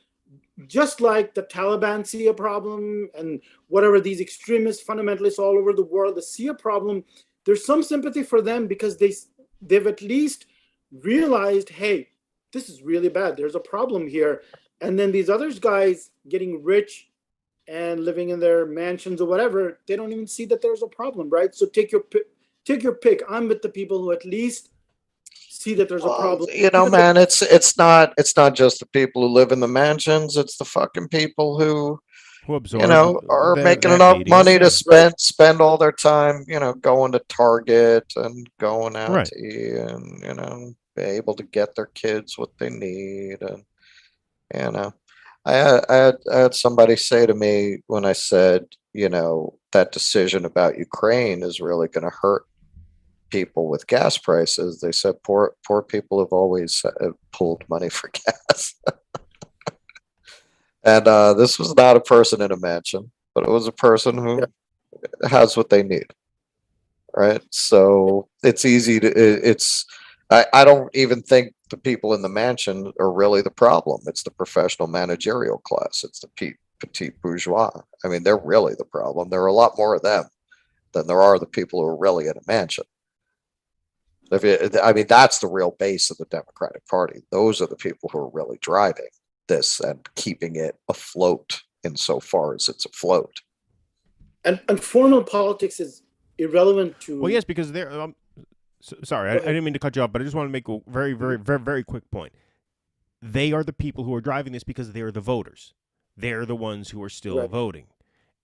just like the Taliban see a problem and whatever these extremist fundamentalists all over the world, they see a problem. There's some sympathy for them because they've at least realized, hey, this is really bad. There's a problem here. And then these other guys getting rich and living in their mansions or whatever, they don't even see that there's a problem, right? So take your pick. I'm with the people who at least see that there's a problem. Man, it's not just the people who live in the mansions. It's the fucking people who are making enough money to spend all their time, going to Target and going out to eat and, be able to get their kids what they need. And, I had somebody say to me when I said, that decision about Ukraine is really going to hurt people with gas prices. They said poor people have always pulled money for gas. And this was not a person in a mansion, but it was a person who has what they need. Right. So it's easy to I don't even think the people in the mansion are really the problem. It's the professional managerial class. It's the petit bourgeois. I mean, they're really the problem. There are a lot more of them than there are the people who are really in a mansion. That's the real base of the Democratic Party. Those are the people who are really driving this and keeping it afloat insofar as it's afloat. And formal politics is irrelevant to. Well, yes, because they're. Sorry, I didn't mean to cut you off, but I just want to make a very, very, very, very quick point. They are the people who are driving this because they're the voters. They're the ones who are still voting.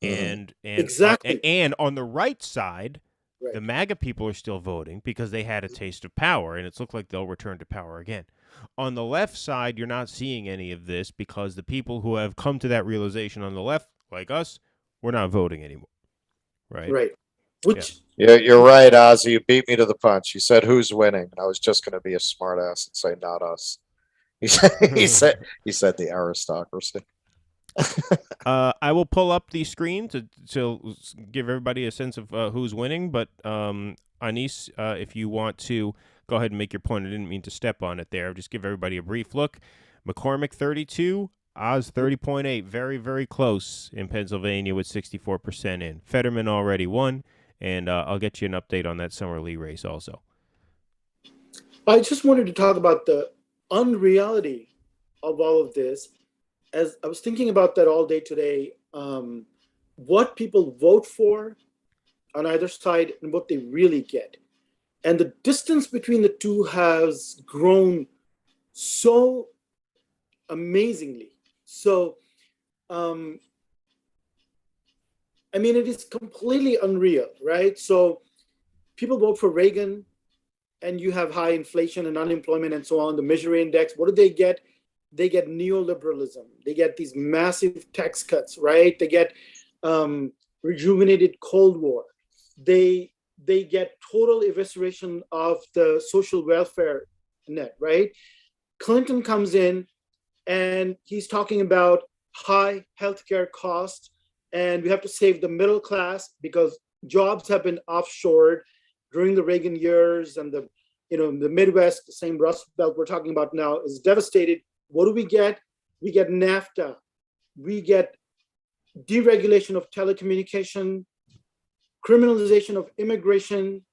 And exactly. And on the right side, Right. the MAGA people are still voting because they had a taste of power, and it's looked like they'll return to power again. On the left side, you're not seeing any of this because the people who have come to that realization on the left, like us, we're not voting anymore. Right. Right. Which Yeah, you're right, Ozzy. You beat me to the punch. You said who's winning, and I was just going to be a smartass and say not us. He said the aristocracy. I will pull up the screen to give everybody a sense of who's winning. But Anis, if you want to go ahead and make your point, I didn't mean to step on it there. Just give everybody a brief look. McCormick 32, Oz 30.8, very, very close in Pennsylvania with 64% in. Fetterman already won, and I'll get you an update on that Summer Lee race also. I just wanted to talk about the unreality of all of this. As I was thinking about that all day today, what people vote for on either side and what they really get. And the distance between the two has grown so amazingly. So, I mean, it is completely unreal, right? So people vote for Reagan and you have high inflation and unemployment and so on, the Misery Index. What do they get? They get neoliberalism. They get these massive tax cuts, right? They get rejuvenated Cold War. They get total evisceration of the social welfare net, right? Clinton comes in and he's talking about high healthcare costs, and we have to save the middle class because jobs have been offshored during the Reagan years, and the Midwest, the same Rust Belt we're talking about now, is devastated. What do we get? We get NAFTA. We get deregulation of telecommunication, criminalization of immigration.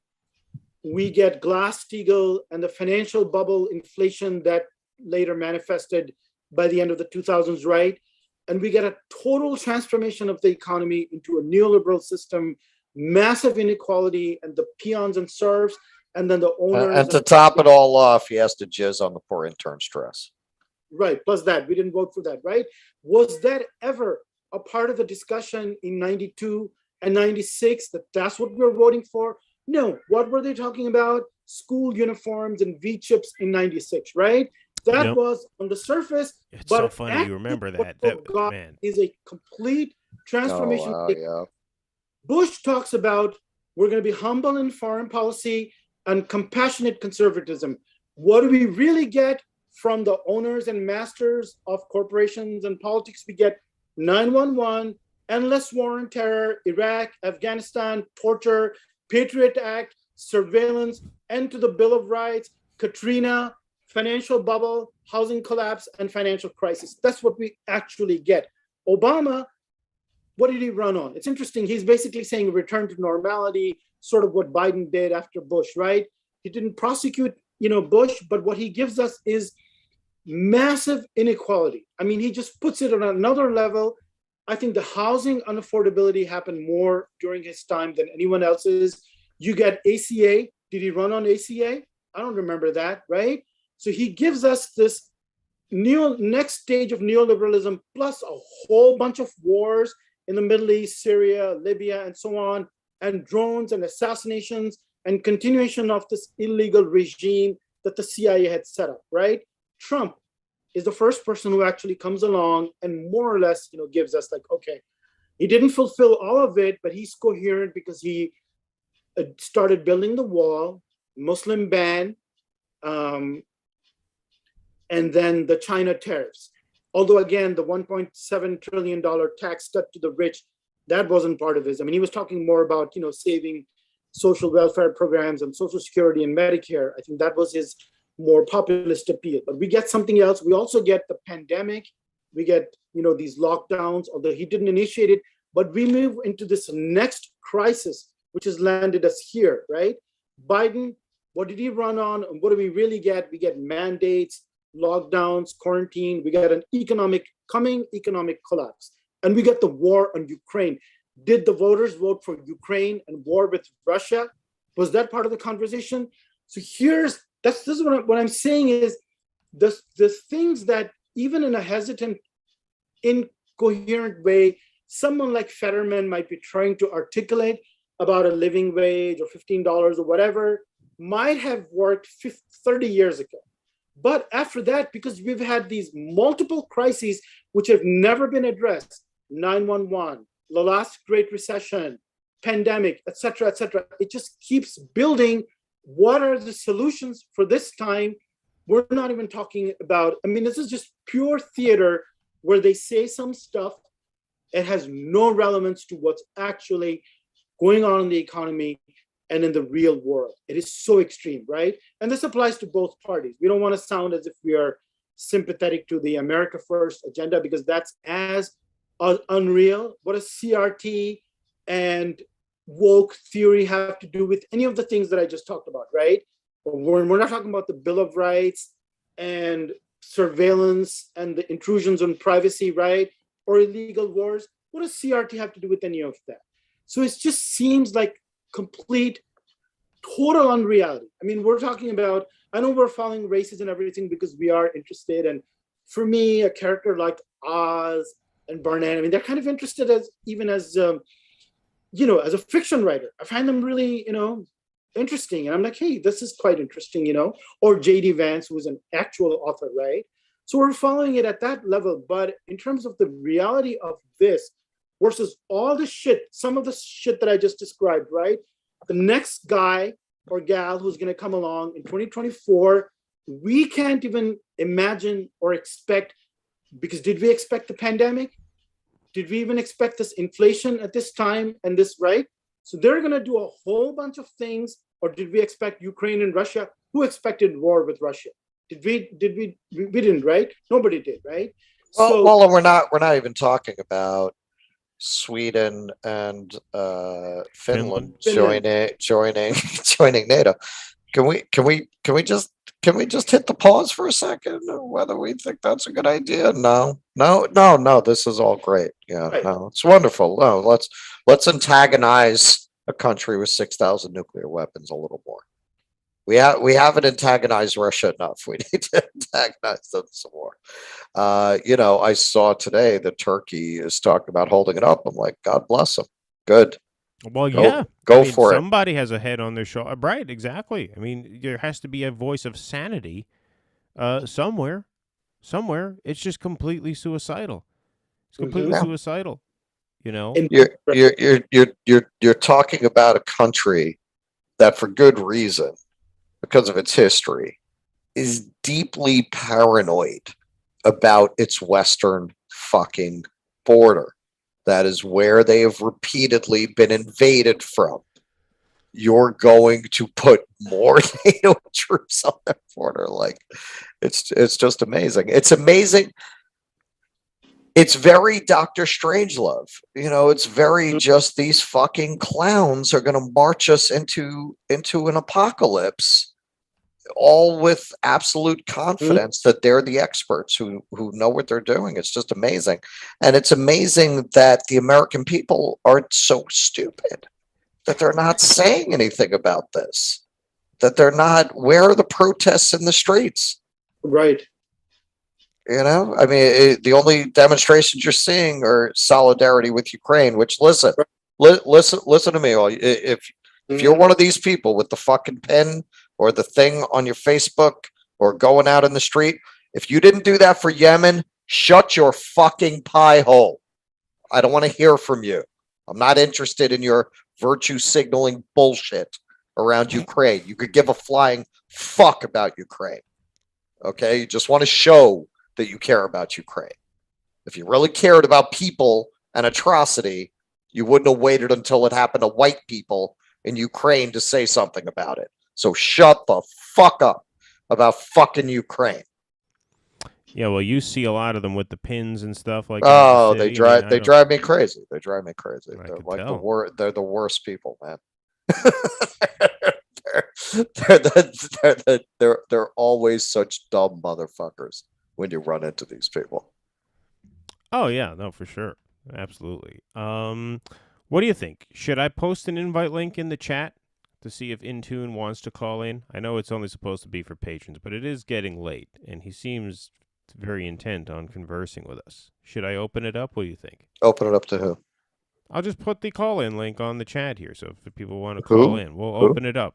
We get Glass-Steagall and the financial bubble inflation that later manifested by the end of the 2000s, right? And we get a total transformation of the economy into a neoliberal system, massive inequality, and the peons and serfs, and then the owners. And to top it all off, he has to jizz on the poor intern's dress. Right, plus that, we didn't vote for that, right? Was that ever a part of the discussion in 92 and 96 that that's what we're voting for? No, what were they talking about? School uniforms and V-chips in 96, right? That was on the surface. It's but so funny you remember that. That man is a complete transformation. Oh, wow, yeah. Bush talks about we're going to be humble in foreign policy and compassionate conservatism. What do we really get from the owners and masters of corporations and politics? We get 9/11, endless war on terror, Iraq, Afghanistan, torture, Patriot Act, surveillance, end to the Bill of Rights, Katrina, financial bubble, housing collapse, and financial crisis. That's what we actually get. Obama, what did he run on? It's interesting. He's basically saying return to normality, sort of what Biden did after Bush, right? He didn't prosecute, Bush, but what he gives us is massive inequality. I mean, he just puts it on another level. I think the housing unaffordability happened more during his time than anyone else's. You get ACA. Did he run on ACA? I don't remember that, right? So he gives us this next stage of neoliberalism, plus a whole bunch of wars in the Middle East, Syria, Libya, and so on, and drones and assassinations and continuation of this illegal regime that the CIA had set up, right? Trump is the first person who actually comes along and more or less, gives us like, okay, he didn't fulfill all of it, but he's coherent because he started building the wall, Muslim ban, and then the China tariffs. Although again, the $1.7 trillion tax cut to the rich, that wasn't part of his. I mean, he was talking more about, saving social welfare programs and Social Security and Medicare. I think that was his more populist appeal. But we get something else. We also get the pandemic. We get, these lockdowns, although he didn't initiate it. But we move into this next crisis, which has landed us here, right? Biden, what did he run on? And what do we really get? We get mandates, lockdowns, quarantine. We got an economic collapse. and we get the war on Ukraine. Did the voters vote for Ukraine and war with Russia? Was that part of the conversation? So this is what I'm saying is the things that even in a hesitant, incoherent way, someone like Fetterman might be trying to articulate about a living wage or $15 or whatever might have worked 30 years ago. But after that, because we've had these multiple crises which have never been addressed, 9/11, the last Great Recession, pandemic, et cetera, it just keeps building. What are the solutions for this time? We're not even talking about, this is just pure theater where they say some stuff. It has no relevance to what's actually going on in the economy and in the real world. It is so extreme, right? And this applies to both parties. We don't want to sound as if we are sympathetic to the America First agenda, because that's as unreal. What does CRT and woke theory have to do with any of the things that I just talked about, right? We're not talking about the Bill of Rights and surveillance and the intrusions on privacy, right? Or illegal wars. What does CRT have to do with any of that? So it just seems like complete, total unreality. We're talking about, I know we're following races and everything because we are interested. And for me, a character like Oz and Barnett, they're kind of interested as a fiction writer. I find them really, interesting. And I'm like, hey, this is quite interesting, or J.D. Vance, who's an actual author, right? So we're following it at that level. But in terms of the reality of this versus all the shit, some of the shit that I just described, right? The next guy or gal who's going to come along in 2024, we can't even imagine or expect, because did we expect the pandemic? Did we even expect this inflation at this time and this, right? So they're going to do a whole bunch of things. Or did we expect Ukraine and Russia? Who expected war with Russia? Did we didn't, right? Nobody did, right? Well, and we're not even talking about Sweden and Finland joining NATO. Can we just hit the pause for a second, whether we think that's a good idea? No. This is all great. Yeah, right. No, it's wonderful. No, let's antagonize a country with 6,000 nuclear weapons a little more. We haven't antagonized Russia enough. We need to antagonize them some more. I saw today that Turkey is talking about holding it up. I'm like, God bless them. Good. Well, go for it. Somebody has a head on their shoulder. Right, exactly. There has to be a voice of sanity somewhere. It's just completely suicidal. It's completely suicidal. You're talking about a country that, for good reason, because of its history, is deeply paranoid about its western fucking border. That is where they have repeatedly been invaded from. You're going to put more NATO troops on that border. Like, it's just amazing. It's amazing. It's very Dr. Strangelove. It's very just these fucking clowns are going to march us into an apocalypse, all with absolute confidence that they're the experts who know what they're doing. It's just amazing. And it's amazing that the American people aren't so stupid that they're not saying anything about this, that they're not, where are the protests in the streets? Right. The only demonstrations you're seeing are solidarity with Ukraine, which listen to me. If you're one of these people with the fucking pen or the thing on your Facebook or going out in the street, if you didn't do that for Yemen, shut your fucking pie hole. I don't want to hear from you. I'm not interested in your virtue signaling bullshit around Ukraine. You could give a flying fuck about Ukraine. Okay? You just want to show that you care about Ukraine. If you really cared about people and atrocity, you wouldn't have waited until it happened to white people in Ukraine to say something about it. So shut the fuck up about fucking Ukraine. Yeah, well, you see a lot of them with the pins and stuff like that. Oh, they drive me crazy. They're like they're the worst people, man. they're always such dumb motherfuckers when you run into these people. Oh yeah, no, for sure. Absolutely. What do you think? Should I post an invite link in the chat to see if Intune wants to call in? I know it's only supposed to be for patrons, but it is getting late, and he seems very intent on conversing with us. Should I open it up? What do you think? Open it up to who? I'll just put the call-in link on the chat here, so if people want to Who? call in, we'll open it up.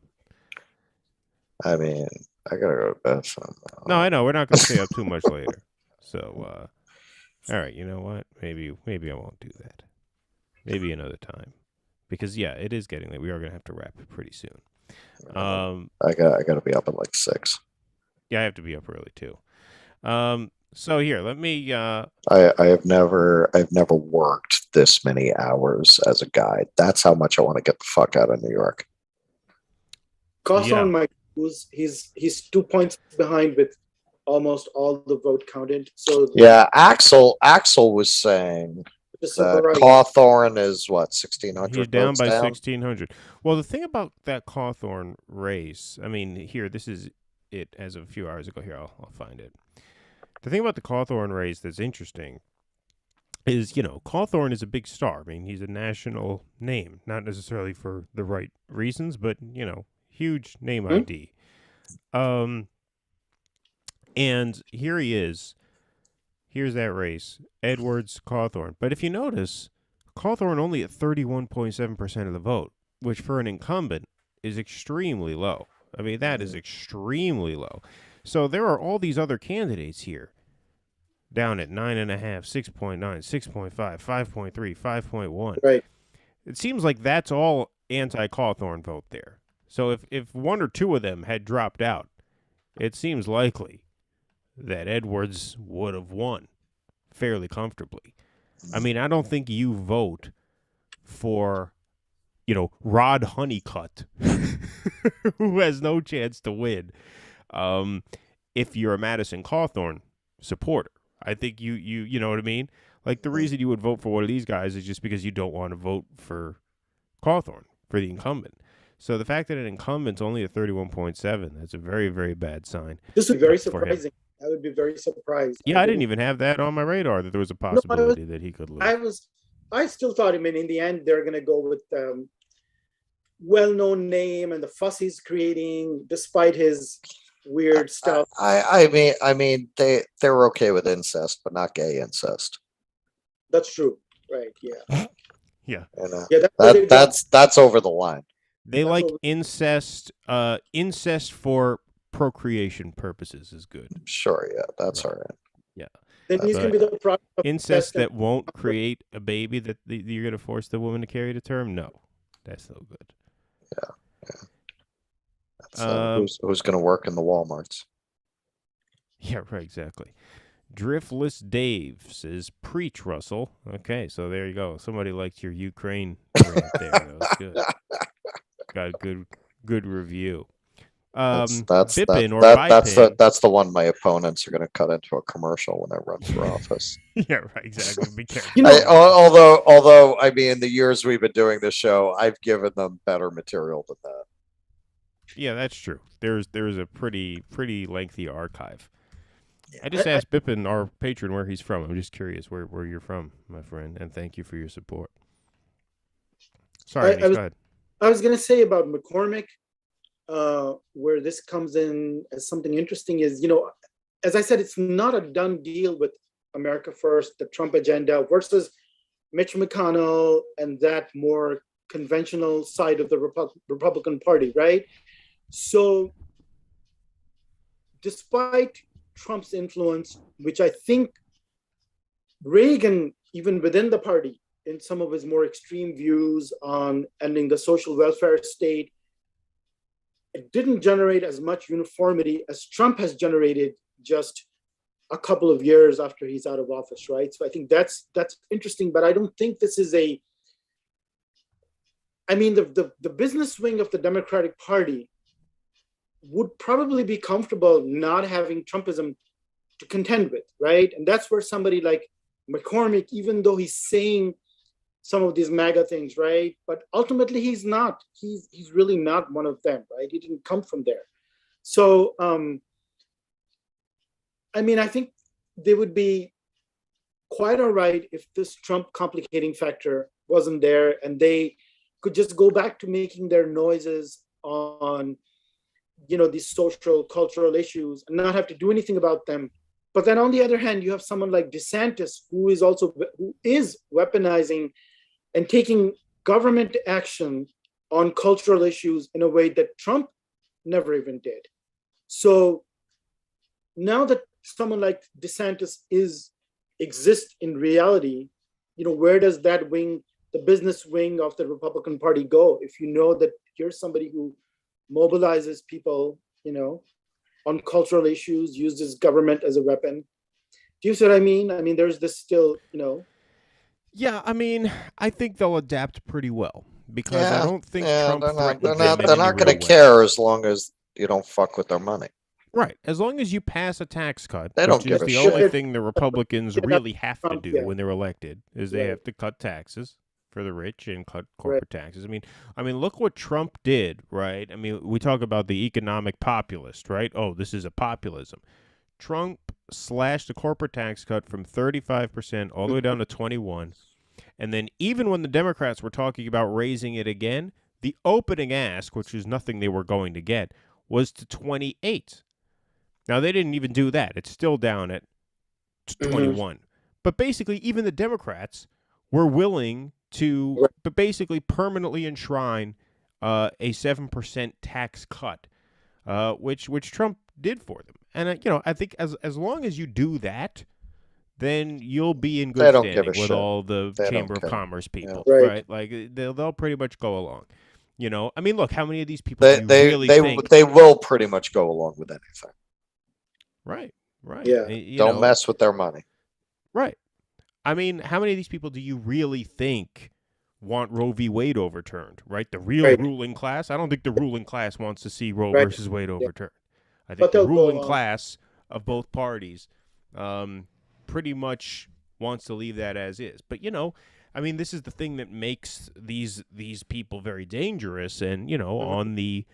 I mean, I gotta go to bed. So No, I know. We're not going to stay up too much later. So, all right, you know what? Maybe I won't do that. Maybe another time. Because, yeah, it is getting late. We are going to have to wrap it pretty soon. I gotta be up at like 6. Yeah, I have to be up early, too. So here, let me... I've never worked this many hours as a guide. That's how much I want to get the fuck out of New York. Cawthorn might lose. He's 2 points behind with almost all the vote counted. So yeah, Axel was saying that Cawthorn is what, 1,600. He's down by 1,600. Well, the thing about that Cawthorn race, I mean, here, this is it as of a few hours ago. Here, I'll find it. The thing about the Cawthorn race that's interesting is, you know, Cawthorn is a big star. I mean, he's a national name, not necessarily for the right reasons, but, you know, huge name ID. And here he is. Here's that race. Edwards, Cawthorn. But if you notice, Cawthorn only at 31.7% of the vote, which for an incumbent is extremely low. I mean, that is extremely low. So there are all these other candidates here down at 9.5, 6.9, 6.5, 5.3, 5.1. Right. It seems like that's all anti-Cawthorn vote there. So if one or two of them had dropped out, it seems likely that Edwards would have won fairly comfortably. I mean, I don't think you vote for, you know, Rod Honeycutt, who has no chance to win, if you're a Madison Cawthorn supporter. I think you know what I mean? Like, the reason you would vote for one of these guys is just because you don't want to vote for Cawthorn, for the incumbent. So the fact that an incumbent's only at 31.7, that's a very, very bad sign. This would be very surprising. I would be very surprised. Yeah, I didn't even have that on my radar that there was a possibility that he could lose. I still thought, I mean, in the end, they're going to go with well-known name and the fuss he's creating, despite his weird stuff. I mean, they're okay with incest, but not gay incest. That's true, right? Yeah. Yeah. And, that's over the line. They like incest. Incest for procreation purposes is good. Sure, yeah, that's all right. Yeah. Then he's going to be the product of incest that won't create a baby that you're going to force the woman to carry to term. No, that's no good. Yeah. Who's going to work in the Walmarts? Yeah, right. Exactly. Driftless Dave says, "Preach, Russell." Okay, so there you go. Somebody liked your Ukraine rant there. That was good. Got a good review. That's the one my opponents are going to cut into a commercial when I run for office. Yeah, right. Exactly. Be careful. Although I mean, in the years we've been doing this show, I've given them better material than that. Yeah, that's true. There's a pretty lengthy archive. I just asked Bippin, our patron, where he's from. I'm just curious where you're from, my friend, and thank you for your support. Sorry, go ahead. I was going to say about McCormick, where this comes in as something interesting is, you know, as I said, it's not a done deal with America First, the Trump agenda versus Mitch McConnell and that more conventional side of the Republican Party, right? So despite Trump's influence, which I think Reagan, even within the party, in some of his more extreme views on ending the social welfare state, it didn't generate as much uniformity as Trump has generated just a couple of years after he's out of office, right? So I think that's interesting, but I don't think this is the business wing of the Democratic Party would probably be comfortable not having Trumpism to contend with, right? And that's where somebody like McCormick, even though he's saying some of these MAGA things, right? But ultimately he's not. He's really not one of them, right? He didn't come from there. So, I mean, I think they would be quite all right if this Trump complicating factor wasn't there and they could just go back to making their noises on, these social, cultural issues and not have to do anything about them. But then on the other hand, you have someone like DeSantis, who is weaponizing and taking government action on cultural issues in a way that Trump never even did. So now that someone like DeSantis exists in reality, where does that wing, the business wing of the Republican Party, go? If you know that you're somebody who mobilizes people, on cultural issues, uses government as a weapon. Do you see what I mean? I mean, there's this still, Yeah, I mean, I think they'll adapt pretty well because I don't think Trump threatened them they're in not any going real to way. care as long as you don't fuck with their money. Right. As long as you pass a tax cut, They don't which give is a the shit. only thing the Republicans really have to Trump, do yeah. when they're elected is they Right. have to cut taxes for the rich and cut Right. corporate taxes. I mean, look what Trump did, right? I mean, we talk about the economic populist, right? Oh, this is a populism. Trump slashed the corporate tax cut from 35% all the way down to 21. And then even when the Democrats were talking about raising it again, the opening ask, which is nothing they were going to get, was to 28. Now, they didn't even do that. It's still down at 21. But basically, even the Democrats were willing to basically permanently enshrine a 7% tax cut, which Trump did for them. And, I think as long as you do that, then you'll be in good standing with all the Chamber of Commerce people, right? Like, they'll pretty much go along. I mean, look, how many of these people do you really think? They will pretty much go along with anything. Right. Yeah. Don't mess with their money. Right. I mean, how many of these people do you really think want Roe v. Wade overturned, right? The real ruling class? I don't think the ruling class wants to see Roe versus Wade overturned. I think the ruling class of both parties pretty much wants to leave that as is. But, I mean, this is the thing that makes these people very dangerous. And, on the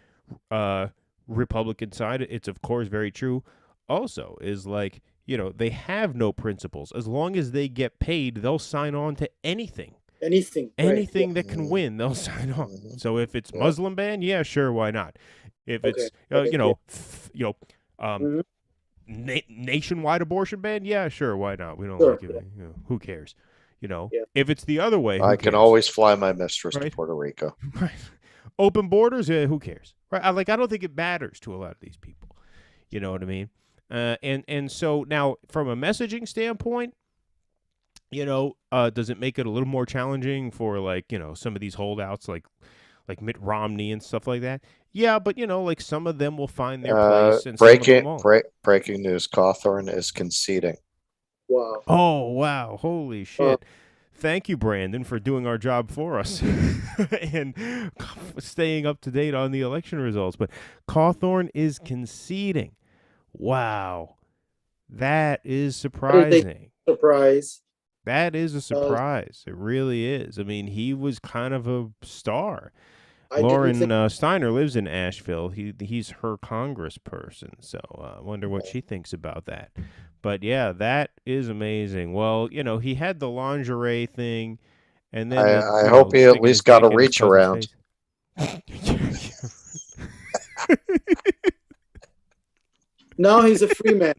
Republican side, it's, of course, very true. Also, is like, they have no principles. As long as they get paid, they'll sign on to anything. Anything that can win, they'll sign on. So if it's Muslim ban, yeah, sure, why not? If it's nationwide abortion ban, yeah, sure, why not? We don't like it. Who cares? If it's the other way, I can always fly my mistress to Puerto Rico. Right. Open borders, who cares? Right? I don't think it matters to a lot of these people. You know what I mean? And so now, from a messaging standpoint, does it make it a little more challenging for some of these holdouts like Mitt Romney and stuff like that? Yeah, but like some of them will find their place and some of them won't. Breaking news: Cawthorn is conceding. Wow. Oh wow! Holy shit! Thank you, Brandon, for doing our job for us and staying up to date on the election results. But Cawthorn is conceding. Wow. That is surprising. Surprise. That is a surprise. It really is. I mean, he was kind of a star. Lauren Steiner lives in Asheville. He's her congressperson. So I wonder what she thinks about that. But, yeah, that is amazing. Well, he had the lingerie thing. And then I hope he at least got a reach around. Now he's a free man.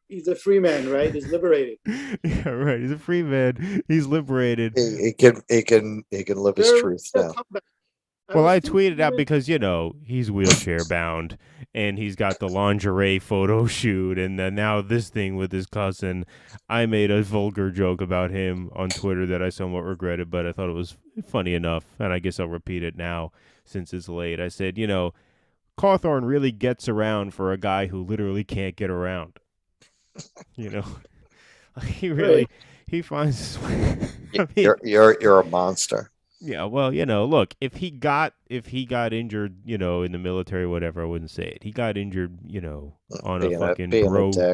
He's a free man, right? He's liberated. Yeah, right. He's a free man. He's liberated. He can live his truth now. Well, I tweeted out because, he's wheelchair bound and he's got the lingerie photo shoot. And then now this thing with his cousin, I made a vulgar joke about him on Twitter that I somewhat regretted, but I thought it was funny enough. And I guess I'll repeat it now since it's late. I said, Cawthorn really gets around for a guy who literally can't get around. He finds his way. You're a monster. Yeah, well, look, if he got injured, in the military or whatever, I wouldn't say it. He got injured, on a fucking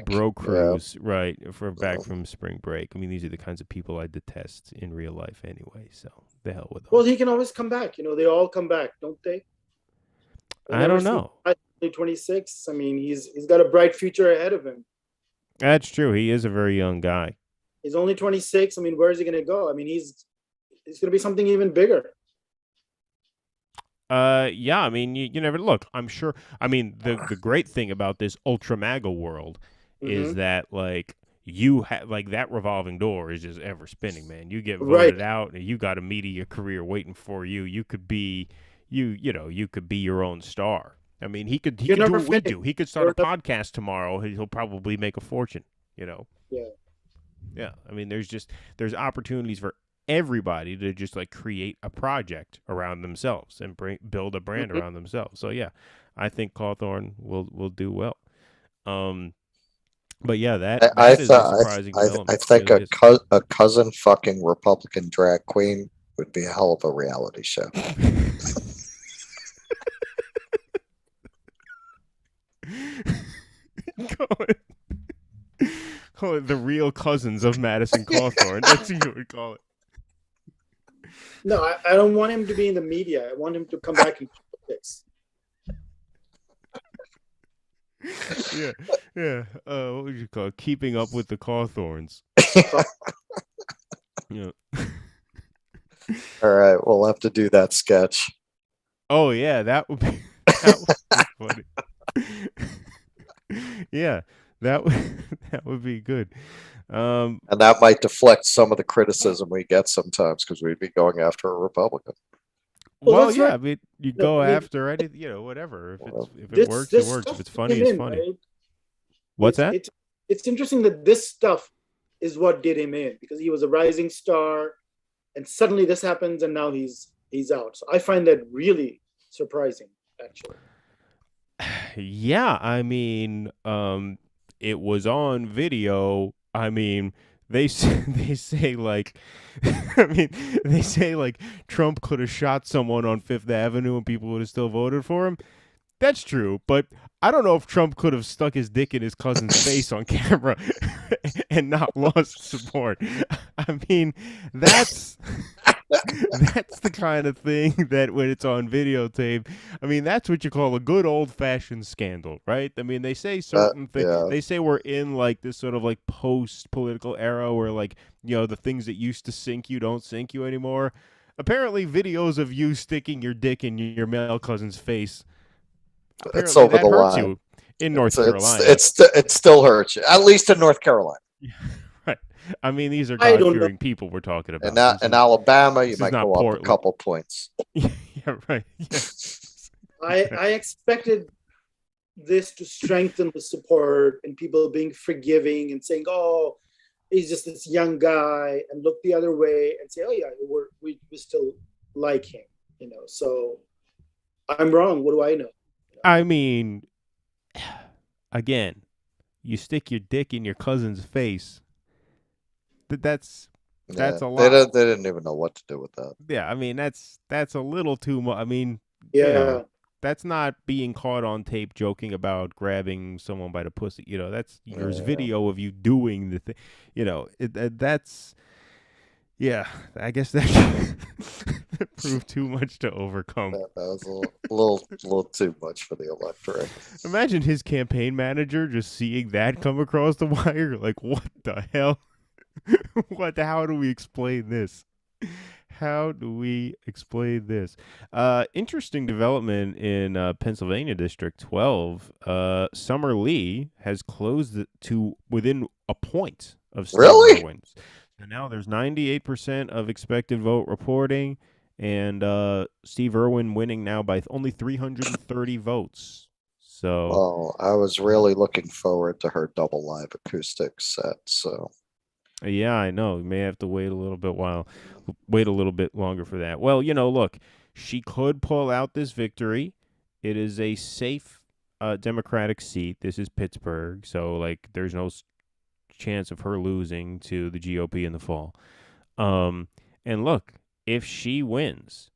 bro cruise, right, back from spring break. I mean, these are the kinds of people I detest in real life anyway, so the hell with them. Well, he can always come back. They all come back, don't they? I don't know. 26. I mean, he's got a bright future ahead of him. That's true. He is a very young guy. He's only 26. I mean, where is he going to go? I mean, he's going to be something even bigger. Yeah, I mean, you never look. I'm sure. I mean, the great thing about this ultra MAGA world is that like you have like that revolving door is just ever spinning, man. You get voted out, and you got a media career waiting for you. You could be, you could be your own star. I mean, he could do what we do. He could start a podcast tomorrow. He'll probably make a fortune. Yeah. I mean, there's opportunities for everybody to just like create a project around themselves and build a brand around themselves. So yeah, I think Cawthorn will do well. But yeah, that is a surprising development. I think a cousin fucking Republican drag queen would be a hell of a reality show. Call it the real cousins of Madison Cawthorn. That's what you would call it. No, I don't want him to be in the media. I want him to come back in politics. Yeah. What would you call it? Keeping up with the Cawthorns. Yeah. All right, we'll have to do that sketch. Oh yeah, that would be funny. Yeah, that would be good. And that might deflect some of the criticism we get sometimes because we'd be going after a Republican. Well, yeah, right. I mean, you go after anything, whatever. If it works, it works. If it's funny, it's funny. Right? What's that? It's interesting that this stuff is what did him in, because he was a rising star, and suddenly this happens, and now he's out. So I find that really surprising, actually. Yeah, I mean, it was on video. I mean, they say like, I mean, they say like Trump could have shot someone on Fifth Avenue and people would have still voted for him. That's true, but I don't know if Trump could have stuck his dick in his cousin's face on camera and not lost support. I mean, that's the kind of thing that when it's on videotape, I mean, that's what you call a good old-fashioned scandal, right? I mean, they say certain things. Yeah. They say we're in like this sort of like post-political era where like, the things that used to sink you don't sink you anymore. Apparently, videos of you sticking your dick in your male cousin's face, it's over the line. You in North Carolina. It still hurts you, at least in North Carolina. Yeah, right. I mean, these are God-fearing people we're talking about. In Alabama, you might go up a couple points. Yeah, right. Yeah. I expected this to strengthen the support and people being forgiving and saying, "Oh, he's just this young guy," and look the other way and say, "Oh yeah, we still like him," So I'm wrong. What do I know? I mean, again, you stick your dick in your cousin's face. That's a lot. They didn't even know what to do with that. Yeah, I mean that's a little too much. I mean, yeah, that's not being caught on tape joking about grabbing someone by the pussy. There's video of you doing the thing. That's. Yeah, I guess that proved too much to overcome. That was a little too much for the electorate. Imagine his campaign manager just seeing that come across the wire. Like, what the hell? How do we explain this? How do we explain this? Interesting development in Pennsylvania District 12. Summer Lee has closed it to within a point of Steve Irwin's. So now there's 98% of expected vote reporting, and Steve Irwin winning now by only 330 votes. So, I was really looking forward to her double live acoustic set. So, yeah, I know. You may have to wait a little bit longer for that. Well, look, she could pull out this victory. It is a safe Democratic seat. This is Pittsburgh, so like there's no chance of her losing to the GOP in the fall. And look, if she wins,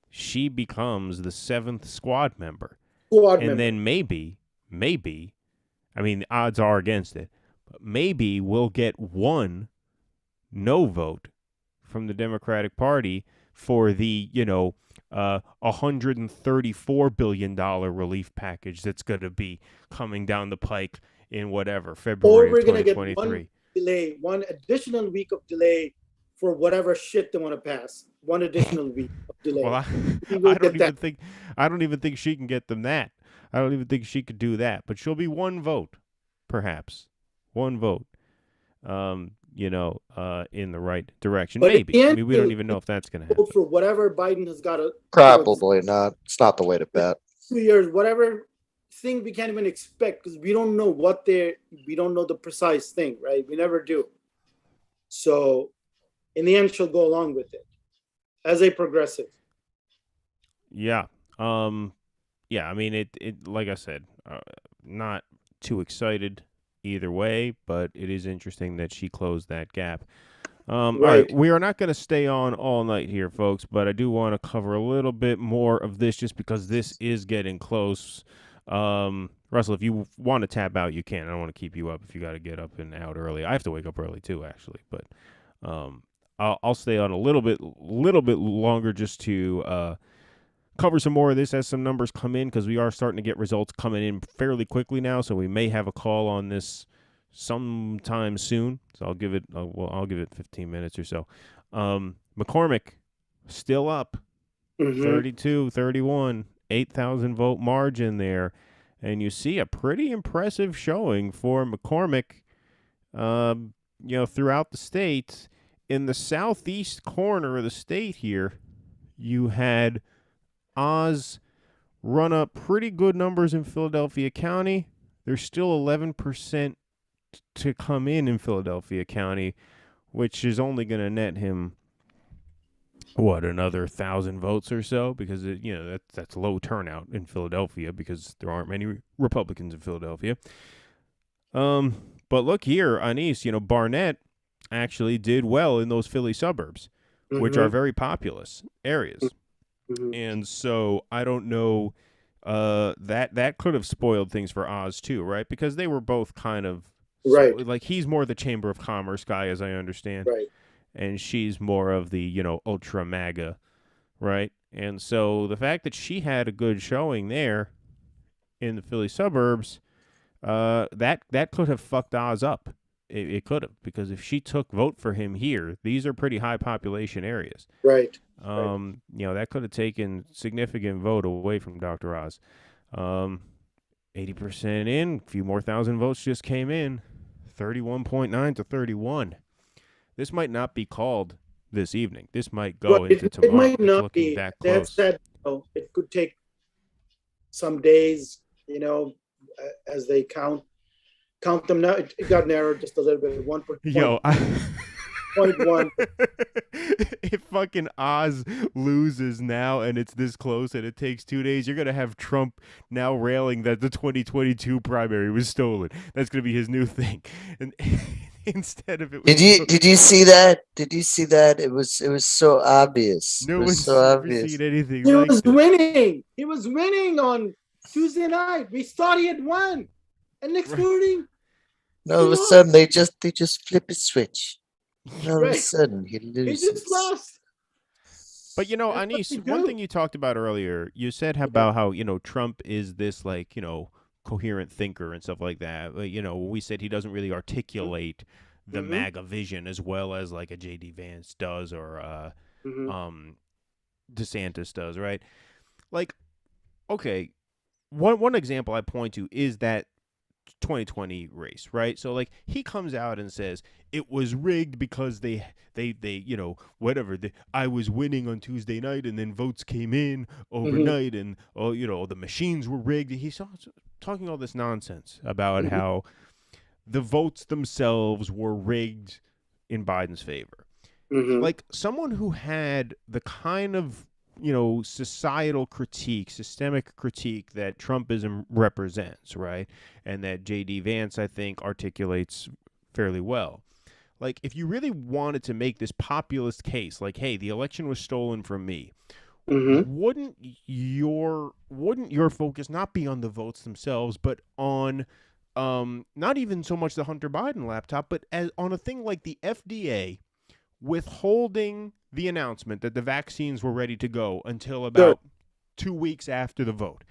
she becomes the 7th squad member. Then maybe, I mean, the odds are against it, but maybe we'll get one no vote from the Democratic Party for the, $134 billion relief package that's going to be coming down the pike in whatever, February of 2023. delay, one additional week of delay for whatever shit they want to pass. One additional week of delay. Well, We will get that. I don't even think she can get them that. I don't even think she could do that. But she'll be one vote, perhaps, one vote. In the right direction. But maybe. in the end, I mean, we don't even know if that's going to happen. vote for whatever Biden has got to. Probably not. It's not the way to bet. 2 years, whatever thing we can't even expect because we don't know we don't know the precise thing, right? We never do. So, in the end, she'll go along with it as a progressive. Yeah. Yeah. I mean, it. Like I said, not too excited either way, but it is interesting that she closed that gap. All right, we are not going to stay on all night here, folks, but I do want to cover a little bit more of this just because this is getting close. Russell, if you want to tap out, you can. I don't want to keep you up if you got to get up and out early. I have to wake up early too, actually, but I'll stay on a little bit longer just to cover some more of this as some numbers come in because we are starting to get results coming in fairly quickly now, so we may have a call on this sometime soon. So I'll give it 15 minutes or so. McCormick still up 32, 31, 8,000 vote margin there. And you see a pretty impressive showing for McCormick, throughout the state. In the southeast corner of the state here, you had Oz run up pretty good numbers in Philadelphia County. There's still 11% to come in Philadelphia County, which is only going to net him, another 1,000 votes or so, because that's low turnout in Philadelphia because there aren't many Republicans in Philadelphia. But look here, Anise, Barnett actually did well in those Philly suburbs, which are very populous areas. And so I don't know, that could have spoiled things for Oz too, right? Because they were both kind of right. Like he's more the Chamber of Commerce guy, as I understand, right? And she's more of the ultra MAGA, right? And so the fact that she had a good showing there in the Philly suburbs, that could have fucked Oz up. It could have, because if she took vote for him here, these are pretty high population areas. Right. That could have taken significant vote away from Dr. Oz. 80% in, a few more thousand votes just came in, 31.9 to 31. This might not be called this evening. This might go into tomorrow. It might not be. That said, it could take some days, as they count them now. It got narrowed just a little bit. 1.1. If fucking Oz loses now and it's this close and it takes 2 days, you're going to have Trump now railing that the 2022 primary was stolen. That's going to be his new thing. And instead of it was Did you see that? Did you see that? It was so obvious. No one's so ever seen anything He like was this. winning. He was winning on Tuesday night. We thought he had won. And next morning, all of a sudden they just flip a switch. And all of a Right. sudden he he loses. just lost. But Anise, one thing you talked about earlier, you said about how Trump is this coherent thinker and stuff like that. We said he doesn't really articulate the MAGA vision as well as like a J.D. Vance does or DeSantis does, right? Like, okay, one example I point to is that 2020 race, right? So like he comes out and says it was rigged because they I was winning on Tuesday night and then votes came in overnight and the machines were rigged. He's talking all this nonsense about how the votes themselves were rigged in Biden's favor. Like someone who had the kind of societal critique, systemic critique that Trumpism represents, right? And that J.D. Vance, I think, articulates fairly well. Like, if you really wanted to make this populist case, like, hey, the election was stolen from me, wouldn't your focus not be on the votes themselves, but on not even so much the Hunter Biden laptop, but on a thing like the FDA withholding the announcement that the vaccines were ready to go until about 2 weeks after the vote?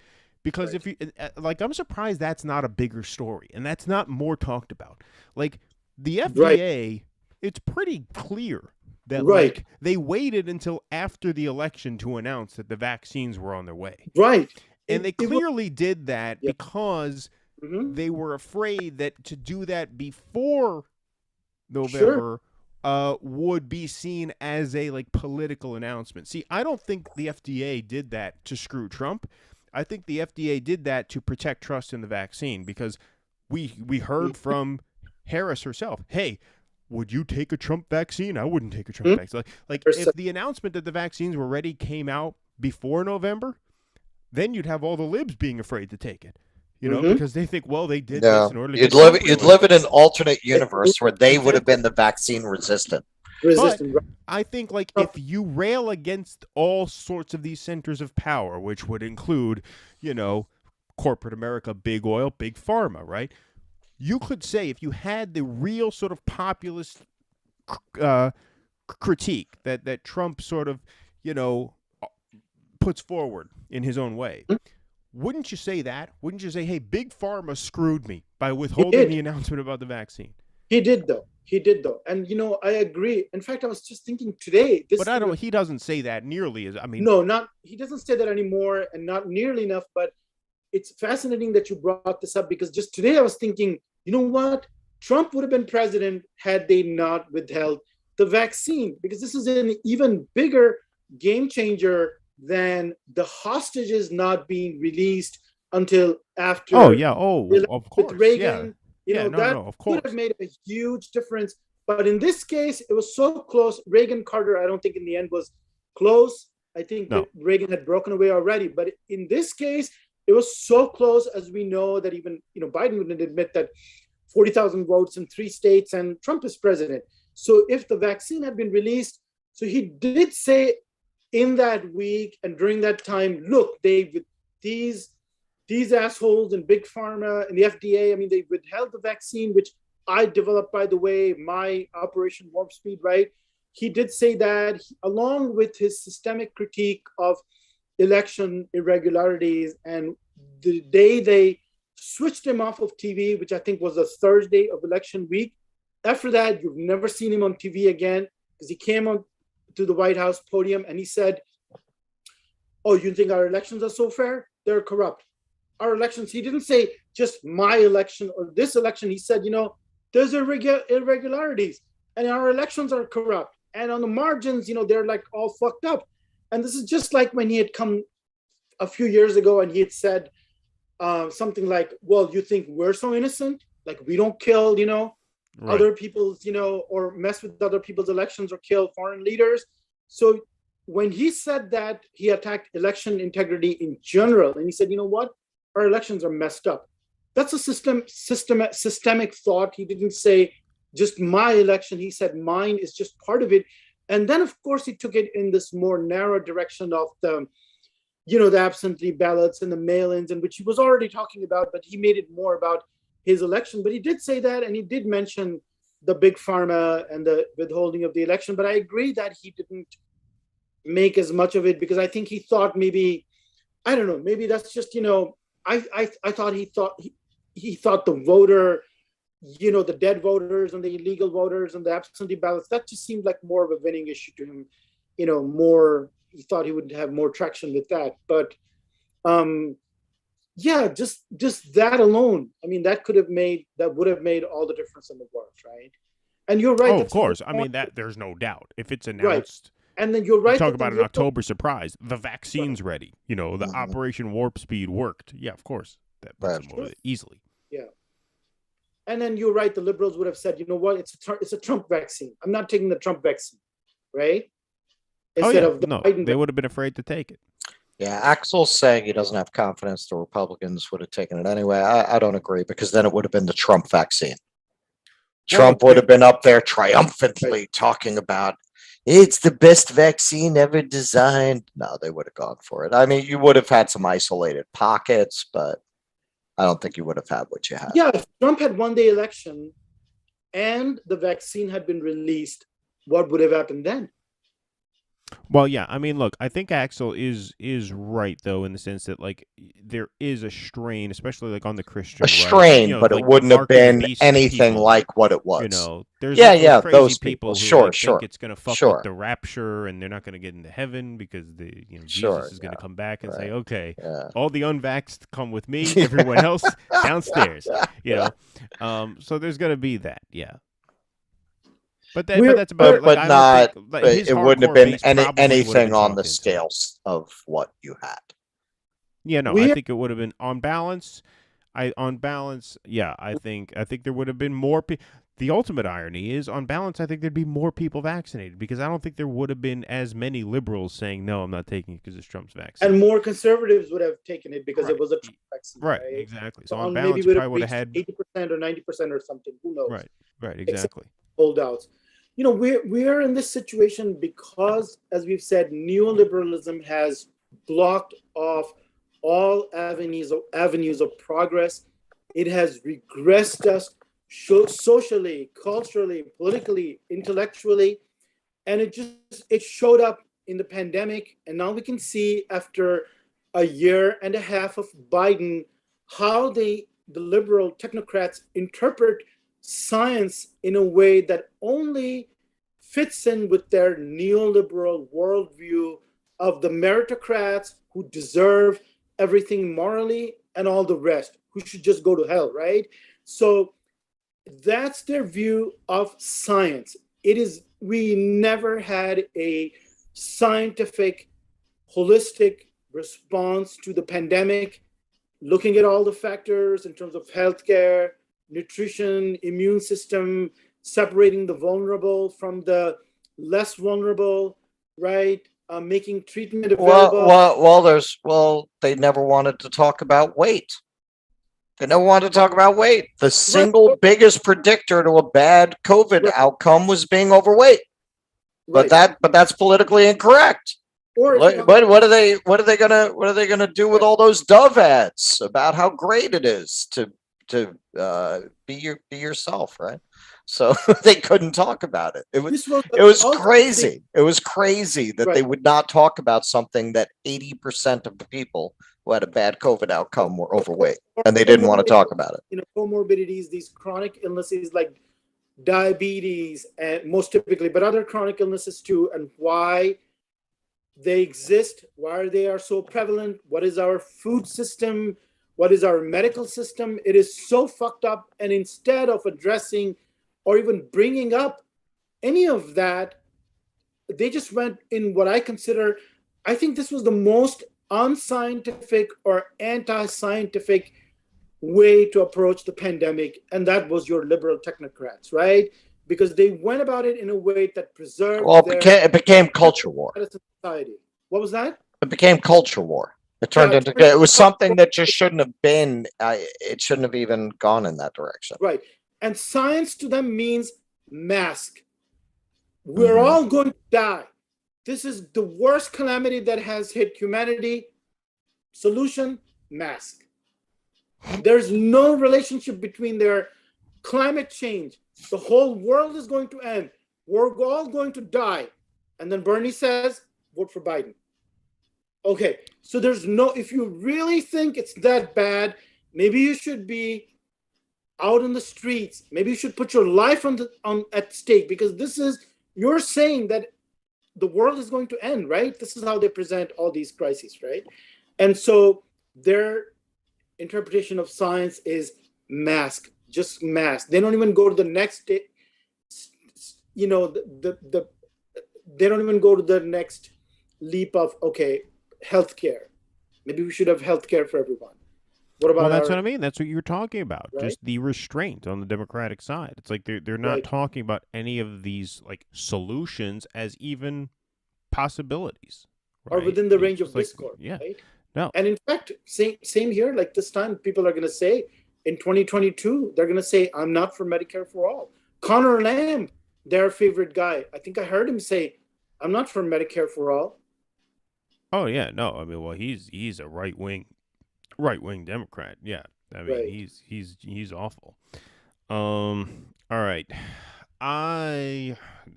Because if you I'm surprised that's not a bigger story and that's not more talked about. Like, The Right. FDA, it's pretty clear that Right. like they waited until after the election to announce that the vaccines were on their way. Right. And they It was, clearly did that Yeah. because Mhm. they were afraid that to do that before Sure. November would be seen as a like political announcement. See, I don't think the FDA did that to screw Trump. I think the FDA did that to protect trust in the vaccine because we heard from Harris herself, hey, would you take a Trump vaccine? I wouldn't take a Trump vaccine. Like if the announcement that the vaccines were ready came out before November, then you'd have all the libs being afraid to take it. You know, because they think, well, they did this in order to get Trump You'd reelected. live in an alternate universe where they would have been the vaccine resistant. Resistant. But I think like if you rail against all sorts of these centers of power, which would include, you know, corporate America, big oil, big pharma, right? You could say if you had the real sort of populist critique that Trump sort of, you know, puts forward in his own way. Wouldn't you say that? Wouldn't you say, hey, big pharma screwed me by withholding the announcement about the vaccine? He did though. And you know, I agree. In fact, I was just thinking today. But he doesn't say that nearly as he doesn't say that anymore, and not nearly enough. But it's fascinating that you brought this up because just today I was thinking, you know what? Trump would have been president had they not withheld the vaccine, because this is an even bigger game changer than the hostages not being released until after. Oh yeah. Oh, of course. With Reagan, yeah. That would have made a huge difference. But in this case, it was so close. Reagan Carter, I don't think in the end was close. I think that Reagan had broken away already. But in this case, it was so close, as we know, that even Biden wouldn't admit that 40,000 votes in 3 states and Trump is president. So if the vaccine had been released, so he did say in that week and during that time, look, these assholes in big pharma and the FDA, I mean, they withheld the vaccine, which I developed, by the way, my Operation Warp Speed, right? He did say that, along with his systemic critique of election irregularities. And the day they switched him off of TV, which I think was the Thursday of election week, after that, you've never seen him on TV again, because he came on to the White House podium and he said, oh, you think our elections are so fair? They're corrupt. Our elections, he didn't say just my election or this election. He said, there's irregularities and our elections are corrupt. And on the margins, they're like all fucked up. And this is just like when he had come a few years ago and he had said something like, well, you think we're so innocent? Like we don't kill, other people's, or mess with other people's elections or kill foreign leaders. So when he said that, he attacked election integrity in general. And he said, you know what? Our elections are messed up. That's a systemic thought. He didn't say just my election. He said mine is just part of it. And then, of course, he took it in this more narrow direction of the absentee ballots and the mail-ins, and which he was already talking about, but he made it more about his election. But he did say that, and he did mention the big pharma and the withholding of the election. But I agree that he didn't make as much of it, because I think he thought maybe, I don't know, maybe that's just, I thought he thought the voter, the dead voters and the illegal voters and the absentee ballots, that just seemed like more of a winning issue to him, more, he thought he would have more traction with that. But just that alone, I mean, that would have made all the difference in the world, right? And you're right. Oh, of course. I mean, that there's no doubt. If it's announced, right. And then you're right. Talk about an October surprise. The vaccine's ready. The Operation Warp Speed worked. Yeah, of course. That puts them over there easily. Yeah. And then you're right. The liberals would have said, you know what? It's a Trump vaccine. I'm not taking the Trump vaccine, right? Instead of the Biden. They would have been afraid to take it. Yeah, Axel's saying he doesn't have confidence the Republicans would have taken it anyway. I don't agree, because then it would have been the Trump vaccine. Trump would have been up there triumphantly talking about it's the best vaccine ever designed. No, they would have gone for it. I mean, you would have had some isolated pockets, but I don't think you would have had what you had. Yeah, if Trump had won the election and the vaccine had been released, what would have happened then? Well, yeah. I mean, look, I think Axel is right though in the sense that like there is a strain, especially like on the A Christian right, strain, but it like the wouldn't have mark of the been beast anything people. like what it was. There's Yeah, like those yeah, crazy those people. people who Sure, like think sure, it's gonna fuck with sure, the rapture and they're not gonna get into heaven because Jesus sure. is gonna Yeah, come back and say, right. okay, Yeah. all the unvaxxed come with me, everyone else downstairs. So there's gonna be that, yeah. But We're that's about we're it. Like But I don't think not. like But his it wouldn't have hardcore been base probably would have anything been on the talked into it. scales of what you had. Yeah, no, I we're think it would have been on balance. Yeah, I think there would have been more people. The ultimate irony is, on balance, I think there'd be more people vaccinated because I don't think there would have been as many liberals saying no, I'm not taking it because it's Trump's vaccine. and more conservatives would have taken it because it Right, was a Trump vaccine, right, right? exactly. So So on on maybe balance, you would have probably would have reached had 80% or 90% or something. Who knows? right, right, Except exactly. holdouts. We're in this situation because, as we've said, neoliberalism has blocked off all avenues of progress. It has regressed us socially, culturally, politically, intellectually, and it showed up in the pandemic. And now we can see after a year and a half of Biden how the liberal technocrats interpret science in a way that only fits in with their neoliberal worldview of the meritocrats who deserve everything morally and all the rest, who should just go to hell, right? So that's their view of science. We never had a scientific, holistic response to the pandemic, looking at all the factors in terms of healthcare, nutrition, immune system, separating the vulnerable from the less vulnerable, right? Making treatment available. They never wanted to talk about weight. They never wanted to talk about weight. The Right, single biggest predictor to a bad COVID right, outcome was being overweight. But right. that's politically incorrect. Or if you talk What are they gonna do with right, all those Dove ads about how great it is to be yourself, right? So they couldn't talk about it. this was It was ultimately crazy. It was crazy that they right. would not talk about something that 80% of the people who had a bad COVID outcome were overweight, and they didn't want to talk about it. Comorbidities, these chronic illnesses like diabetes, and most typically, but other chronic illnesses too, and why they exist, why they are so prevalent, what is our food system, what is our medical system. It is so fucked up. And instead of addressing or even bringing up any of that, they just went in what I think this was the most unscientific or anti-scientific way to approach the pandemic, and that was your liberal technocrats, right? Because they went about it in a way that preserved Well, their it became culture war. society. What was that? It became culture war. It turned Yeah, into it was something that just shouldn't have been. It shouldn't have even gone in that direction. right. And science to them means mask. We're all going to die. This is the worst calamity that has hit humanity. Solution: mask. There's no relationship between their climate change. The whole world is going to end. We're all going to die. And then Bernie says, vote for Biden. Okay, so if you really think it's that bad, maybe you should be out in the streets. Maybe you should put your life at stake, because you're saying that the world is going to end, right? This is how they present all these crises, right? And so their interpretation of science is mask, just mask. They don't even go to the next day, they don't even go to the next leap of, okay, healthcare. Maybe we should have healthcare for everyone. What about that's what I mean. That's what you're talking about. Right? Just the restraint on the Democratic side. It's like they're not Right. talking about any of these like solutions as even possibilities, Or right? within the It's range of just like, discourse, yeah, right? no, And in fact, same here. Like this time, people are going to say in 2022, they're going to say, "I'm not for Medicare for all." Connor Lamb, their favorite guy, I think I heard him say, "I'm not for Medicare for all." oh yeah, no. I mean, well, he's a right wing Democrat. Yeah, I mean, Right. he's awful. All right.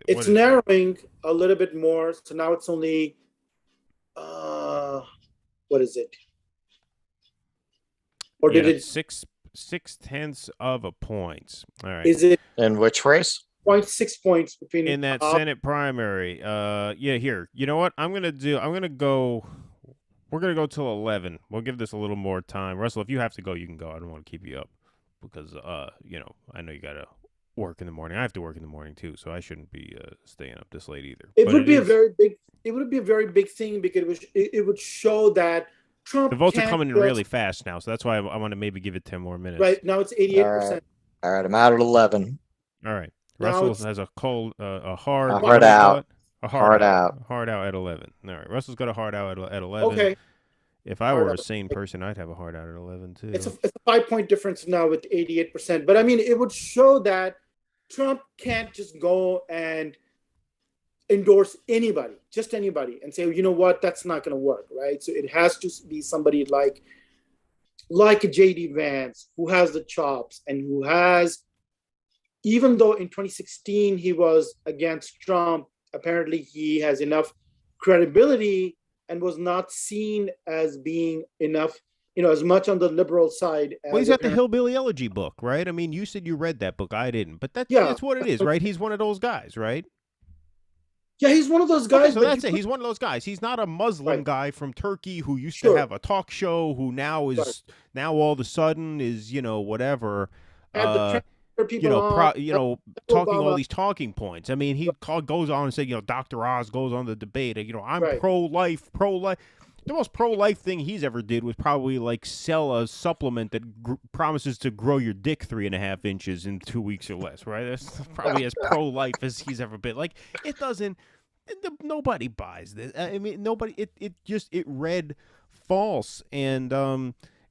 It's narrowing a little bit more. So now it's only, what is it? Or did it? 6/6 of a point. All right. Is it In which race? 0.6 points between in that Senate primary? Yeah. Here. You know what? We're gonna go till 11. We'll give this a little more time. Russell, if you have to go, you can go. I don't want to keep you up because I know you gotta work in the morning. I have to work in the morning too, so I shouldn't be staying up this late either. It would be a very big thing because it would show that Trump. The votes are coming in really fast now, so that's why I want to maybe give it 10 more minutes. Right now, it's 88%. All right, I'm out at 11. All right, Russell has a hard out at 11. All right, Russell's got a hard out at 11. Okay. If I were a sane person, I'd have a hard out at 11 too. It's a 5-point difference now with 88%. But I mean, it would show that Trump can't just go and endorse anybody, just anybody, and say, you know what, that's not going to work, right? So it has to be somebody like a J.D. Vance, who has the chops and who has, even though in 2016 he was against Trump, apparently he has enough credibility and was not seen as being enough, as much on the liberal side. Well, he's got the Hillbilly Elegy book, right? I mean, you said you read that book. I didn't. But that's what it is, right? He's one of those guys, right? Yeah, he's one of those guys. Okay, so that's it. He's one of those guys. He's not a Muslim guy from Turkey who used to have a talk show who now is now all of a sudden is, whatever. Talking all these talking points. I mean, he goes on and said, Dr. Oz goes on the debate. I'm pro-life. The most pro-life thing he's ever did was probably like sell a supplement that promises to grow your dick 3.5 inches in 2 weeks or less, right? That's probably as pro-life as he's ever been. Like, it doesn't. Nobody buys this. I mean, nobody. It read false. And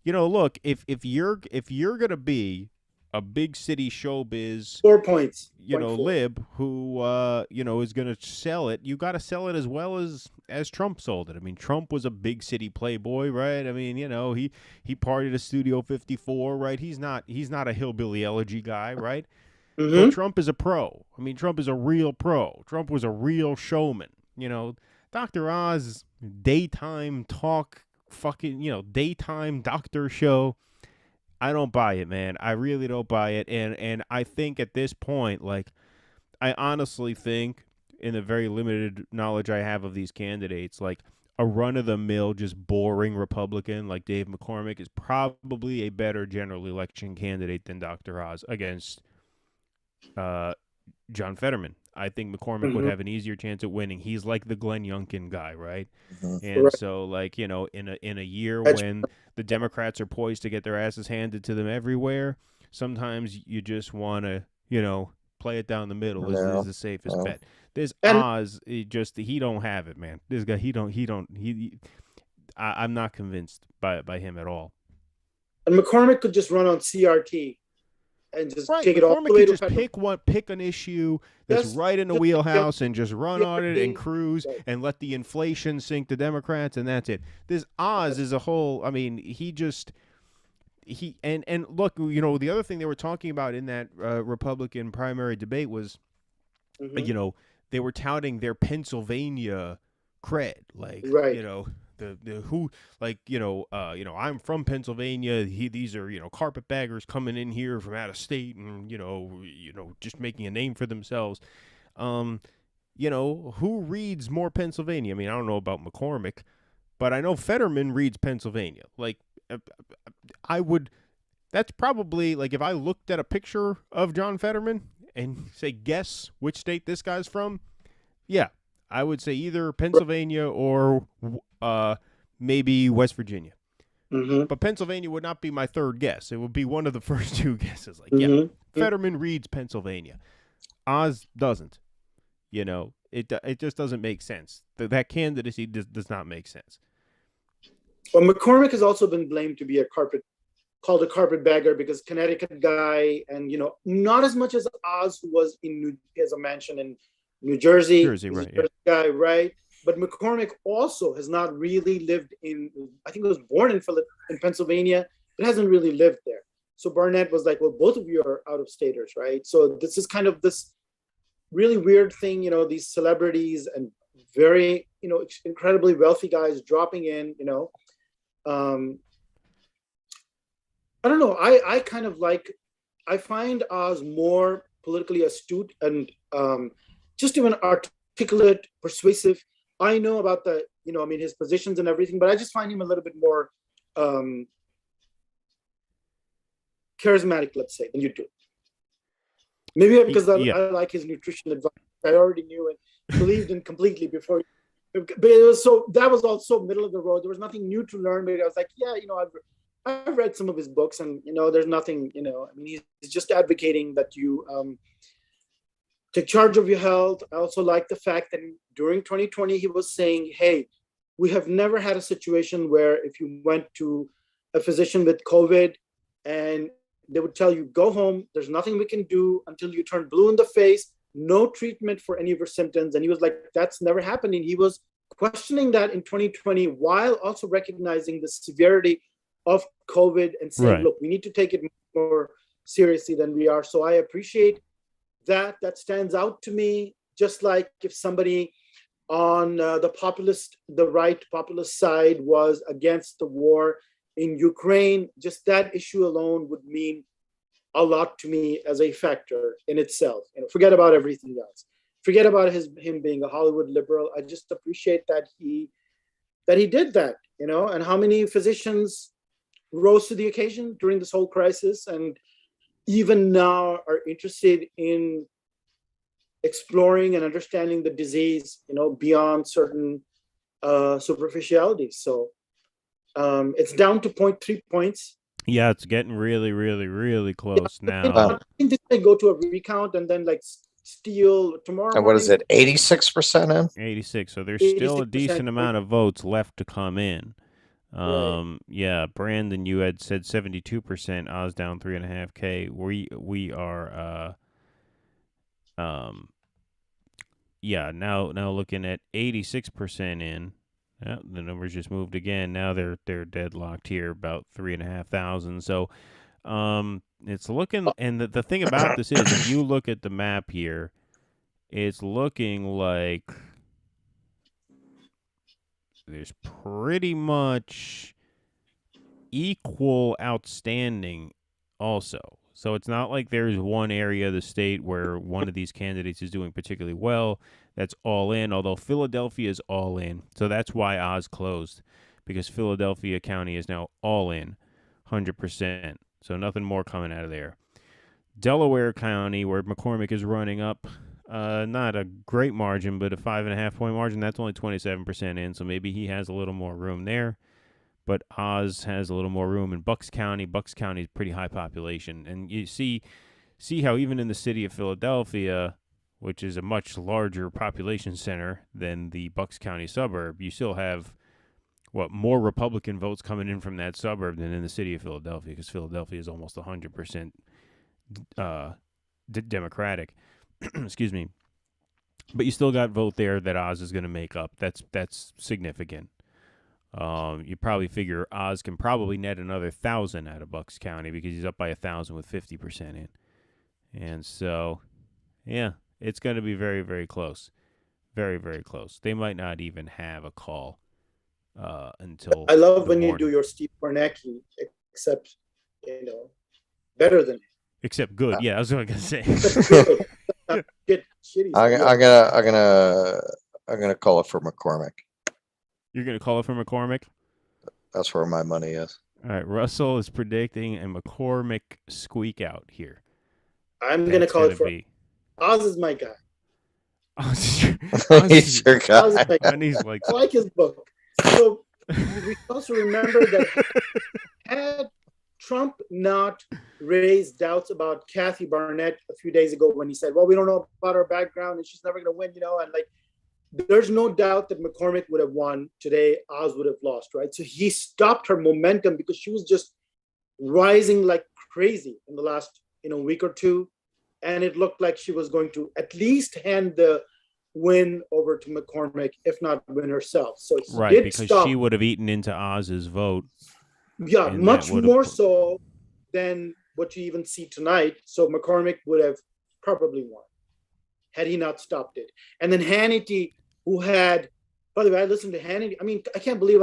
look, if you're gonna be a big city showbiz 4 points, lib who is going to sell it, you got to sell it as well as Trump sold it. I mean, Trump was a big city playboy, right? I mean, he partied at Studio 54, right? He's not a Hillbilly Elegy guy, right? Mm-hmm. But Trump is a pro. I mean, Trump is a real pro. Trump was a real showman. Dr. Oz daytime talk, daytime doctor show. I don't buy it, man. I really don't buy it. And I think at this point, like, I honestly think, in the very limited knowledge I have of these candidates, like, a run-of-the-mill, just boring Republican like Dave McCormick is probably a better general election candidate than Dr. Oz against John Fetterman. I think McCormick would have an easier chance at winning. He's like the Glenn Youngkin guy, right? And so, like, in a year when the Democrats are poised to get their asses handed to them everywhere, sometimes you just want to, play it down the middle. This is the safest bet. This Oz, he don't have it, man. This guy, I'm not convinced by him at all. And McCormick could just run on CRT. And just take it all the way to pick an issue that's right in the wheelhouse and just run on it and cruise and let the inflation sink the Democrats, and that's it. This Oz is a whole. I mean, and look, the other thing they were talking about in that Republican primary debate was, they were touting their Pennsylvania cred, like the who, like, I'm from Pennsylvania. These are carpetbaggers coming in here from out of state and just making a name for themselves. Who reads more Pennsylvania? I mean, I don't know about McCormick, but I know Fetterman reads Pennsylvania. Like, that's probably, like, if I looked at a picture of John Fetterman and say, guess which state this guy's from, yeah, I would say either Pennsylvania or maybe West Virginia. But Pennsylvania would not be my third guess. It would be one of the first two guesses. Like, Fetterman reads Pennsylvania. Oz doesn't. It just doesn't make sense. That candidacy does not make sense. Well, McCormick has also been blamed to be called a carpetbagger because Connecticut guy, and not as much as Oz, who was has a mansion in New Jersey. Right? Guy, right? But McCormick also has not really lived in. I think he was born in Pennsylvania, but hasn't really lived there. So Barnett was like, "Well, both of you are out of staters, right?" So this is kind of this really weird thing, these celebrities and very, incredibly wealthy guys dropping in, I don't know. I kind of I find Oz more politically astute and just even articulate, persuasive. I know about his positions and everything, but I just find him a little bit more charismatic, let's say, than you do. Maybe because I like his nutrition advice. I already knew and believed in completely before. But that was also middle of the road. There was nothing new to learn, but I was like, yeah, I've read some of his books, and there's nothing, he's just advocating that you take charge of your health. I also like the fact that during 2020, he was saying, hey, we have never had a situation where if you went to a physician with COVID and they would tell you, go home, there's nothing we can do until you turn blue in the face, no treatment for any of your symptoms. And he was like, that's never happening. He was questioning that in 2020 while also recognizing the severity of COVID and saying, look, we need to take it more seriously than we are. So I appreciate that. That stands out to me, just like if somebody on the right populist side was against the war in Ukraine, just that issue alone would mean a lot to me as a factor in itself. Forget about everything else. Forget about him being a Hollywood liberal. I just appreciate that he did that, and how many physicians rose to the occasion during this whole crisis and even now are interested in exploring and understanding the disease, beyond certain superficialities. So it's down to 0.3 points. Yeah, it's getting really, really, really close now. I think this may go to a recount and then steal tomorrow. And what is it? 86% in? 86. So there's still a decent amount of votes left to come in. Right. Yeah, Brandon, you had said 72%. Oz down 3.5K. We are now looking at 86% in. Yeah, the numbers just moved again. Now they're deadlocked here, about 3,500. So, it's looking, and the thing about this is, if you look at the map here, it's looking like there's pretty much equal outstanding also. So it's not like there's one area of the state where one of these candidates is doing particularly well. That's all in, although Philadelphia is all in. So that's why Oz closed, because Philadelphia County is now all in, 100%. So nothing more coming out of there. Delaware County, where McCormick is running up, not a great margin, but a 5.5-point margin. That's only 27% in, so maybe he has a little more room there. But Oz has a little more room in Bucks County. Bucks County is pretty high population. And you see how even in the city of Philadelphia, which is a much larger population center than the Bucks County suburb, you still have, more Republican votes coming in from that suburb than in the city of Philadelphia, because Philadelphia is almost 100% Democratic. Excuse me. But you still got vote there that Oz is going to make up. That's significant. You probably figure Oz can probably net another 1,000 out of Bucks County because he's up by 1,000 with 50% in. And so, yeah, it's going to be very, very close. Very, very close. They might not even have a call until I love when you do your Steve Kornacki, except, better than him. Except good. Yeah, I was going to say. Get shitty. I'm gonna call it for McCormick. You're going to call it for McCormick? That's where my money is. All right, Russell is predicting a McCormick squeak out here. I'm going to call it for Oz is my guy. He's your guy. I like his book. So we also remember that had Trump not raised doubts about Kathy Barnett a few days ago when he said, well, we don't know about her background and she's never going to win, and there's no doubt that McCormick would have won today. Oz would have lost, right? So he stopped her momentum because she was just rising like crazy in the last, week or two. And it looked like she was going to at least hand the win over to McCormick, if not win herself. So right, because she would have eaten into Oz's vote. Yeah, much more so than what you even see tonight. So McCormick would have probably won. had he not stopped it. And then Hannity, who had, by the way, I listened to Hannity. I mean, I can't believe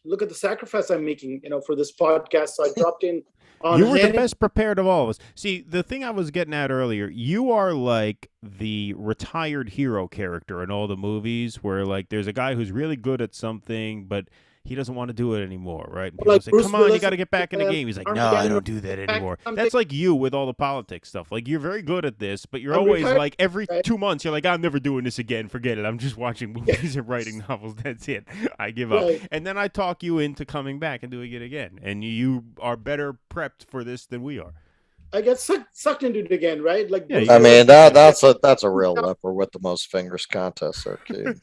look at the sacrifice I'm making, for this podcast. So I dropped in on You were the Hannity. best prepared of all of us. See, the thing I was getting at earlier, you are like the retired hero character in all the movies where, like, there's a guy who's really good at something, but he doesn't want to do it anymore, right? And people Like say, Bruce come on, you Willis got to get back in the game. He's like, no, I don't do that anymore. That's like you with all the politics stuff. Like, you're very good at this, but you're always retired, like, every right? 2 months, you're like, I'm never doing this again. Forget it. I'm just watching movies and writing novels. That's it. I give up. Right. And then I talk you into coming back and doing it again. And you are better prepped for this than we are. I get sucked into it again, right? Like, Yeah, Bruce I mean, Willis- that's a real leper with the most fingers contest. Okay.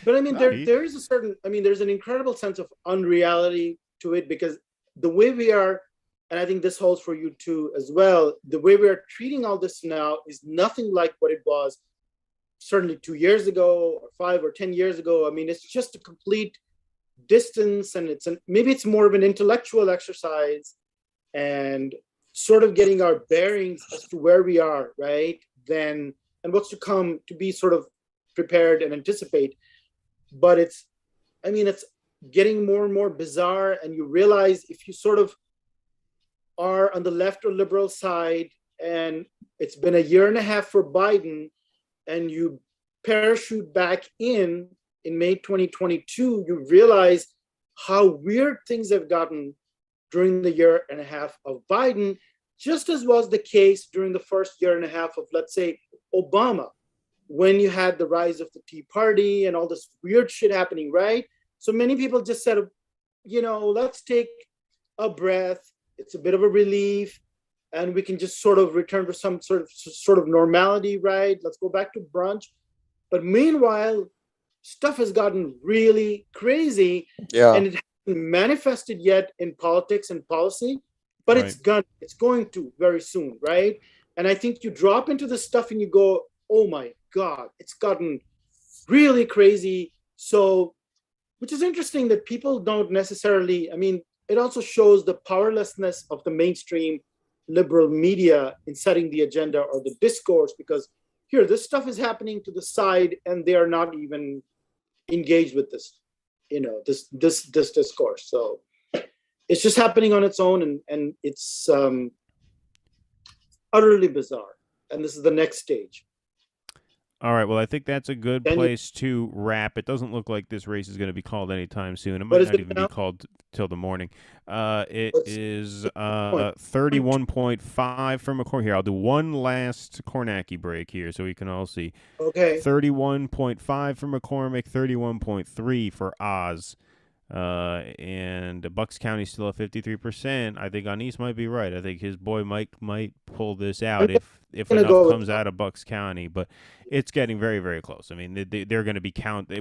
But I mean, No, there is a certain, there's an incredible sense of unreality to it, because the way we are, and I think this holds for you too as well, the way we are treating all this now is nothing like what it was certainly 2 years ago or 5 or 10 years ago. I mean, it's just a complete distance, and maybe it's more of an intellectual exercise and sort of getting our bearings as to where we are, right? And what's to come, to be sort of prepared and anticipate. But it's getting more and more bizarre, and you realize if you sort of are on the left or liberal side, and it's been a year and a half for Biden, and you parachute back in May 2022, you realize how weird things have gotten during the year and a half of Biden, just as was the case during the first year and a half of, let's say, Obama, when you had the rise of the Tea Party and all this weird shit happening, right? So many people just said, let's take a breath. It's a bit of a relief, and we can just sort of return to some sort of normality, right? Let's go back to brunch. But meanwhile, stuff has gotten really crazy, and it hasn't manifested yet in politics and policy, but Right. it's going to very soon, right? And I think you drop into this stuff and you go, oh my God, it's gotten really crazy. So, which is interesting that people don't necessarily, it also shows the powerlessness of the mainstream liberal media in setting the agenda or the discourse, because here, this stuff is happening to the side and they are not even engaged with this, this discourse. So it's just happening on its own, and it's utterly bizarre. And this is the next stage. All right, well, I think that's a good place to wrap. It doesn't look like this race is going to be called anytime soon. It might not even be called till the morning. It is 31.5 for McCormick. Here, I'll do one last Kornacki break here so we can all see. Okay. 31.5 for McCormick, 31.3 for Oz. And Bucks County still at 53%. I think Anis might be right. I think his boy might pull this out if enough comes out of Bucks County, but it's getting very, very close. I mean, they're going to be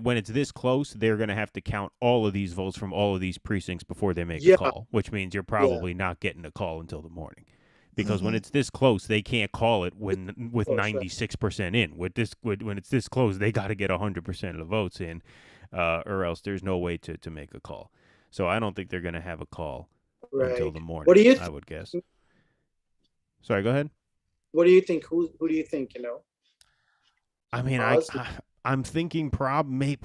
when it's this close, they're going to have to count all of these votes from all of these precincts before they make a call, which means you're probably not getting a call until the morning. Because when it's this close, they can't call it with 96% in. When it's this close, they got to get 100% of the votes in. Or else there's no way to make a call. So I don't think they're going to have a call until the morning. What do you I would guess. Sorry, go ahead. What do you think? Who do you think? I mean, I'm thinking probably.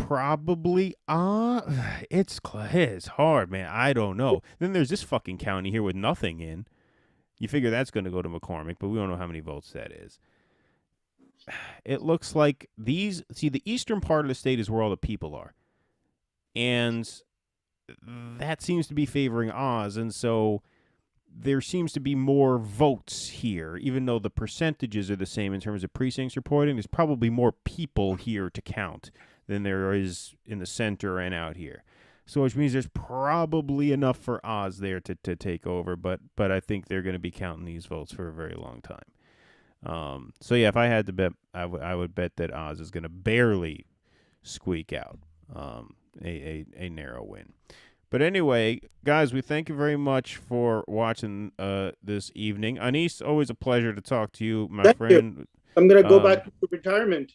It's hard, man. I don't know. Then there's this fucking county here with nothing in. You figure that's going to go to McCormick, but we don't know how many votes that is. It looks like the eastern part of the state is where all the people are. And that seems to be favoring Oz. And so there seems to be more votes here, even though the percentages are the same in terms of precincts reporting. There's probably more people here to count than there is in the center and out here. So which means there's probably enough for Oz there to take over. But I think they're going to be counting these votes for a very long time. So yeah, if I had to bet, I would bet that Oz is going to barely squeak out a narrow win. But anyway, guys, we thank you very much for watching this evening. Anis, always a pleasure to talk to you, my friend. I'm going to go back to retirement.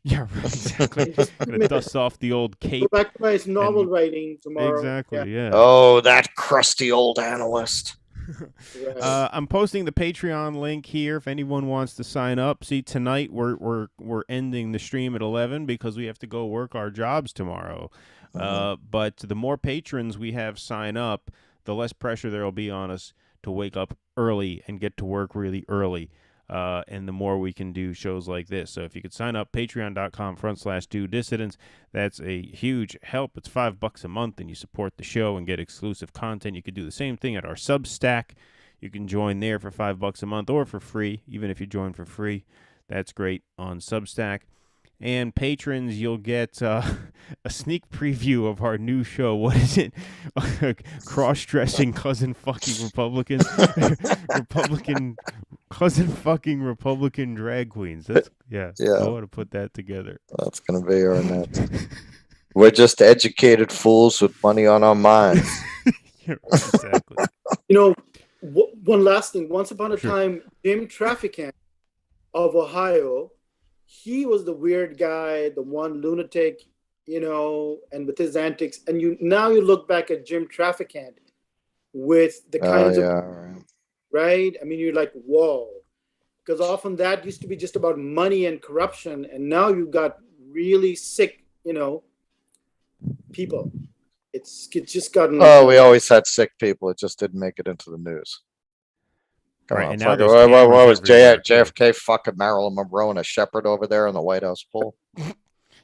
Yeah, right, exactly. Going to dust off the old cape. Go back to my novel writing tomorrow. Exactly, yeah. Oh, that crusty old analyst. Right. I'm posting the Patreon link here if anyone wants to sign up. See, tonight we're ending the stream at 11 because we have to go work our jobs tomorrow. But the more patrons we have sign up, the less pressure there will be on us to wake up early and get to work really early. And the more we can do shows like this. So if you could sign up, patreon.com/DoDissidents, that's a huge help. It's $5 a month, and you support the show and get exclusive content. You could do the same thing at our Substack. You can join there for $5 a month or for free. Even if you join for free, that's great on Substack. And patrons, you'll get a sneak preview of our new show. What is it? Cross-dressing cousin fucking Republicans. Republican cousin fucking Republican drag queens. That's I want to put that together. That's gonna be our next. We're just educated fools with money on our minds. Yeah, exactly. One last thing. Once upon a time, Jim Trafficant of Ohio, he was the weird guy, the one lunatic, and with his antics. And now you look back at Jim Trafficant with the kinds of right. I mean, you're like, whoa, because often that used to be just about money and corruption, and now you've got really sick, people. It's just gotten. Oh, we always had sick people. It just didn't make it into the news. Right, on, and now what was JFK fucking Marilyn Monroe and a shepherd over there in the White House pool?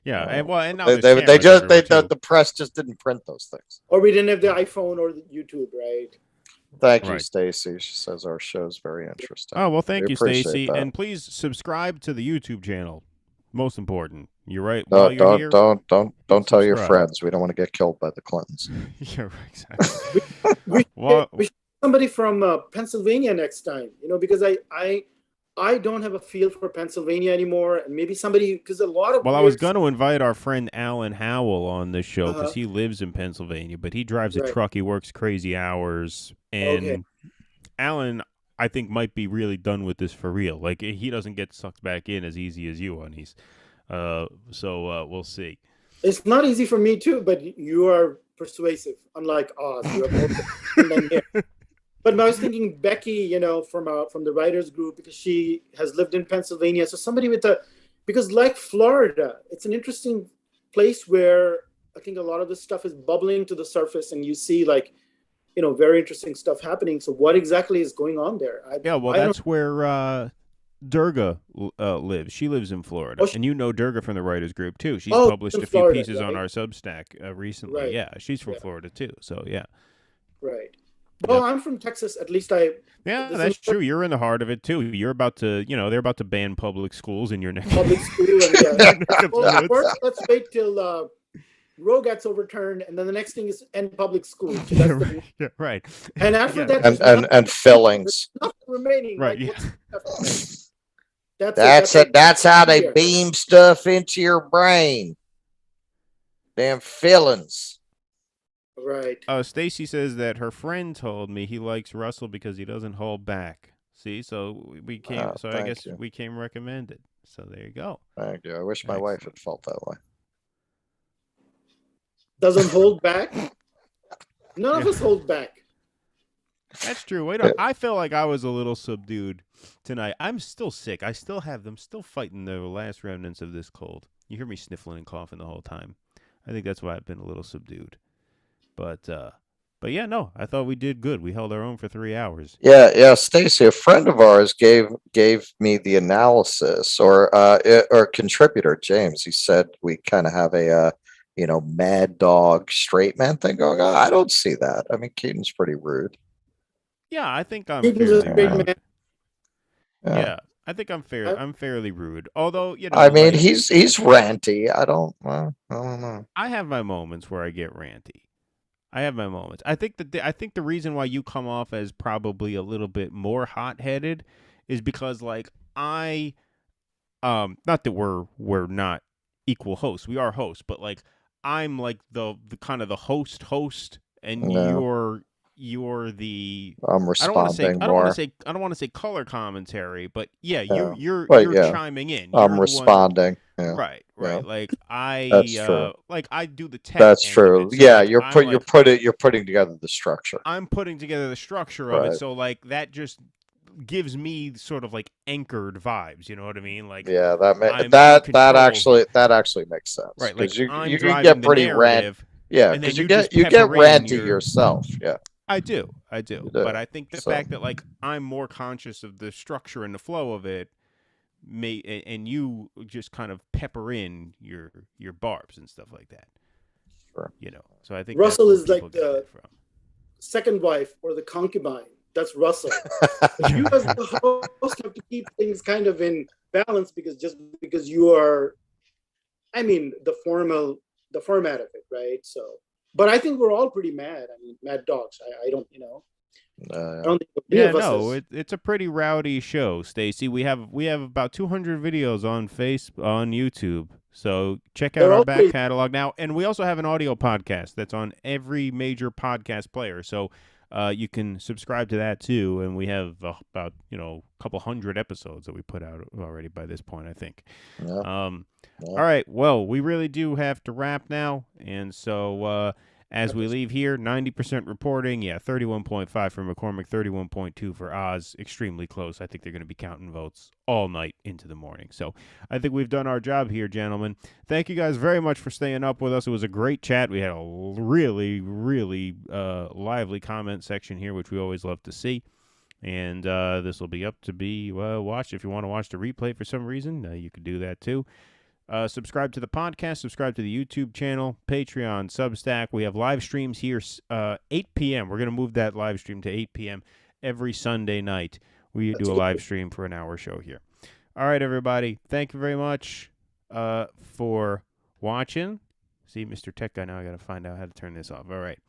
Yeah, and now the press just didn't print those things. Or we didn't have the iPhone or the YouTube, right? Thank you, Stacy. She says our show's very interesting. Oh well, thank you, Stacy, and please subscribe to the YouTube channel. Most important, you're right. Don't tell your friends. We don't want to get killed by the Clintons. Yeah, exactly. we should somebody from Pennsylvania next time, because I don't have a feel for Pennsylvania anymore, and maybe somebody, because a lot of I was going to invite our friend Alan Howell on this show because he lives in Pennsylvania, but he drives a truck. He works crazy hours, and Alan, I think, might be really done with this for real. Like, he doesn't get sucked back in as easy as you, Anis. So we'll see. It's not easy for me too, but you are persuasive, unlike Oz. You are more than here. But I was thinking Becky, from the writers group, because she has lived in Pennsylvania. So somebody because like Florida, it's an interesting place where I think a lot of this stuff is bubbling to the surface, and you see very interesting stuff happening. So what exactly is going on there? That's where Durga lives. She lives in Florida, and Durga from the writers group too. She's published a few pieces on our Substack recently. Right. Yeah, she's from Florida too. So yeah. Right. Well, I'm from Texas. At least that's true. You're in the heart of it too. You're about to, they're about to ban public schools in your neck. Public school, first, let's wait till Roe gets overturned, and then the next thing is end public school. So right. And after that, and fillings. Nothing remaining. Right. That's how they beam stuff into your brain. Damn fillings. Right. Stacy says that her friend told me he likes Russell because he doesn't hold back. See, so we came. I guess we came recommended. So there you go. Thank you. I wish my wife had felt that way. Doesn't hold back. None of us hold back. That's true. Wait, I felt like I was a little subdued tonight. I'm still sick. I'm still fighting the last remnants of this cold. You hear me sniffling and coughing the whole time. I think that's why I've been a little subdued. But yeah, no, I thought we did good. We held our own for 3 hours. Yeah, Stacy, a friend of ours gave me the analysis, or contributor James. He said we kind of have a mad dog straight man thing going on. I don't see that. I mean, Keaton's pretty rude. Yeah, I think I'm fairly rude. Yeah, I think I'm fair. I'm fairly rude. Although, I mean, he's ranty. I don't know. I have my moments where I get ranty. I have my moments. I think the reason why you come off as probably a little bit more hot-headed is because, like, not that we're not equal hosts. We are hosts, but like I'm like the kind of the host, and you're the. I'm responding I don't want to say color commentary, but yeah, you're chiming in. I'm responding. Yeah. Right. Yeah. Like I That's true. like I do the tech That's end of true. it. So Yeah, like you're I'm like you're putting together the structure. I'm putting together the structure of it. Right. So like that just gives me sort of like anchored vibes, you know what I mean? Like Yeah, I'm in control here. that actually makes sense Right, like because I'm you can driving get the pretty rant. narrative Yeah, and then because you just you get pepper in ranty your yourself. Yeah, I do. you But do. I think the So fact that like I'm more conscious of the structure and the flow of it may and you just kind of pepper in your barbs and stuff like that. sure. You know. So I think that's Russell where is people like get the that from. second wife or the concubine. That's Russell. You as the host have to keep things kind of in balance because you are, I mean, the format of it, right? So, but I think we're all pretty mad. I mean, mad dogs. I don't, I don't think any Yeah, of us no, is. it's a pretty rowdy show, Stacy. We have about 200 videos on on YouTube. So check out They're our all back pretty. catalog now, and we also have an audio podcast that's on every major podcast player. So you can subscribe to that too, and we have about a couple hundred episodes that we put out already by this point, I think. Yeah. All right, well, we really do have to wrap now, and so as we leave here, 90% reporting. Yeah, 31.5 for McCormick, 31.2 for Oz. Extremely close. I think they're going to be counting votes all night into the morning. So I think we've done our job here, gentlemen. Thank you guys very much for staying up with us. It was a great chat. We had a really, really lively comment section here, which we always love to see. And this will be up to be watched. If you want to watch the replay for some reason, you can do that too. Subscribe to the podcast, subscribe to the YouTube channel, Patreon, Substack. We have live streams here 8 p.m. We're going to move that live stream to 8 p.m. every Sunday night. We do a live stream for an hour show here. All right, everybody. Thank you very much for watching. See, Mr. Tech Guy, now I got to find out how to turn this off. All right.